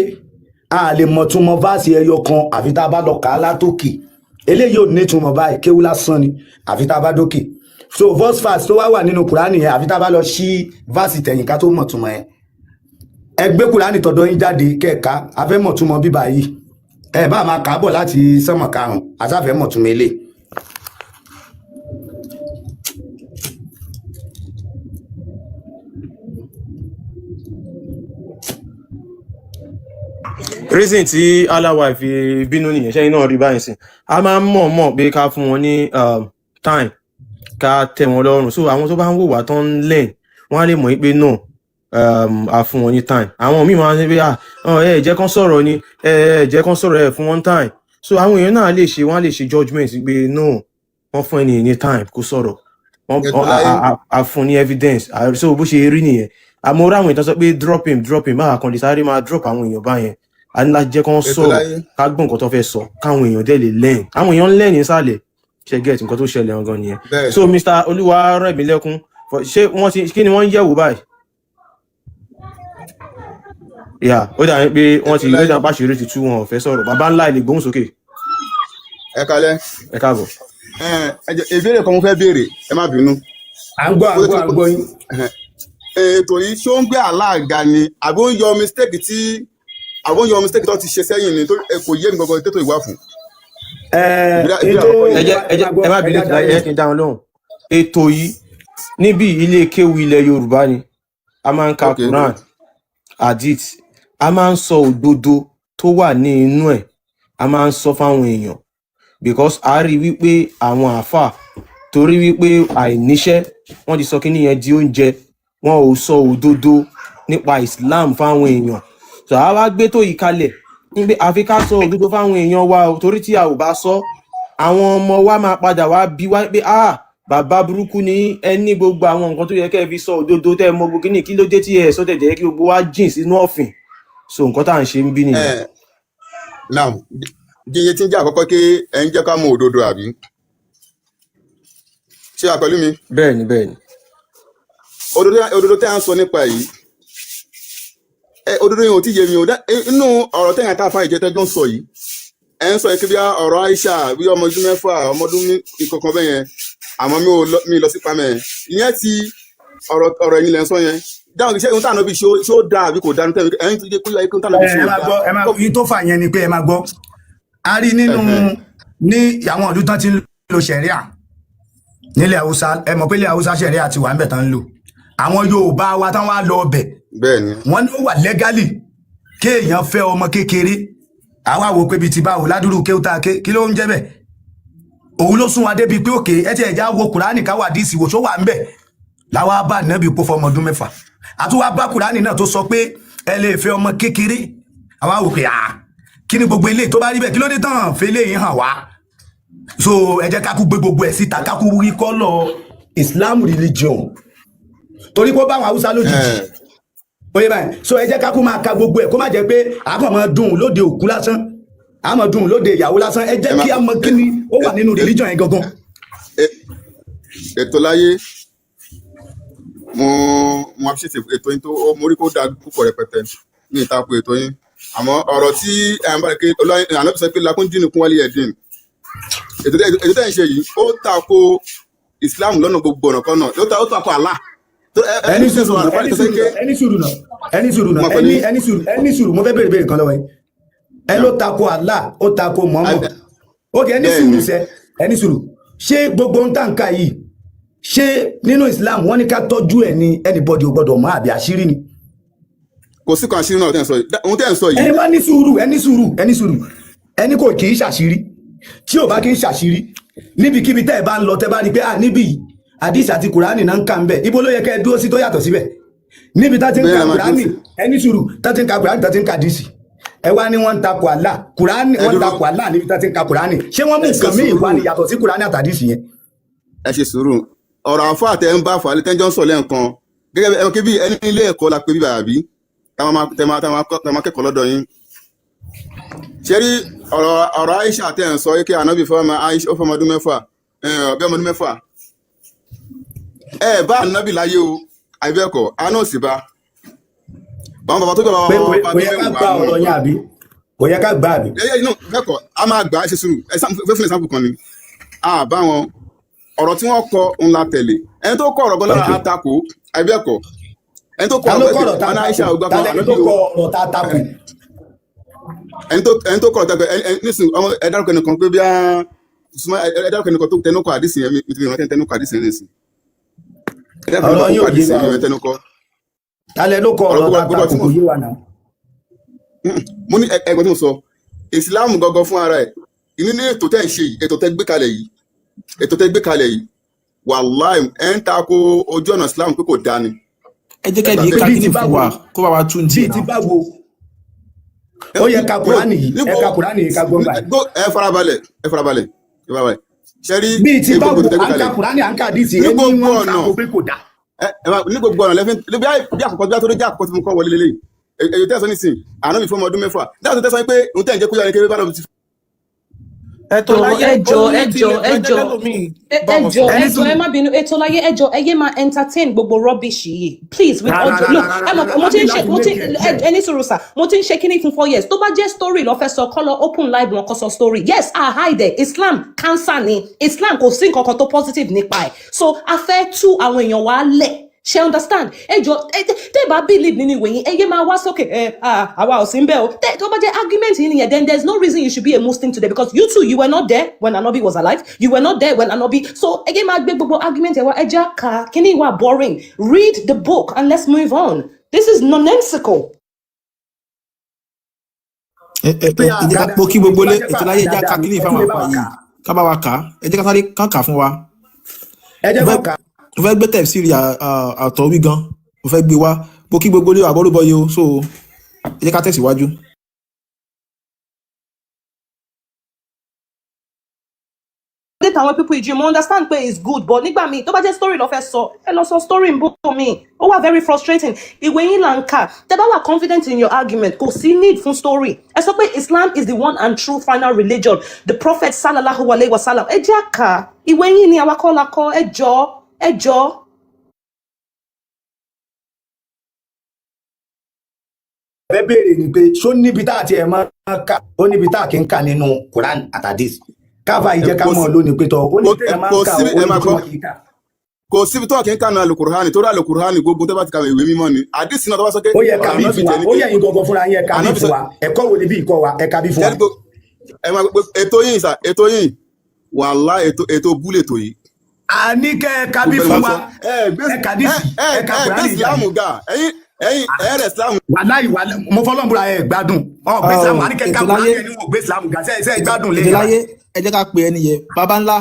Speaker 13: a lè mọ̀ túmọ̀ fáàsì ẹyọ kan àfi tá a bá lọ kà á látòkè eléyìí ò ní túmọ̀ báyìí kéwú lásán ni àfi tá a bá dókè so verse fast tó wà nínú Kùránì yẹn àfi tá a bá lọ ṣí fáàsì tẹ̀yìn ká tó mọ̀ túmọ̀ yẹn ẹ gbé Kùránì tọ̀dọ̀ yín jáde kẹ́ẹ̀ka a fẹ́ mọ̀ túmọ̀ bíbá yìí ẹ bá máa kà á bọ̀ láti sánmọ̀ karùn-ún àtàfẹ́ mọ̀ túmọ̀ eléyìí.
Speaker 12: Reason tí aláwa fi bínú nìyẹn ṣẹ́yìn náà rí báyìí sí a máa ń mọ̀ pé ká fún wọn ní time ká tẹ́ wọn lọ́rùn so àwọn tó bá ń wò wá tó ń learn wọ́n á lè mọ̀ pé no a fún wọn ní time àwọn míì máa ń ṣe pé ẹ jẹ́ kán sọ̀rọ̀ ni ẹ jẹ́ kán sọ̀rọ̀ ẹ fún wọn time so àwọn èèyàn náà lè ṣe wọ́n á lè ṣe judgement pé no wọ́n fún ẹni ní time kó sọ̀rọ̀ a fún ní evidence so bó ṣe rí nìyẹn àmọ́ orí àwọn ìtàn sọ pé drop him máa kàn lè sáré máa drop àwọn èèyàn báyẹn a ní láti jẹ́ kán sọ̀rọ̀ ká gbọ́ nǹkan tó fẹ́ sọ káwọn èèyàn dẹ̀ lè learn àwọn èèyàn ń learn nísàlẹ̀ ṣe get nǹkan tó ṣẹlẹ̀ ọ̀gán nìyẹn so Mr. Olúwarẹ̀mílẹ́kun ṣé wọ́n ti kí ni wọ́n ń yẹ̀wò báyìí ó dà pé wọ́n ti gbé dáńpá ṣeré ti tú wọn ò fẹ́ sọ̀rọ̀ bàbá ńlá ilé gbóhùn sókè.
Speaker 10: Ẹ kalẹ́.
Speaker 12: Ẹ káàbọ̀.
Speaker 10: Ìbéèrè kan mo fẹ́ béèrè ẹ má bínú.
Speaker 13: À ń gbọ́ yín.
Speaker 10: Ètò yìí ṣó ń gbé aláàga ni àbí ó ń yọ mistake tó ti ṣe sẹ́yìn ni kò yé mi gbogbo ètò ìwà fún.
Speaker 12: Ẹ má bínú ẹ kí n dáhùn lóhùn. Ètò yìí níbi ilé kéwu ilẹ̀ Yorùbá ni a máa ń ka Quran hadith a máa ń sọ òdodo tó wà ní inú ẹ̀ a máa ń sọ fáwọn èèyàn because a rí wípé àwọn àáfà torí wípé àìníṣẹ́ wọ́n ti sọ kí nìyẹn di oúnjẹ wọn ò sọ òdodo nípa Islam fáwọn èèyàn so a wá gbé tó yìí kalẹ̀ níbi àfi ká sọ òdodo fáwọn èèyàn wa torí tí a ò bá sọ àwọn ọmọ wa máa padà wá bí wá pé bàbá burúkú ni ẹni gbogbo àwọn nǹkan tó yẹ kẹ́ ẹ fi sọ òdodo tẹ́ ẹ mọ gbogbo kíní kí ló dé tí ẹ sọ tẹ̀jẹ̀ kí gbogbo wa jìn sínú ọ̀fìn so nǹkan tá à ń ṣe ń bí nìyẹn.
Speaker 10: now jíye tí ń jẹ́ àkọ́kọ́ kí ẹ ń jẹ́ ká mọ òdodo àbí ṣé a pẹ̀lú mi.
Speaker 12: bẹ́ẹ̀ni.
Speaker 10: òdodo tẹ́ à ń sọ nípa yìí òdodo yìí ò tí yé mi ò inú ọ̀rọ̀ tẹ́yìn àtàfà ìjẹ́tẹ́jọ́ ń sọ yìí ẹ ń sọ yìí kí bí ọ̀rọ̀ Aisha bí ọmọ ọdún mẹ́fà ọmọ ọdún kankan bẹ́ẹ̀ yẹn àmọ́ mi lọ sí pamẹ́ ìyẹn ti ọ̀rọ̀ ẹ̀yìn lẹ́ ń sọ yẹn dáhùn iṣẹ́ ìhun tànà bí ṣó dáa àbí kò dáa nítorí ẹ̀yìn tó jẹ́ kó yẹ kí ìhun tànà bí ṣó dáa.
Speaker 13: ẹ máa gbọ́ yìí tó fà yẹn ni pé ẹ máa gbọ́ a rí nínú ní àwọn ìlú tán ti ń lo ṣẹ̀ríà nílẹ̀ Haúsá ẹ mọ̀ pé ilẹ̀ Haúsá ṣẹ̀ríà ti wà ń bẹ̀ tán ń lò àwọn Yorùbá wa táwọn á lọ ọbẹ̀ wọ́n ní ó wà lẹ́gálì kéèyàn fẹ́ ọmọ kékeré àwa wò pé bíi ti báwo ládùúrú kéwúta kí ló ń jẹ́ bẹ́ẹ̀ òun ló sún wa débi pé òkè ẹ ti ẹ̀já wo kùránì káwà díìsì wò tó wà ń bẹ̀ láwa bá nàbí pò fọmọ ọdún 6 àtúwà bá kùránì náà tó sọ pé ẹ lè fẹ́ ọmọ kékeré àwa wò pé kí ni gbogbo ilé tó bá rí bẹ́ẹ̀ kí ló dé tán fẹ́ lè hàn wá so ẹ jẹ́ kákú gbé gbogbo ẹ̀ síta kákú rí kọ́lọ̀ Islam religion torí kó báwọn Haúsá lójijì oye báyìí so ẹ jẹ́ kákú máa ka gbogbo ẹ̀ kó má jẹ́ pé àkànmọ́ dùn lóde òkú lásán àmọ́ dùn lóde ìyàwó lásán ẹ jẹ́ kí a mọ kí ni ó wà nínú religion yẹn gangan.
Speaker 15: ètò láyé mo appreciate ètò yín tó mo rí kó dáa púpọ̀ rẹpẹtẹ ní ìtàkùn ètò yín àmọ́ ọ̀rọ̀ tí àná sọ pé lakúndínú kún wálé ẹ̀dín ètò tẹ́ ń ṣe yìí ó tako Islam lọ́nà gbogbo ọ̀nà kan náà ó tako Allah.
Speaker 13: ẹni sùúrù mo fẹ́ béèrè kan lọ́wọ́ yìí ẹ ló tako Allah ó tako Muhammad ok ẹni sùúrù ṣé gbogbo ń tànká yìí ṣé nínú Islam wọ́n ní ká tọ́jú ẹ̀ ní anybody ò gbọ́dọ̀ mọ̀ àbí àṣírí ni.
Speaker 15: kò sí kan àṣírí náà ohun tẹ́ ń sọ yìí.
Speaker 13: ẹni bá ní sùúrù ẹni kò kì í ṣàṣírí tí ò bá kì í ṣàṣírí níbikíbi tẹ́ ẹ bá ń lọ tẹ́ bá rí pé níbí àdìs àti kùránì náà ń kà ń bẹ̀ ibo ló yẹ kẹ́ ẹ dúró sí tó yàtọ̀ síbẹ̀ níbi tá ti ń ka kùránì ẹni sùúrù tá ti ń ka kùránì tá ti ń ka àdìsì ẹ wá ní wọ́n ń takò Allah kùránì wọ́n ń takò Allah níbi tá ti ń ka kùránì ṣé wọ́n mú nǹkan míì wá ní yàtọ̀ sí kùránì àtàdìsì yẹn.
Speaker 15: ẹ ṣe sùúrù ọ̀rọ̀ àfọ àtẹ ń bá fàálẹ tẹjọ ń sọ lẹ́ẹ̀kan gẹ́gẹ́ bí bí ẹni ilé ẹ̀kọ́ la pé bíbà àbí táwọn akẹ́kọ̀ọ́ lọ́dọ̀ yín ṣe rí ọ̀rọ̀ Aisha tẹ ń sọ kí ànábì fọmọ Aisha ó fọmọ ọdún 6 bí ọmọ ọdún 6 ẹ bá ànábì láyé o àìbẹ́ẹ̀kọ́ àánú sì bá báwọn bàbá tó gbà wọn
Speaker 13: kò yẹ ká gbà àbí.
Speaker 15: bẹ́ẹ̀kọ́ a máa gbà á ṣe sùúrù fẹ́ fún ìsàmpù kan ni bá wọn ọ̀rọ̀ tí wọ́n kọ ń la tẹ̀lé ẹni tó kọ ọ̀rọ̀ gan lára àtakò àìbẹ́ẹ̀kọ́ ẹni tó kọ ọ̀rọ̀ ẹni Aisha ọgbà kan
Speaker 13: ẹni tó kọ ọ̀rọ̀ tá a takò
Speaker 15: ẹni tó kọ ọ̀rọ̀ takò nísìn ẹ dárúkọ ẹnìkan pé bí ẹ dárúkọ ẹnìkan tó tẹnu kọ àdìsí yẹn mi ìrántí tẹnu kọ àdìsí yẹn nísìn
Speaker 13: ọ̀rọ̀ yóò yé wa tálẹ̀ ló kọ ọ̀rọ̀ tá a takò kò yé wa náà.
Speaker 15: mo ní ẹgbẹ́ tí mo sọ ìsìláàmù gangan fún ara ẹ̀ ìní ní ètò tẹ́ ń ṣe yìí ètò tẹ́ gbé kalẹ̀ yìí wàláì ẹ̀ ń tako ojú ọ̀nà ìsìláàmù pé kò dáa ni.
Speaker 12: ẹ jẹ́ kẹ́ni ká kí ni fún wa kó bá wa tún
Speaker 13: bíi ti báwo ó yẹ ká kúránì yìí ká gbọ́n báyìí.
Speaker 15: ẹ farabalẹ̀ ṣẹ́rí
Speaker 13: bíi ti báwo à ń ka kúránì à ń ka àdìsí ẹ ní wọ́n ń ta kó pé kò dáa.
Speaker 15: ní gbogbo ọ̀nà lẹ́fẹ̀ẹ́ bí àkọ́kọ́ bí a tó dé jẹ́ àkọ́kọ́ tí mo kọ́ wọlé lélẹ́yìí èyí tẹ́sán nísìn àná mi fún ọmọ ọdún 6 dáhùn tó tẹ́sán pé òun tẹ́ ń jẹ́ kó yára ní kébé bá lọ́ọ́ ti.
Speaker 6: ẹjọ ẹ má bínú ètò láyé ẹjọ ẹ yé máa entertain gbogbo rubbish yìí please with audio look mo ti ń ṣe ẹni sọ̀rọ̀ sà mo ti ń ṣe kíní fún 4 years tó bá jẹ́ story lọ fẹ́ sọ kọlọ open live wọn kọ sọ story yes I hide it Islam cancer ni Islam kò sí nǹkan kan tó positive nípa ẹ̀ so a fẹ́ tú àwọn èèyàn wa lẹ̀ ṣe understand ẹjọ tẹ́ bá believe nínú ìwé yín ẹ yé máa wá sókè àwa ò sí ń bẹ o tó bá jẹ́ argument yìí nìyẹn then there's no reason you should be a Muslim today because you too you were not there when Anobi was alive you were not there when Anobi so ẹ yé máa gbé gbogbo argument ẹ wá ẹ jẹ́ ká kíní ìwà boring read the book and let's move on this is nonsensical.
Speaker 12: ìjẹ́ ká kí gbogbo lé ètò láyé ìjà ká kíní ìfáwọn àpá yìí ká bá wa kà á ẹ jẹ́ ká sáré kà fún wa.
Speaker 13: ẹ jẹ́ ká kà á.
Speaker 12: mo fẹ́ gbé tẹ̀síìrì àtọ̀wí gan mo fẹ́ gbé wá bó kí gbogbo lé àbọ̀rúbọ̀ yìí o so ẹ jẹ́ ká tẹ̀síwájú.
Speaker 6: àwọn people ìjì mo understand pé it's good but nígbà míì tó bá jẹ́ story lọ fẹ́ sọ ẹ lọ sọ story ń bó mi ó wà very frustrating ìwé yín là ń kà tẹ́ bá wà confident in your argument kò sí need fún story ẹ sọ pé Islam is the one and true final religion the prophet sallallahu alayhi wa sallam ẹ jẹ́ àkà ìwé yín ni àwa kọ́ la kọ́ ẹ jọ.
Speaker 13: ẹ béèrè ni pé ṣó níbi tá àti ẹ̀ máa kà ó níbi tá kì í kà nínú Quran àtàdís káfà ìjẹ́ ká mọ̀ lónìí pé tọ́ ó ní tẹ́ ẹ máa kà ó ní tí wọ́n kì í kà.
Speaker 15: kò síbi tó kì í kà ní alukurhani tó rí alukurhani gbogbo tó bá ti kàwé ìwé mímọ́ ni àdìsí náà tó bá sọ pé.
Speaker 13: ó yẹ ká bí fún wa ó yẹ yín gangan fúnra yín ẹ̀ka bí fún wa ẹ̀kọ́ wo ni bí ìkọ́ wa ẹ̀ka bí fún wa.
Speaker 15: ètò yìí wàhálà ètò búlẹ̀ tó yìí.
Speaker 13: àní kẹ́ ẹ̀ka bí fún wa ẹ̀ka dísì ẹ̀ka kùránì ìjà
Speaker 15: ẹ̀yin ẹ̀rẹ̀ Islam.
Speaker 13: wàláì mo fọlọ́n búra ẹ̀ gbádùn gbé Islam wà ní kẹ́kẹ́ kúrò ní ẹni wò gbé Islam gà sẹ́ gbádùn lé.
Speaker 12: ètò láyé ẹ jẹ́ ká pe ẹni yẹn baba ńlá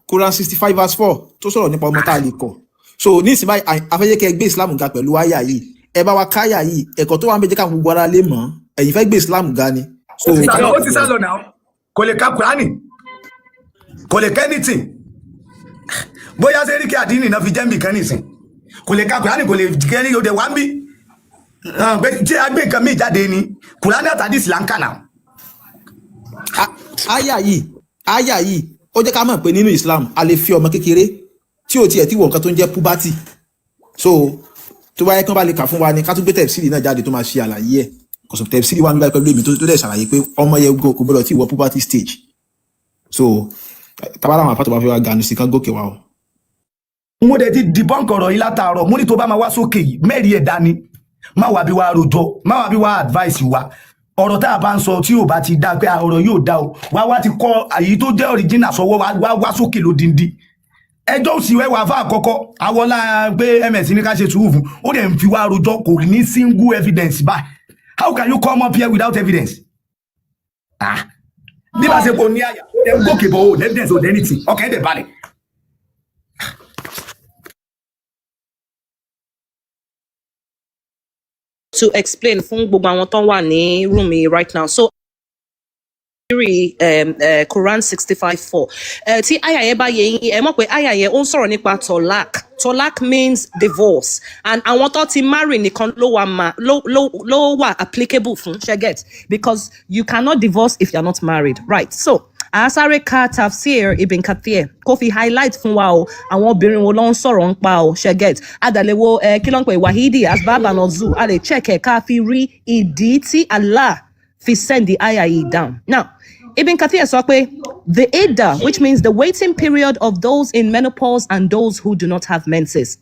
Speaker 12: Quran 65 verse 4 tó sọ̀rọ̀ nípa ọmọ tá a lè kọ̀ so ní ìsìn báyìí afẹ́jẹ́ kẹ́ gbé Islam ga pẹ̀lú àyà yìí ẹ bá wa káyà yìí ẹ̀kọ́ tó wà ń bẹ jẹ́ ká gbogbo ara lè mọ̀ ẹ̀yin fẹ́ gbé Islam ga ni.
Speaker 13: ó ti sálọ náà kò lè ka Kùránì kò lè kẹ́ anything bóyá sẹ́ríkì àdínì náà fi jẹ́ mi kan nìsín kò lè ka Kùránì kò lè kẹ́ ní òde wá ń bí tí a gbé nǹkan mi jáde ni Kùránì àtàdísì là ń kà náà.
Speaker 12: àyà yìí ó jẹ́ ká mọ̀ pé nínú Islam a lè fi ọmọ kékeré tí ò tiẹ̀ tí wọ̀ nǹkan tó ń jẹ́ puberty so tó bá yẹ kí wọ́n bá lè kà fún wa ni ká tún gbé tẹ̀síìrì náà jáde tó máa ṣe àlàyé ẹ̀ kòsò tẹ̀síìrì wa nígbà pẹ̀lú èmi tó dẹ̀ ṣàlàyé pé ọmọ yẹn kò gbọdọ̀ tí wọ puberty stage so tábàlà àwọn àpàtàkì wa fi wá ganu sí kan gòkè wa o.
Speaker 13: mo dẹ̀ ti dìbọ́ǹkì ọ̀rọ̀ yìí látàárọ̀ mo ní tó bá máa wá sókè yìí mẹ́rin ẹ̀ dání má wà bí wá rojọ́ má wà bí wá advice wa ọ̀rọ̀ tá a bá ń sọ tí ò bá ti dá pé ọ̀rọ̀ yóò dá o wá ti kọ́ àyí tó jẹ́ original sọ́wọ́ wá sókè lódindi ẹjọ́ òsì wẹ́wà fún àkọ́kọ́ àwọlá pé ms ní ká ṣe sùúrù fún ó dẹ̀ ń fi wá rojọ́ kò ní single evidence báyìí how can you come up here without evidence bí bá ṣe kò ní àyà ó dẹ̀ ń gòkè bọ̀ ó evidence ò dẹ́nìtì ọkàn ẹ̀ dẹ̀ balẹ̀.
Speaker 6: To explain fún gbogbo àwọn tó wà ní room mi right now so Quran 65:4 tí àyà yẹn bá yé yín ẹ mọ̀ pé àyà yẹn ó ń sọ̀rọ̀ nípa tolak means divorce and àwọn tó ti marry nìkan ló wà applicable fún ṣẹ́gẹ̀t because you cannot divorce if you are not married right so asare ka tafsir Ibn Kathir kó fi highlight fún wa o àwọn obìnrin wo ló ń sọ̀rọ̀ ń pa o ṣẹ́gẹ̀t adàlẹ́wọ̀ kí ló ń pè wahidi asbaba nozu a lè check ẹ̀ ká fi rí ìdí tí Allah fi send the ayah down. Now, Ibn Kathir sọ pé the idda, which means the waiting period of those in menopause and those who do not have menses.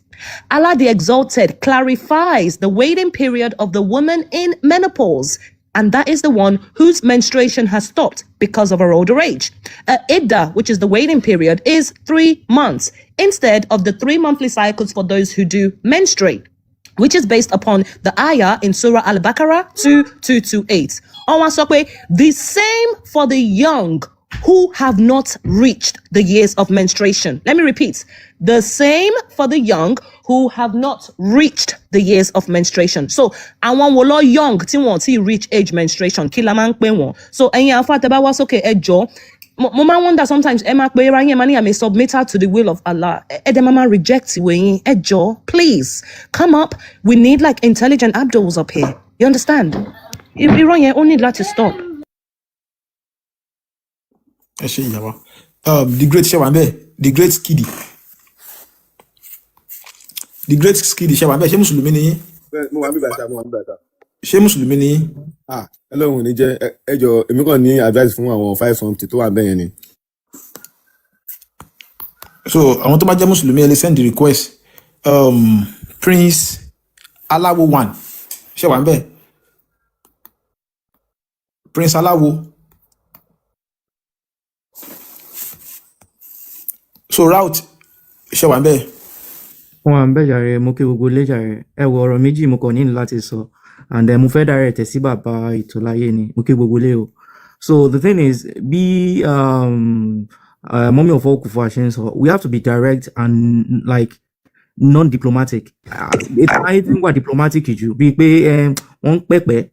Speaker 6: Allah the Exalted clarifies the waiting period of the woman in menopause, and that is the one whose menstruation has stopped because of her older age. Idda, which is the waiting period, is 3 months instead of the 3 monthly cycles for those who do menstruate, which is based upon the ayah in Surah Al-Baqarah 2:228. The same for the young who have not reached the years of menstruation. Let me repeat. The same for the young who have not reached the years of menstruation. So, àwọn wo ló young tí wọ́n ti reach age menstruation kí la máa ń pè wọ́n. So, ẹ̀yin àfáà tẹ́ bá wá sókè ẹ jọ̀ọ́. Mo máa wonder sometimes ẹ máa pe ra yín ẹ máa ní àmì submit her to the will of Allah. Ẹ dẹ̀ máa reject ìwé yín ẹ jọ̀ọ́. Please come up. We need like intelligent Abduls up here. You understand? Irọ́ yẹn ó need láti stop.
Speaker 12: ẹ ṣe ìyàwó the great ṣẹwà bẹ́ẹ̀ the great skidi ṣẹwà bẹ́ẹ̀ ṣé mùsùlùmí ni yín.
Speaker 15: mo wà ń bíbà ta mo wà ń bíbà ta.
Speaker 12: ṣé mùsùlùmí ni yín.
Speaker 15: Ọlọ́run ní jẹ́ ẹjọ́ èmi kàn ní advice fún àwọn 5 something tó wà bẹ́ẹ̀ yẹn ni.
Speaker 12: So àwọn tó bá jẹ́ mùsùlùmí ẹ lè send the request Prince Aláwo 1 ṣẹwà bẹ́ẹ̀ Prince Aláwo. So route ṣe wà bẹ́ẹ̀.
Speaker 16: Wọ́n à ń bẹ̀ jàre mo kí gbogbo ilé jàre ẹ wo ọ̀rọ̀ méjì mo kàn ní láti sọ and mo fẹ́ direct sí bàbá Ìtòláyé ni mo kí gbogbo ilé o. So the thing is bí mọ́mí ọ̀fọ̀ Òkùnfọ̀ àṣẹ ń sọ we have to be direct and like non-diplomatic. Ìtòláyé tí ń wà diplomatic jù bíi pé wọ́n ń pẹ̀pẹ́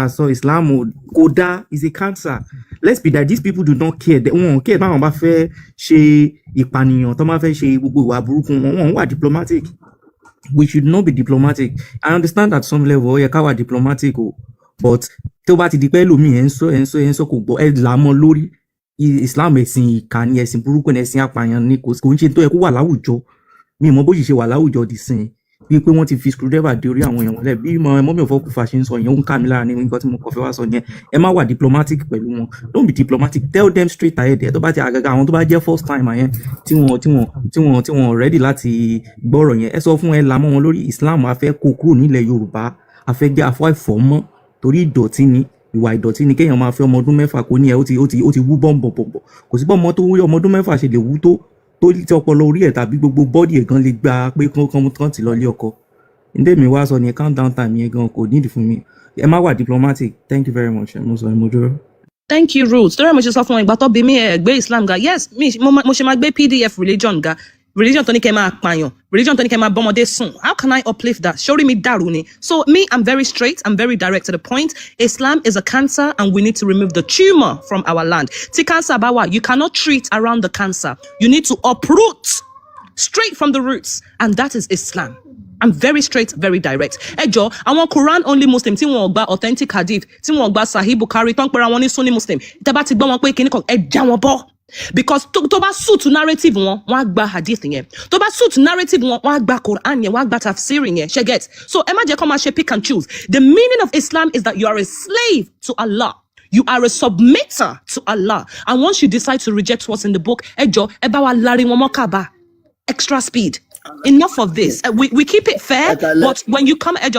Speaker 16: so Islam kódà is a cancer. Let's be that these people do not care. Wọ́n care báwọn bá fẹ́ ṣe ìpànìyàn tó máa fẹ́ ṣe gbogbo ìwà burúkú wọn wà diplomatic. We should not be diplomatic. I understand at some level yẹ ká wà diplomatic o but tó bá ti di pé lómi ẹ̀ ń sọ kò gbọ́ ẹ̀ làmọ́ lórí Islam ẹ̀sìn ìkànnì ẹ̀sìn burúkú ẹ̀sìn apààyàn ni kò ń ṣe tó yẹ kó wà láwùjọ mi mọ bó ṣe wà láwùjọ dì sìn bí pé wọ́n ti fi screwdriver dé orí àwọn èèyàn wọlé bí mọ́mí ọ̀fọ̀ Òkùnfọ̀ ṣe ń sọ yẹn ó ń ká mi lára ní nǹkan tí mo kàn fẹ́ wá sọ yẹn ẹ má wà diplomatic pẹ̀lú wọn don't be diplomatic tell them straight ahead ẹ̀ tó bá ti àgàgà àwọn tó bá jẹ́ first time yẹn tí wọ́n ready láti gbọ́rọ̀ yẹn ẹ sọ fún ẹ làmọ́ wọn lórí Islam a fẹ́ kó kúrò nílẹ̀ Yorùbá a fẹ́ jẹ́ afọ́ ìfọ́mọ́ torí ìdọ̀tí ni ìwà ìdọ̀tí ni kéèyàn máa fẹ́ ọmọ ọdún mẹ́fà kó ní ẹ ó ti wú bọ̀m̀bọ̀m̀bọ̀ kò sí bọ́mọ tó wú ọmọ ọdún mẹ́fà ṣe lè wú tó tí ọpọlọ orí ẹ̀ tàbí gbogbo bọ́ọ̀dì ẹ̀ gan lè gba pé kán ti lọ lé ọkọ Ǹdé mi wá sọ ní countdown time yẹn gan kò need fún mi. Ẹ má wà diplomatic. Thank you very much. Mo sọ mo dúró.
Speaker 6: Thank you, Ruth. Torí mo ṣe sọ fún ìgbà tó bí mi gbé Islam ga. Yes, mo ṣe máa gbé PDF religion ga. Religion tó ní kẹ́ máa pààyàn. Religion tó ní kẹ́ máa bọ́mọdé sùn. How can I uplift that? Ṣorí mi dàrú ni. So me, I'm very straight. I'm very direct to the point. Islam is a cancer and we need to remove the tumor from our land. Tí cancer bá wà, you cannot treat around the cancer. You need to uproot straight from the roots. And that is Islam. I'm very straight, very direct. Ẹjọ́, àwọn Quran only Muslim tí wọ́n gba authentic hadith, tí wọ́n gba Sahih Bukhari, tán pera wọn ní Sunni Muslim. Tẹ́ bá ti gbọ́ wọn pé kíní kan, ẹ já wọn bọ́. Because tó bá suit narrative wọn, wọ́n á gba hadith yẹn. Tó bá suit narrative wọn, wọ́n á gba Quran yẹn, wọ́n á gba tafsir yẹn. Ṣé get? So ẹ má jẹ́ kó máa ṣe pick and choose. The meaning of Islam is that you are a slave to Allah. You are a submitter to Allah. And once you decide to reject what's in the book, ẹjọ́, ẹ bá wa lárí wọn mọ́ Kaaba. Extra speed. Enough of this. We keep it fair, but when you come, we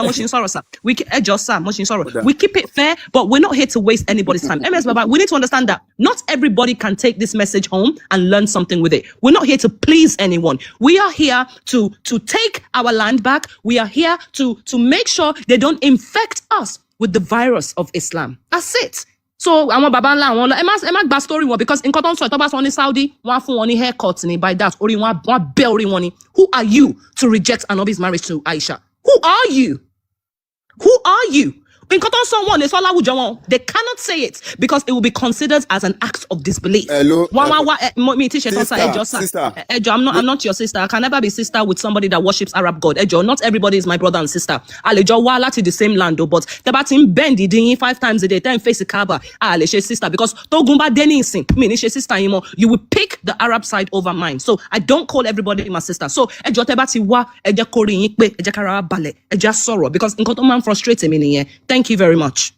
Speaker 6: keep it fair, but we're not here to waste anybody's time. MSBABA, we need to understand that not everybody can take this message home and learn something with it. We're not here to please anyone. We are here to take our land back. We are here to make sure they don't infect us with the virus of Islam. That's it. So àwọn baba ńlá àwọn ẹ má gba story wọn because nǹkan tó ń sọ tó bá sọ ní Saudi wọ́n á fún wọn ní haircut ni by that orí wọn bẹ́ orí wọn ni. Who are you to reject Anobi's marriage to Aisha? Who are you? Who are you? Nǹkan tó ń sọ wọn lè sọ láwùjọ wọn. They cannot say it because it will be considered as an act of disbelief.
Speaker 15: Hello.
Speaker 6: Me teach Ejo, I'm not your sister. I can never be sister with somebody that worships Arab God. Ejo, not everybody is my brother and sister. Alejo wa láti the same land though, but tẹ́ bá ti ń bend ìdí 5 times a day, then face the Kaaba. Lè ṣe sister because tógun bá dé ní ìsìn, mi ní ṣe sister yín mọ́. You will pick the Arab side over mine. So I don't call everybody my sister. So Ejo tẹ́ bá ti wá, ẹ jẹ́ kó rí yín pé, ẹ jẹ́ kára wa balẹ̀, ẹ jẹ́ sọ̀rọ̀ because nǹkan tó máa ń frustrate mi nìyẹn. Thank you very much.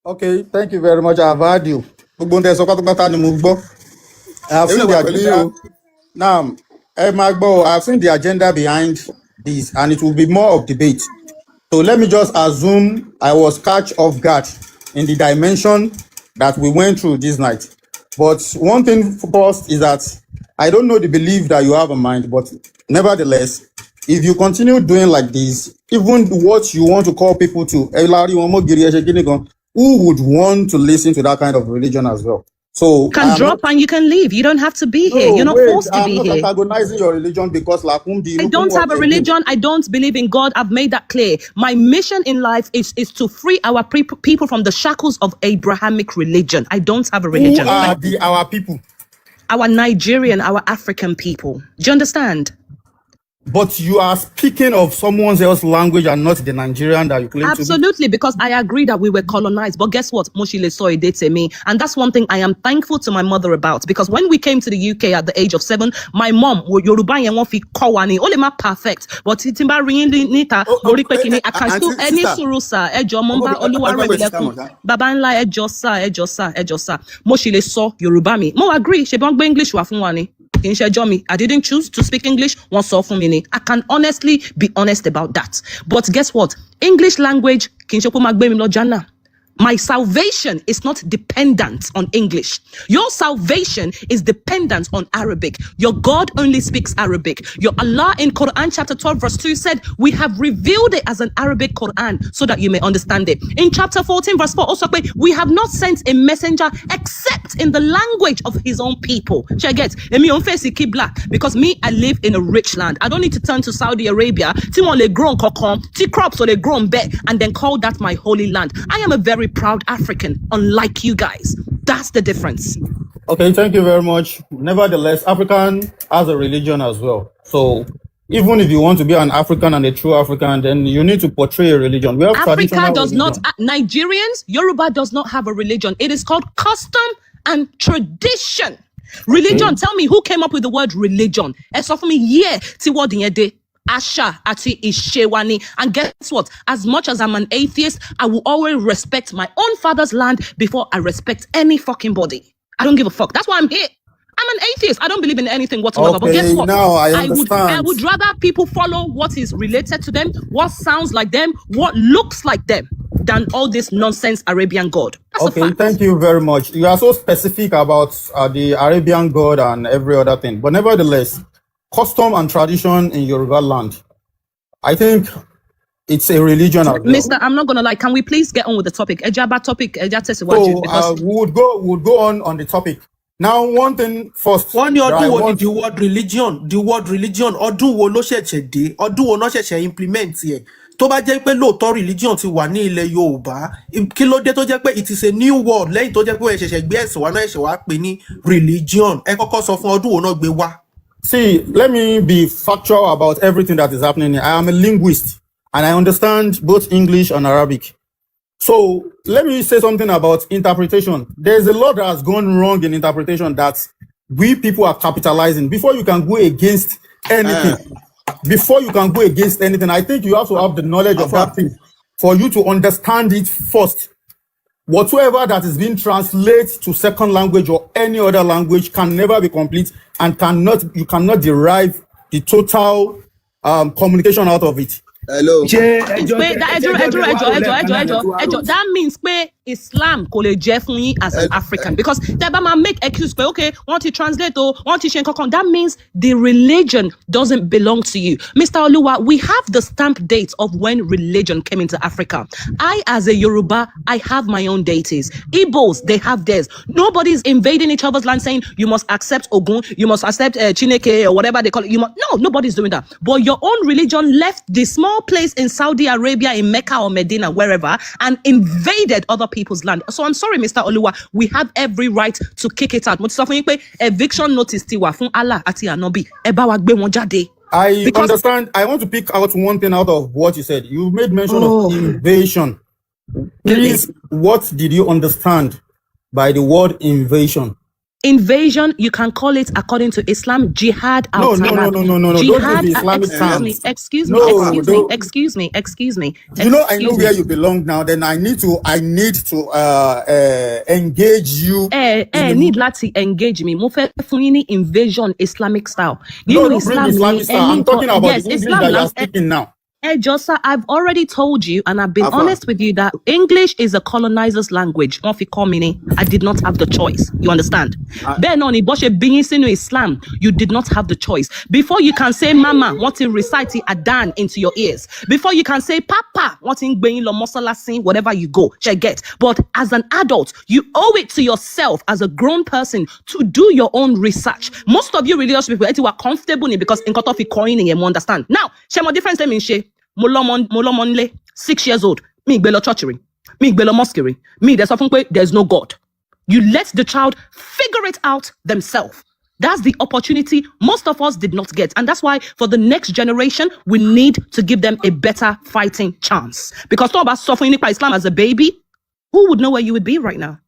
Speaker 10: Okay, thank you very much. I've heard you. Gbogbo ǹdẹ sọ pátápátá ni mo gbọ́. I've seen the agenda. Now, I've seen the agenda behind this, and it will be more of debate. So let me just assume I was catch off guard in the dimension that we went through this night. But one thing first is that I don't know the belief that you have in mind, but nevertheless, if you continue doing like this, even what you want to call people to, who would want to listen to that kind of religion as well? So
Speaker 6: you can drop and you can leave. You don't have to be here. You're not forced to be here.
Speaker 10: I'm not antagonizing your religion because I
Speaker 6: don't have a religion. I don't believe in God. I've made that clear. My mission in life is to free our people from the shackles of Abrahamic religion. I don't have a religion.
Speaker 10: Who are our people?
Speaker 6: Our Nigerian, our African people. Do you understand?
Speaker 10: But you are speaking of someone else's language and not the Nigerian that you claim to be.
Speaker 6: Absolutely, because I agree that we were colonized. But guess what? Moshile soy date me. And that's one thing I am thankful to my mother about. Because when we came to the UK at the age of 7, my mom, Yoruba won't fi kowani, only ma perfect. But timba really nita, I can still any surusa, ejo momba Oluwaremilekun. Babanla ejosa. Moshile so Yoruba mi. Mo agree, she bang English wa funwani. I didn't choose to speak English. I can honestly be honest about that. But guess what? English language, my salvation is not dependent on English. Your salvation is dependent on Arabic. Your God only speaks Arabic. Your Allah in Quran chapter 12 verse 2 said, we have revealed it as an Arabic Quran so that you may understand it. In chapter 14 verse 4 also, we have not sent a messenger except in the language of his own people. Because me, I live in a rich land. I don't need to turn to Saudi Arabia, crops or they grown bed, and then call that my holy land. I am a very proud African, unlike you guys. That's the difference.
Speaker 10: Okay, thank you very much. Nevertheless, African has a religion as well. So even if you want to be an African and a true African, then you need to portray a religion. We have
Speaker 6: Africa does not, Nigerians, Yoruba does not have a religion. It is called custom and tradition. Religion, okay. Tell me who came up with the word religion. For me, yeah, Asha ati Ishewani. And guess what? As much as I'm an atheist, I will always respect my own father's land before I respect any fucking body. I don't give a fuck. That's why I'm here. I'm an atheist. I don't believe in anything whatsoever.
Speaker 10: Okay,
Speaker 6: but guess what?
Speaker 10: Now I understand.
Speaker 6: I would rather people follow what is related to them, what sounds like them, what looks like them, than all this nonsense Arabian God. That's
Speaker 10: okay, thank you very much. You are so specific about the Arabian God and every other thing. But nevertheless, custom and tradition in Yoruba land. I think it's a religion as well.
Speaker 6: Mr. I'm not gonna lie. Can we please get on with the topic? Ejaba topic.
Speaker 10: So we would go on the topic. Now, one thing first.
Speaker 9: One year the word religion, ọdún wo ló ṣẹ̀ṣẹ̀ dé, ọdún wo ló ṣẹ̀ṣẹ̀ implement ẹ̀. Tó bá jẹ́ pé lóòótọ́ religion ti wà ní ilẹ̀ Yorùbá, kí ló dé tó jẹ́ pé it is a new word lẹ́yìn tó jẹ́ pé ẹ ṣẹ̀ṣẹ̀ gbé ẹ̀sìn wá náà ẹ̀ṣẹ̀ wá pè ní religion. Ẹ kọ́kọ́ sọ fún ọdún wo náà gbé wá.
Speaker 10: See, let me be factual about everything that is happening here. I am a linguist and I understand both English and Arabic. So let me say something about interpretation. There's a lot that has gone wrong in interpretation that we people are capitalizing. Before you can go against anything, I think you have to have the knowledge of that thing for you to understand it first. Whatsoever that is being translated to second language or any other language can never be complete and you cannot derive the total communication out of it.
Speaker 15: Hello.
Speaker 6: That means Islam kò lè jẹ́ fún yín as an African, because Tebama make excuse okay, want to translate or want to change. That means the religion doesn't belong to you. Mr. Oluwa, we have the stamp date of when religion came into Africa. I, as a Yoruba, I have my own deities. Igbos, they have theirs. Nobody's invading each other's land saying you must accept Ogun, you must accept Chineke or whatever they call it. No, nobody's doing that. But your own religion left the small place in Saudi Arabia, in Mecca or Medina, wherever, and invaded other people's land. So I'm sorry, Mr. Oluwa, we have every right to kick it out. Eviction notice tiwa fún Allah àti Ànábì.
Speaker 10: I understand. I want to pick out one thing out of what you said. You made mention of invasion. Please, what did you understand by the word invasion?
Speaker 6: Invasion, you can call it according to Islam, jihad.
Speaker 10: No. Jihad, don't use the Islamic terms.
Speaker 6: Excuse me.
Speaker 10: You know, I know where you belong now. Then I need to engage you.
Speaker 6: Need lati engage me. Mo fẹ́ fún yín ní invasion Islamic style.
Speaker 10: No, don't bring Islamic style. I'm talking about the English that you are speaking now.
Speaker 6: Hey, Josa, I've already told you, and I've been honest with you, that English is a colonizer's language. I did not have the choice. You understand? Islam, you did not have the choice. Before you can say mama, want to recite Adan into your ears. Before you can say papa, want to whatever you go, get. But as an adult, you owe it to yourself as a grown person to do your own research. Most of you religious people, you are comfortable in because in cut coining, you understand. Now, share difference them in share. Molomon 6 years old. Me gbelo churchery. Me gbelo mosquery. Me there's no God. You let the child figure it out themselves. That's the opportunity most of us did not get. And that's why for the next generation, we need to give them a better fighting chance. Because talk about suffering Islam as a baby, who would know where you would be right now?